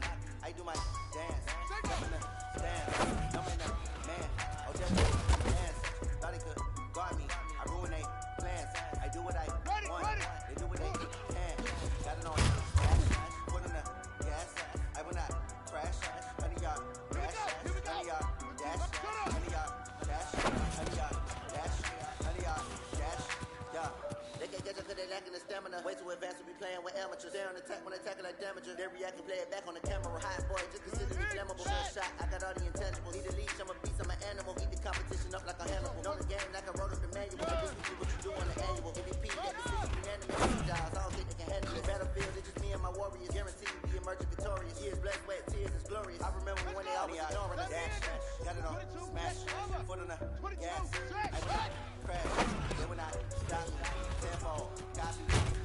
I do my dance, jump in the stand, I'm in the man. Oh, just dance, thought it could guard me. I ruin they plans. I do what I want, they do what they can. Got it on dash, foot on the gas. I will not crash, honey, y'all dash, honey, y'all. Dash, honey, y'all, dash, honey, y'all, dash, honey, y'all, dash, yeah. They can't catch us cause they lacking the stamina. Way too advanced to be playing with amateurs. They on attack when attacking like damager. They react and play it back on the camera. Hot boy, just consider me flammable. First shot, I got all the intangibles. Need a leash, I'm a beast, I'm an animal. Eat the competition up like a Hannibal. Know the game like I wrote up the manual. This is what you do on the annual. MVP, that decision unanimous. Jobs, I don't think they can handle it. Battlefield, it's just me and my warriors. Guaranteed we emerging victorious. Years, blood, sweat, tears, it's glorious. I remember when they always ignoring us. Dash, got it on smash, foot on the gas. I will not crash, they will not stop me. Tenfold, copy,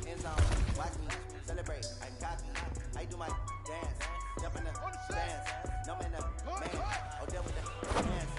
end zone, watch me celebrate. I'm copy, I do my dance, jump in the stands, numb in the man. Oh, deal with the dance,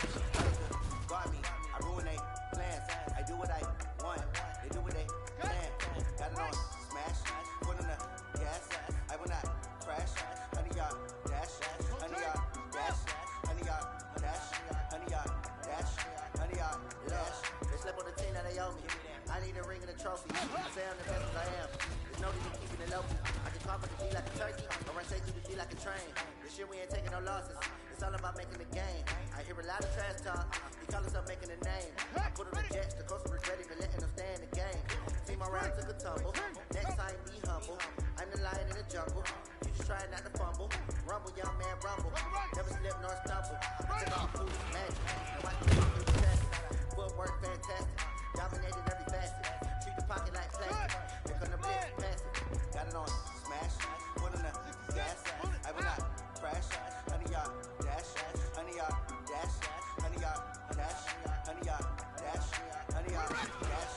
guard me. I ruin they plans. I do what I want, they do what they can. Got it on smash, foot on the gas. I will not crash, honey, y'all dash, honey, y'all dash, honey, y'all dash, honey, y'all dash, honey, y'all dash. They slept on the team that they owe me. I need a ring and a trophy. I say I'm the best as I am. There's no need in keeping it low. I can conquer the beat like a turkey, or run straight through the beat like a train. This year we ain't taking no losses. It's all about making the game. I hear a lot of trash talk. He call himself making a name. I put on the jets, the coast regret even letting them stay in the game. See my ride took a tumble. Next time be humble. I'm the lion in the jungle. You just try not to fumble. Rumble, young man, rumble. Never slip nor stumble. I took off food magic. And watch me do the test. Footwork fantastic. Dominated every facet. Treat the pocket like plastic. They couldn't blitz pass it. Got it on smash. Put on the gas. I will not crash. Honey yard dash. Honey yard dash. Honey yard dash. Honey yard dash. Honey yard dash.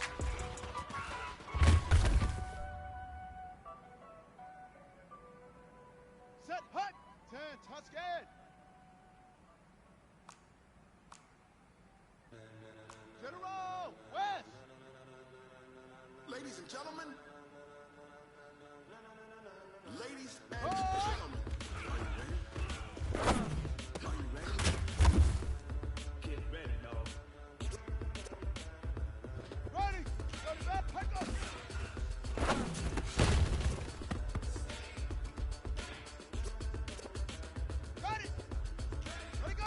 Set, hut, 10, Tuscan. General, West. Ladies and gentlemen. Ladies and gentlemen. Are you ready? Get ready, dog. Ready. Go to bed. Pick up. Got it. Ready, go.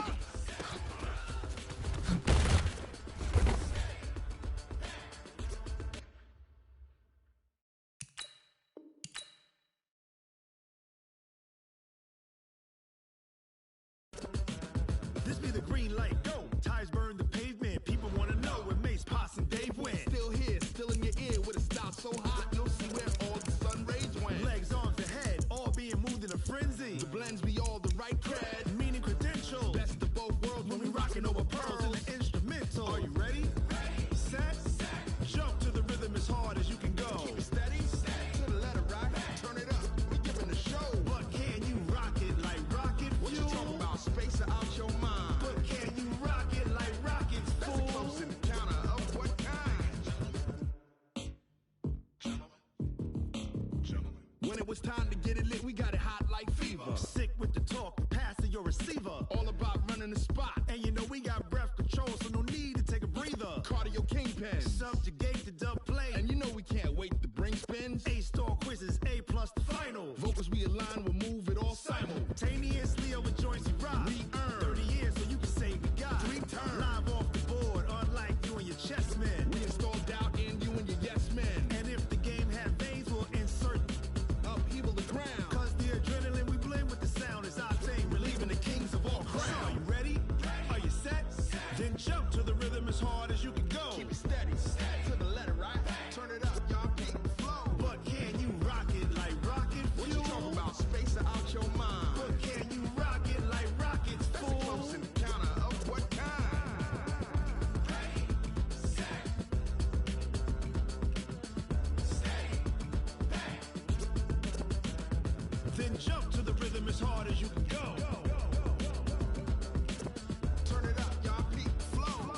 This be the green light, go. Tires burn the pavement. People want to know where Mace, Poss, and Dave went. Still here, still in your ear with a style so hot, you'll see where all the sun rays went. Legs, arms, and head, all being moved in a frenzy. The blends be all the right cred, meaning credentials. Best of both worlds when we rocking over pearls in the instrumental. Are you ready? Set, jump to the rhythm as hard as you can go. Keep it steady, to the letter rock. Turn it up, we giving the show. But can you rock it like rocket fuel? What you talking about? Space out your mind. But can you rock it like rockets, fool? That's a close encounter of what kind? Gentlemen. When it was time to get it lit, we got it hot like fever. Sick with the talk, pass to your receiver. All about running the spot. And you know we got breath control, so no need to take a breather. Cardio kingpin, subjugate the dub play. And you know we can't wait to bring spins. A-star quizzes, A+ the final. Vocals we align, we'll move it all simultaneously over joints we rock. We earn 30 years so you can say we got 3 turns. Live off the board, unlike you and your chess men. We install doubt in you and your yes men. And if the game had veins, we'll insert upheaval the ground. Cause the adrenaline we blend with the sound is our thing, relieving the kings of all crowns. So are you ready? Are you set? Then jump to the rhythm as hard as you can go. Keep it steady, to the letter right. Turn it up, y'all keep the flow. But can you rock it like rocket fuel? What you talking about? Space out your mind. But can you rock it like rockets, fool? That's a close encounter of what kind? Then jump to the rhythm as hard as you can go. Turn it up, y'all peak flow.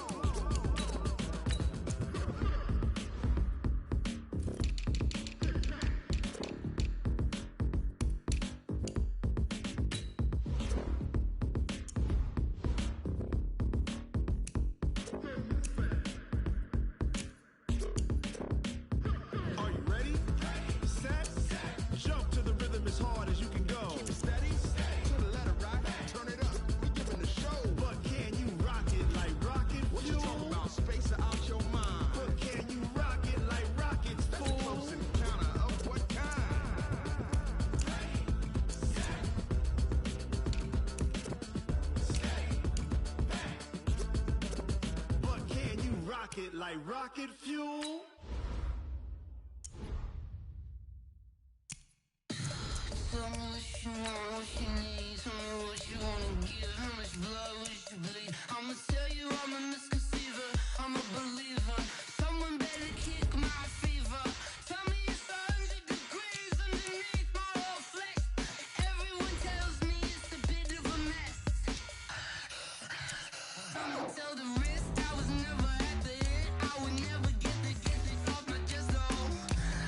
Are you ready? Set, jump to the rhythm as hard as you can go. Keep it steady, to the letter right. Turn it up, we giving the show. But can you rock it like rocket fuel? What you talking about? Space out your mind. But can you rock it like rockets, fool? That's a close encounter of what kind? But can you rock it like rocket fuel? Tell me what you want, what you need. Tell me what you wanna give. How much blood would you bleed? I'ma tell you I'm a misconceiver. I'm a believer. Someone better kick my fever. Tell me it's 100 degrees underneath my whole flesh. Everyone tells me it's a bit of a mess. I'ma tell the rest I was never at the end. I would never get it off my chest though.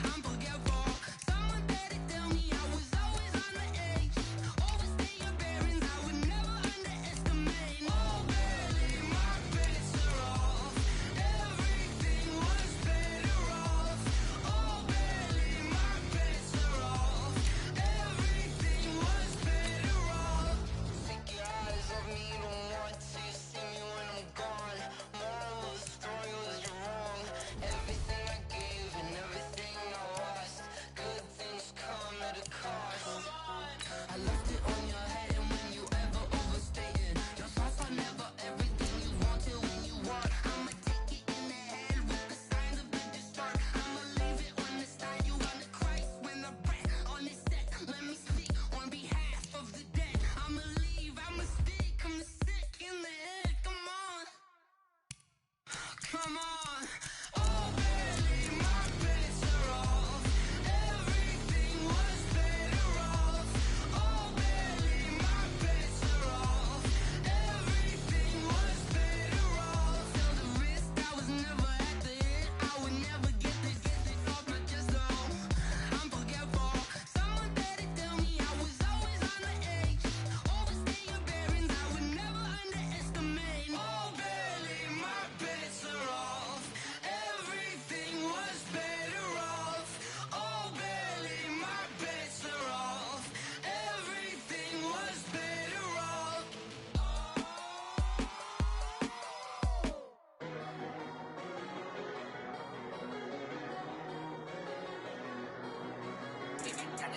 I'm forgetful. Someone better tell me I was always on the edge. Overstay your bearings, I would never underestimate. Oh, barely, my best. I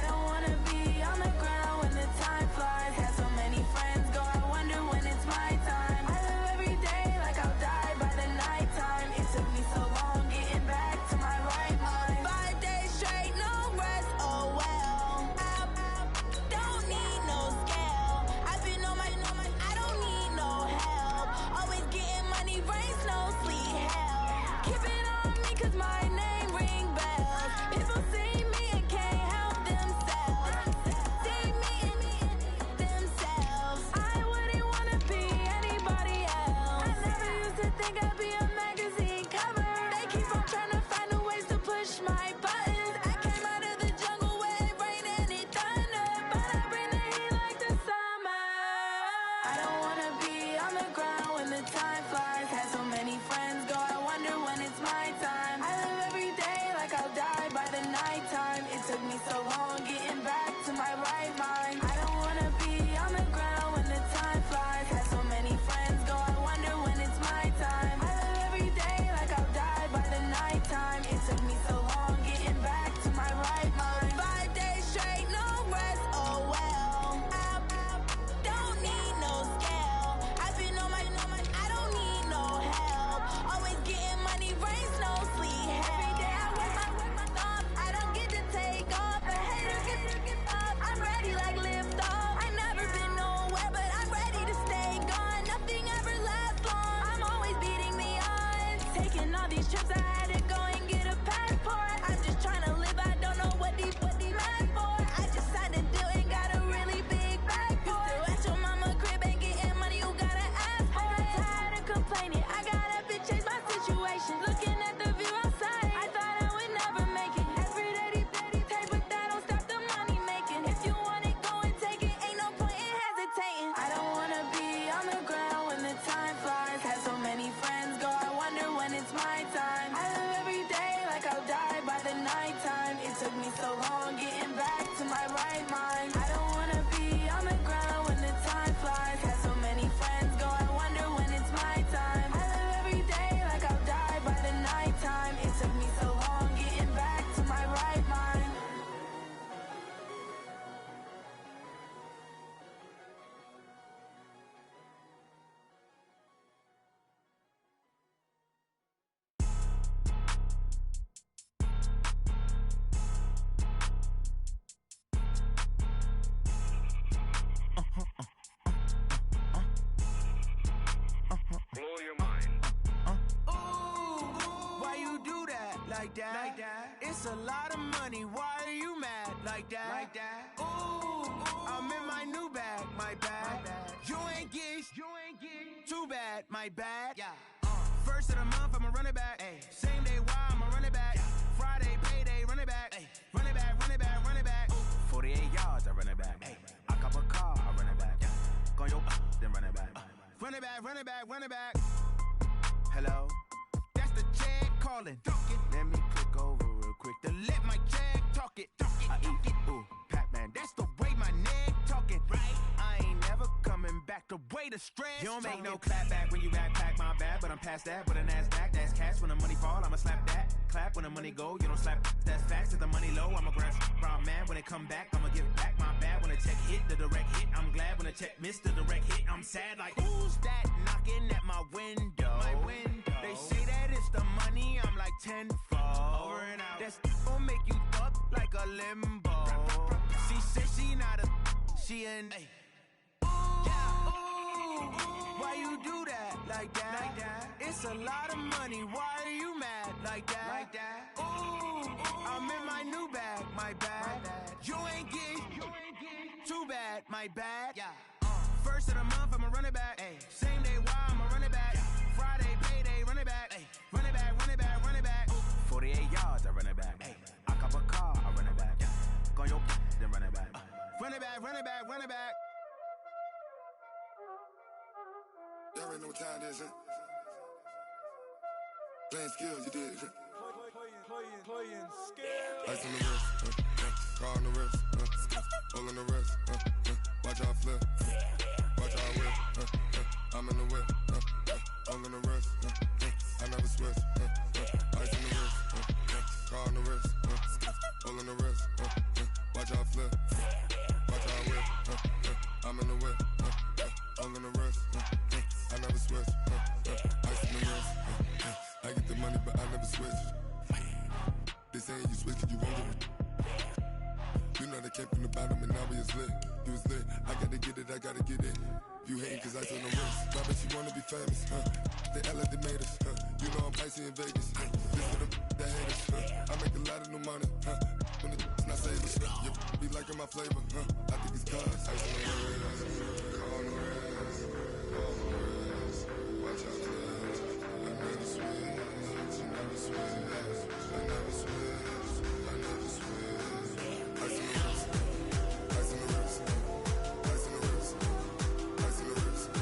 don't wanna be on the ground when the time flies. Had so many friends go, I wonder when it's my time. I live every day like I'll die by the nighttime. It took me so long getting back to my right mind. 5 days straight, no rest, oh well. Don't need no scale. I've been on my, I don't need no help. Always getting money, rain, snow, sleet, hell. Keep it on me cause my name ring bells. People see me and can't help themselves. See me and themselves. I wouldn't wanna be anybody else. I never used to think I'd be a magazine cover. They keep on trying to find new ways to push my buttons. I came out of the jungle where it rained and it thundered, but I bring the heat like the summer. I don't wanna be on the ground when the time flies. Had so many friends go, I wonder when it's my time. I live every day like I'll die by the nighttime. It took me so long getting back to my right mind. I don't wanna be on the ground when the time flies. Had so many friends go, I wonder when it's my time. I live every day like I'll die by the nighttime. It took me so long getting back to my right mind. 5 days straight, no rest, oh well. Don't need no scale. I've been on my, I don't need no help. Always getting money, rain, snow, sleet, hell. Every day I work my thumb. I don't get to take off. A hater get up. I'm ready like lift off. I never been nowhere, but I'm ready to stay gone. Nothing ever lasts long. I'm always beating the odds. Taking all these trips, I had to go and get a passport. I'm just trying to live. I don't know what these mad for. I just signed a deal and got a really big bag for it. Still at your mama crib and getting money, you gotta ask for it. I'm tired of complaining. I got up and changed my situation. Looking at the view outside, I thought I would never make it. Every day they take, but that don't stop the money making. If you want it, go and take it. Ain't no point in hesitating. I don't wanna be on the ground when the time flies. Had so many friends go, I wonder when it's my time. I live every day like I'll die by the nighttime. It took me so long getting back to my right mind. I don't wanna be on the ground when the time flies. Had so many friends go, I wonder when it's my time. I live every day like I'll die by the nighttime. It took me so long getting back to my right mind. Blow your mind. Why you do that like that? It's a lot of money. Why are you mad like that? Ooh, I'm in my new bag, my bad. You ain't get too bad, my bad. First of the month, I'ma run it back. Same day, why I'ma run it back. Friday, payday, run it back. Run it back, run it back, run it back. 48 yards, I run it back. I cop a car, I run it back. Go yo, then run it back. Run it back, run it back, run it back. Hello, that's the check calling. Let me click over real quick to let my check talk it. I eat it, ooh, Pac-Man, that's the way my neck talking. Right, I ain't never coming back the way the stress. You don't make no clap back when you backpack, my bad, but I'm past that. With a NASDAQ, that's cash. When the money fall, I'ma slap that. Clap when the money go, you don't slap. That's facts. If the money low, I'ma grab brown man. When it come back, I'ma give back my bad. When the check hit, the direct hit. I'm glad when the check missed the direct hit. I'm sad like, who's that knocking at my window? My window. They say that it's the money, I'm like tenfold. Over and out. That's gon' make you up like a limbo. She said she not a, she an. Why you do that like that? It's a lot of money. Why are you mad like that? Ooh, I'm in my new bag, my bad. You ain't get too bad, my bad. First of the month, I'ma run it back. Same day, why I'ma run it back. Friday, payday, run it back. Run it back, run it back, run it back. 48 yards, I run it back. I cop a car, I run it back. Go yo, then run it back. Run it back, run it back, run it back. Y'all already know what time it is, huh? Playing skills, you did. playing skill. Ice on the wrist, car on the wrist, all on the wrist, watch out flip, watch out whip, I'm in the whip, all on the wrist, I never switch, ice on the wrist, car on the wrist, all on the wrist, watch out flip, watch out whip, I'm in the whip, all on the wrist, I never switch, ice on the wrist, I get the money but I never switch. They saying you switch and you won't get it. You know they came from the bottom and now we is lit. You was lit, I gotta get it, I gotta get it. You hating cause ice on the wrist. I bet you wanna be famous, They LA, they made us, You know I'm icy in Vegas, This for the haters, I make a lot of new money, When it's not savers, You be liking my flavor, I think it's cause ice on the wrist, on the wrist, on the wrist. Watch out, cause I never switch, you never switch. I never switch, I never switch. Ice on the wrist, ice on the wrist, ice on the wrist, ice on the wrist, ice on the wrist,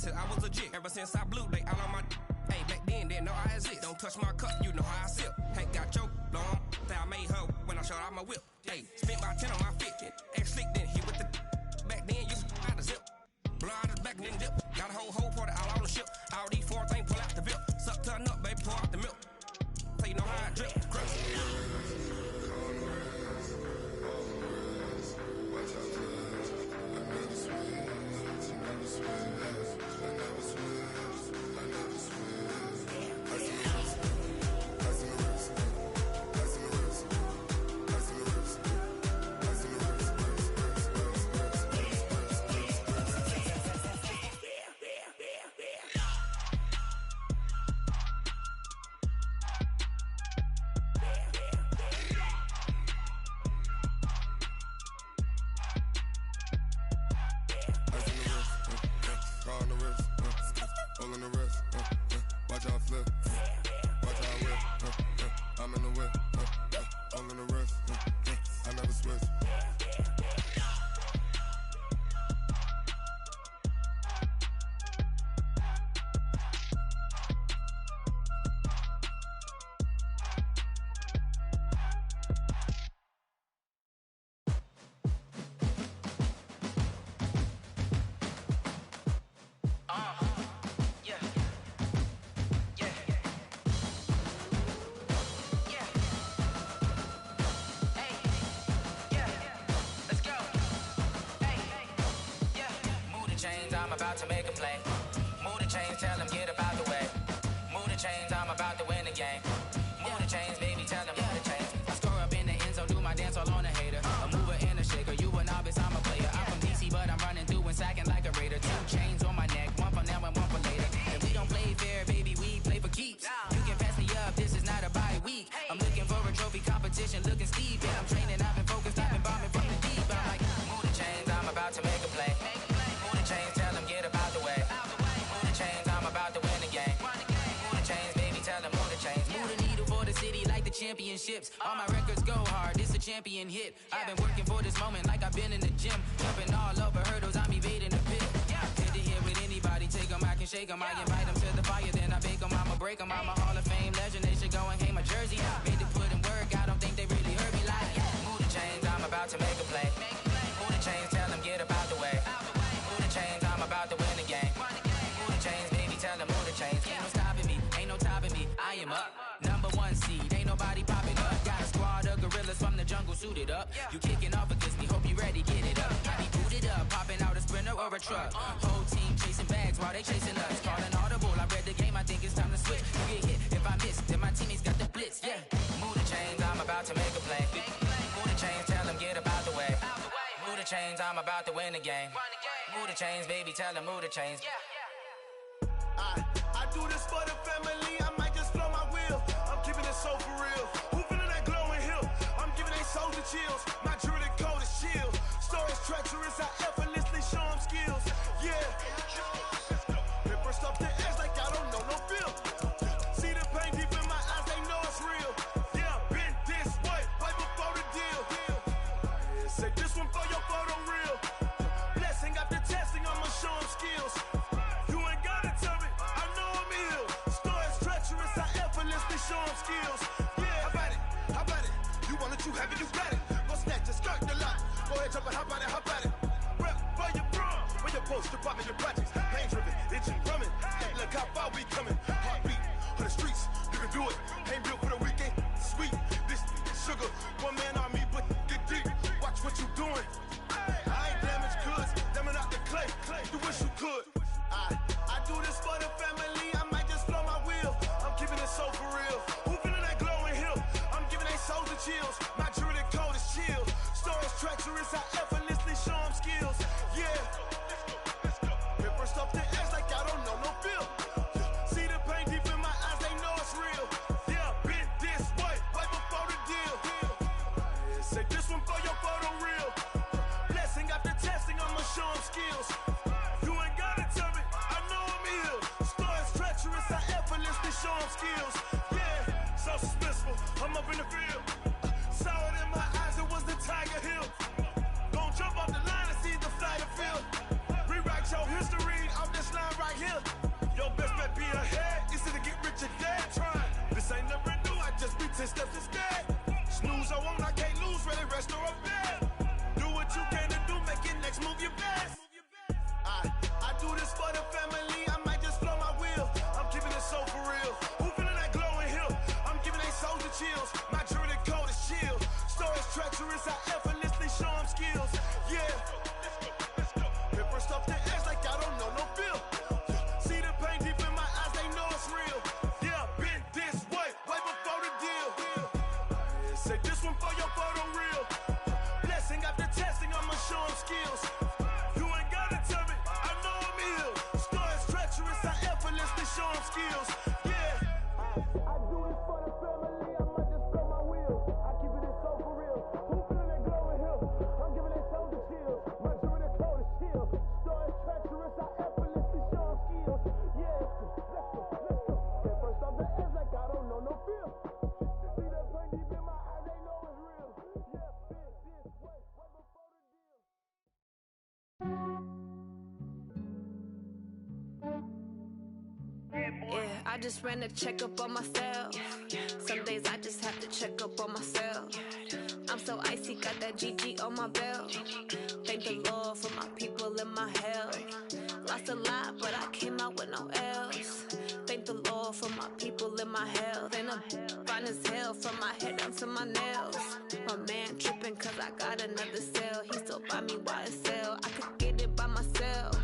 I was legit. Ever since I blew, they all on my. Hey, back then, didn't know I exist. Don't touch my cup, you know how I sip. Hey, got your long. That I made her when I showed out my whip. Hey, spent about 10 on my 50. Ex-slick, then hit with the. Back then, you out the zip. Blow out his back and then dip. Got a whole party all on the ship. All these 4 things pull out the bill. Suck to a nut, baby, pour out the milk. So you know how I drip. Crush. I'm about to make a play. Move the chains, tell them get about the way. Move the chains, I'm about to win the game. Move the chains, baby, tell them move the chains. I score up in the end zone, do my dance all on a hater. A mover and a shaker, you a novice, I'm a player. I'm from DC, but I'm running through and sacking like a raider. 2 chains on my neck, one for now and one for later. If we don't play fair, baby, we play for keeps. You can pass me up, this is not a bye week. I'm looking for a trophy competition, looking steep. Yeah, I'm training, I've been focused, I've been bombing from the deep. I'm like, move the chains, I'm about to make a play. Move the chains, tell them get about the way. Move the chains, I'm about to win the game. Move the chains, baby, tell them move the chains. Move the needle for the city like the championships. All my records go hard, this a champion hit. I've been working for this moment like I've been in the gym. Jumping all over hurdles, I'm evading the pit. Head to head with anybody, take them, I can shake them. I invite them to the fire, then I bake them, I'ma break them. I'm a Hall of Fame legend, they should go and hang my jersey. Made to put in work, I don't think they really heard me like. Move the chains, I'm about to make a play. Move the chains, tell them get about the way. Move the chains, I'm about to win the game. Move the chains, baby, tell them move the chains. Ain't no stopping me, ain't no topping me, I am up. Number 1 seed, ain't nobody popping up. Got a squad of gorillas from the jungle suited up. You kicking off against me, hope you ready, get it up. I be booted up, popping out a sprinter or a truck. Whole team chasing bags while they chasing us. Calling audible, I read the game, I think it's time to switch. You get hit, if I miss, then my teammates got the blitz, yeah. Move the chains, I'm about to make a play. Move the chains, tell them get about the way. Move the chains, I'm about to win the game. Move the chains, baby, tell them move the chains. I do this for the family, I might just blow my wheel. I'm keeping it so for real. Who feeling that glowing hill? I'm giving they soldier chills. My jewelry coat is chill. Stories treacherous, I effortlessly show them skills. Yeah. show them skills. Yeah, how about it? How about it? You want it, you have it, you got it. Go snatch it, skirt the lot. Go ahead, jump it, how about it? How about it? Rep for your bro, for your post, your pop, and your projects. Pain driven, itching, drumming. Look how far we coming. Heartbeat for the streets, you can do it. Ain't built for the weekend. Sweet, this sugar, one man army, but get deep. Watch what you doing. I ain't damaged goods, damn out the clay. You wish you could. I do this for the family. I might just blow my wheel. I'm keeping it so for real. Who feeling that glowing hill? I'm giving they souls the chills. My jewelry code is chill. Stories treacherous, I effortlessly show them skills. Yeah. Hit first off the edge like I don't know no feel. See the pain deep in my eyes, they know it's real. Yeah, been this way, way before the deal. Say this one for your photo reel. Blessing after testing, I'ma show them skills. You ain't gotta tell me, I know I'm ill. Stories treacherous, I effortlessly show them skills. Yeah, so suspenseful, I'm up in the field. Saw it in my eyes, it was the Tiger Hill. Gon' jump off the line and see the flight of field. Rewrite your history off this line right here. Your best bet be ahead, easy to get rich or dead. Trying, this ain't never new, I just be 10 steps instead. Snooze I won't, I can't lose, ready, rest or a bed. Do what you can to do, make your next move your best. I do this for the family, I might just blow my wheel. I'm keeping it so for real. Who feeling that glowing hill? I'm giving they souls the chills. My jewelry code is chill. Stories treacherous, I effortlessly show them skills. Yeah. Hit first off the edge like I don't know no feel. See the pain deep in my eyes, they know it's real. Yeah, been this way, way before the deal. Say this one for your photo reel. Blessing after testing, I'ma show them skills. You ain't gotta tell me, I know I'm ill. Stories treacherous, I effortlessly show them skills. Yeah. I do this for the family, I might just blow my wheel. I keep it so for real. Who feeling that glowing hill? I'm giving they souls the chills. My jewelry code is chill. Stories treacherous, I effortlessly show them skills. Yeah, let's go. Get first off the edge like I don't know no feel. See that pain deep in my eyes, they know it's real. Yeah, been this way, way before the deal. Yeah, I just ran a checkup on myself. Some days I just have to check up on myself. I'm so icy, got that GG on my belt. Thank the Lord for my people in my health. Lost a lot, but I came out with no L's. Thank the Lord for my people in my health. And I'm fine as hell from my head down to my nails. My man tripping cause I got another cell. He still buy me YSL. I could get it by myself.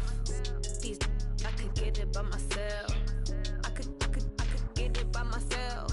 These I could get it by myself. I could get it by myself.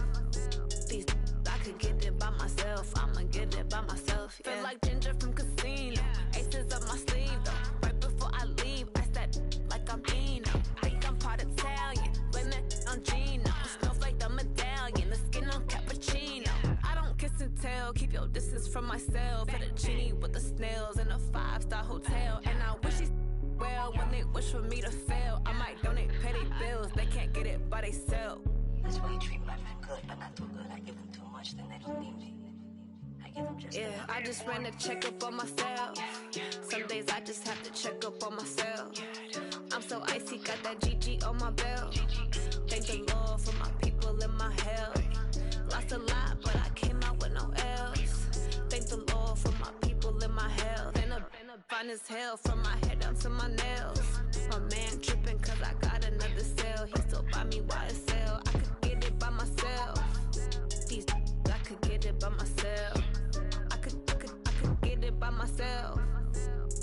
These I could get it by myself. I'ma get it by myself. Yeah. Feel like Ginger from Casino. Aces up my sleeve though. Right before I leave, I said like I'm Dino. Think I'm part Italian. Blame that on Gino. Smells like the medallion. The skin on cappuccino. I don't kiss and tell. Keep your distance from myself. At a genie with the snails in a 5-star hotel. And I wish he's well when they wish for me to fail. I might donate petty bills. They can't get it by themselves. That's why you treat my friend good, but not too good. I give them too much, then they don't need me. I give them just yeah, I just ran a checkup on myself. Some days I just have to check up on myself. I'm so icy, got that GG on my belt. Thank the Lord for my people in my health. Lost a lot, but I came out with no L's. Thank the Lord for my people in my health. And I'm fine as hell from my head down to my nails. My man tripping cause I got another cell. He still buy me YSL. I could get it by myself. These I could get it by myself. I could get it by myself.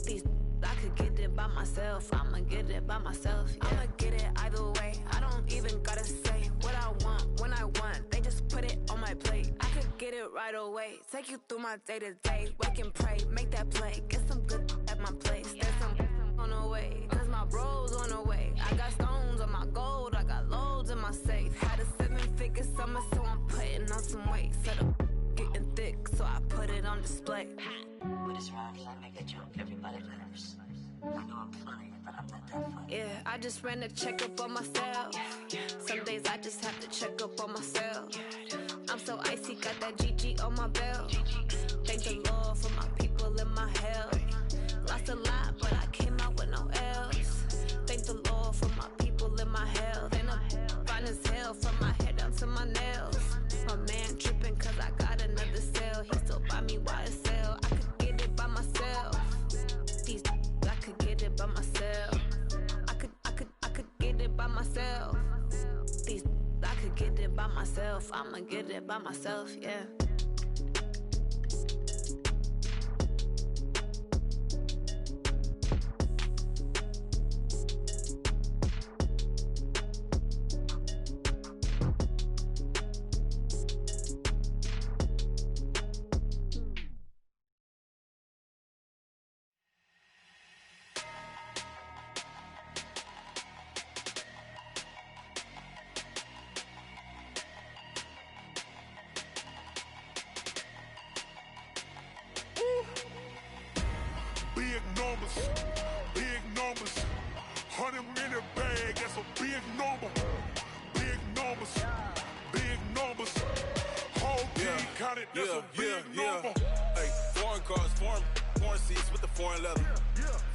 These I could get it by myself. I'ma get it by myself. Yeah. I'ma get it either way. I don't even gotta say what I want when I want. They just put it on my plate. I could get it right away. Take you through my day to day. Wake and pray, make that play. Get some good at my place. There's some on the way. Cause my bros on the way. I got stones on my gold. I got loads in my safe. Had a 7-figure summer, so I'm putting on some weight. Set up getting thick, so I put it on display. With this round, I make a joke, everybody laughs. I know I'm funny, but I'm not that funny. Yeah, I just ran a checkup on myself. Some days I just have to check up on myself. I'm so icy, got that GG on my belt. Thank the Lord for my people in my health. Lost a lot, but I came out with no L's. Thank the Lord for my people in my health. And I'm fine as hell from my head down to my nails. I'ma get it by myself, yeah. Big numbers, 100-minute bag, that's a big number. Big numbers, whole team counted, that's a big number. Hey, foreign cars, foreign seats with the foreign leather.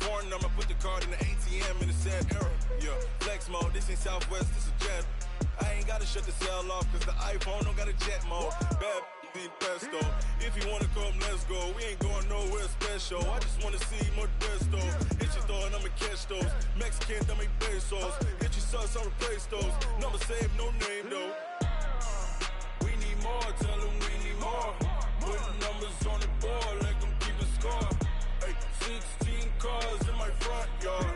Foreign number, put the card in the ATM in the sad era. Yeah, flex mode, this ain't Southwest, this a jet. I ain't gotta shut the cell off, cause the iPhone don't got a jet mode. Bad need pesto. If you wanna come, let's go. We ain't going nowhere special. I just wanna see more desto. Hit your throw and I'ma catch those. Mexican, I make pesos. Hit your sauce, I'll replace those. Number save, no name though. We need more, tell them we need more. Putting numbers on the board, let them keep a score. Hey, 16 cars in my front yard.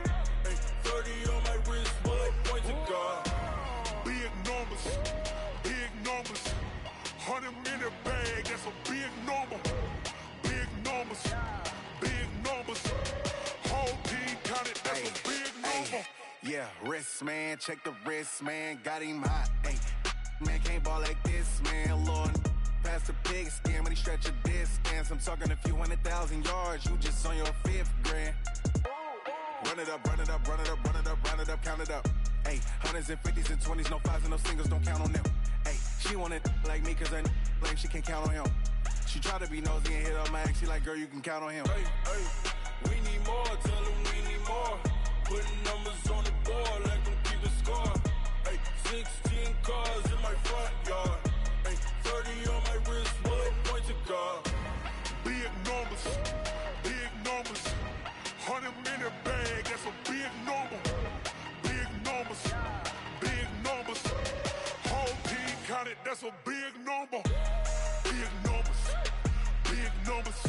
Hey, 30 on my wrist, bullet point to God. Big numbers, 100-minute bag, that's a big number. Big numbers, whole team counted, that's a big number. Yeah, wrist man, check the wrist man, got him hot. Ay, man can't ball like this, man. Lord, past the pig skin when he stretch a distance. I'm talking a few 100,000 yards, you just on your 5th grand. Run it up, count it up. Ay, hundreds and 50s and 20s, no 5s and no singles, don't count on them. Ay, she want it like me cause her blame, she can't count on him. She try to be nosy and hit up my ex, she like, girl, you can count on him. Hey, we need more, tell them we need more. Putting numbers on the board, let them keep the score. Hey, 16 cars in my front yard. Hey, 30 on my wrist, bullet point to God. Big numbers, 100-minute bag, that's a big number. Big numbers, whole team counted, that's a big number. Big numbers,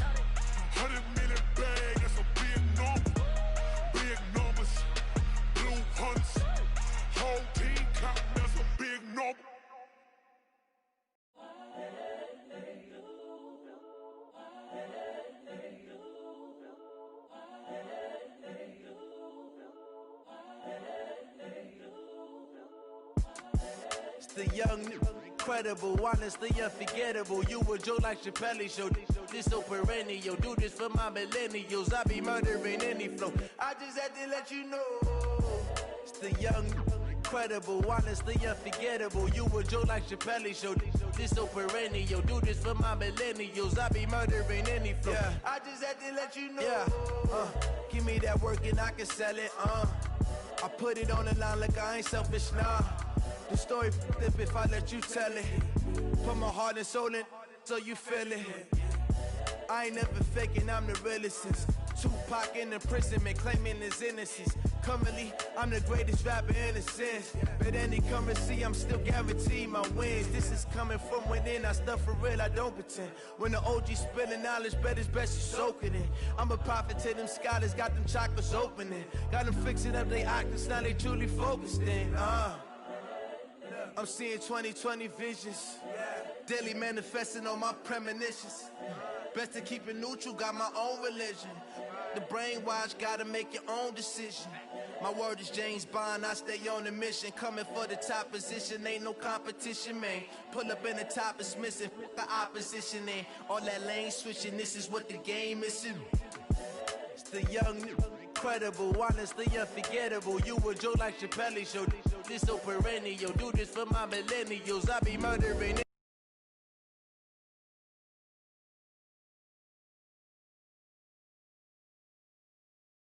100-minute bag, that's a big number. Big numbers, blue hunts, whole team counting, that's a big number. The young, incredible, honestly unforgettable. You a Joe like Chappelle show. This so perennial. Do this for my millennials. I be murdering any flow. I just had to let you know. It's the young, incredible, honestly unforgettable. You a Joe like Chappelle show. This so perennial. Do this for my millennials. I be murdering any flow. Yeah. I just had to let you know. Yeah. Give me that work and I can sell it. I put it on the line like I ain't selfish, nah. The story flip if I let you tell it. Put my heart and soul in so you feel it. I ain't never faking, I'm the realest since Tupac in imprisonment, claiming his innocence. Currently, I'm the greatest rapper in a sense. But any currency, I'm still guaranteed my wins. This is coming from within, I stuff for real, I don't pretend. When the OG spilling knowledge, bet it's best you soak it in. I'm a prophet to them scholars, got them chakras opening. Got them fixing up they octaves, now they truly focused in. I'm seeing 2020 visions. Daily manifesting on my premonitions. Best to keep it neutral, got my own religion. The brainwash, gotta make your own decision. My word is James Bond, I stay on a mission. Coming for the top position, ain't no competition, man. Pull up in the top is missing, the opposition in. All that lane switching, this is what the game is. It's the young, incredible, honestly unforgettable. You a Joe like Chappelle show. This so perennial, do this for my millennials. I be murdering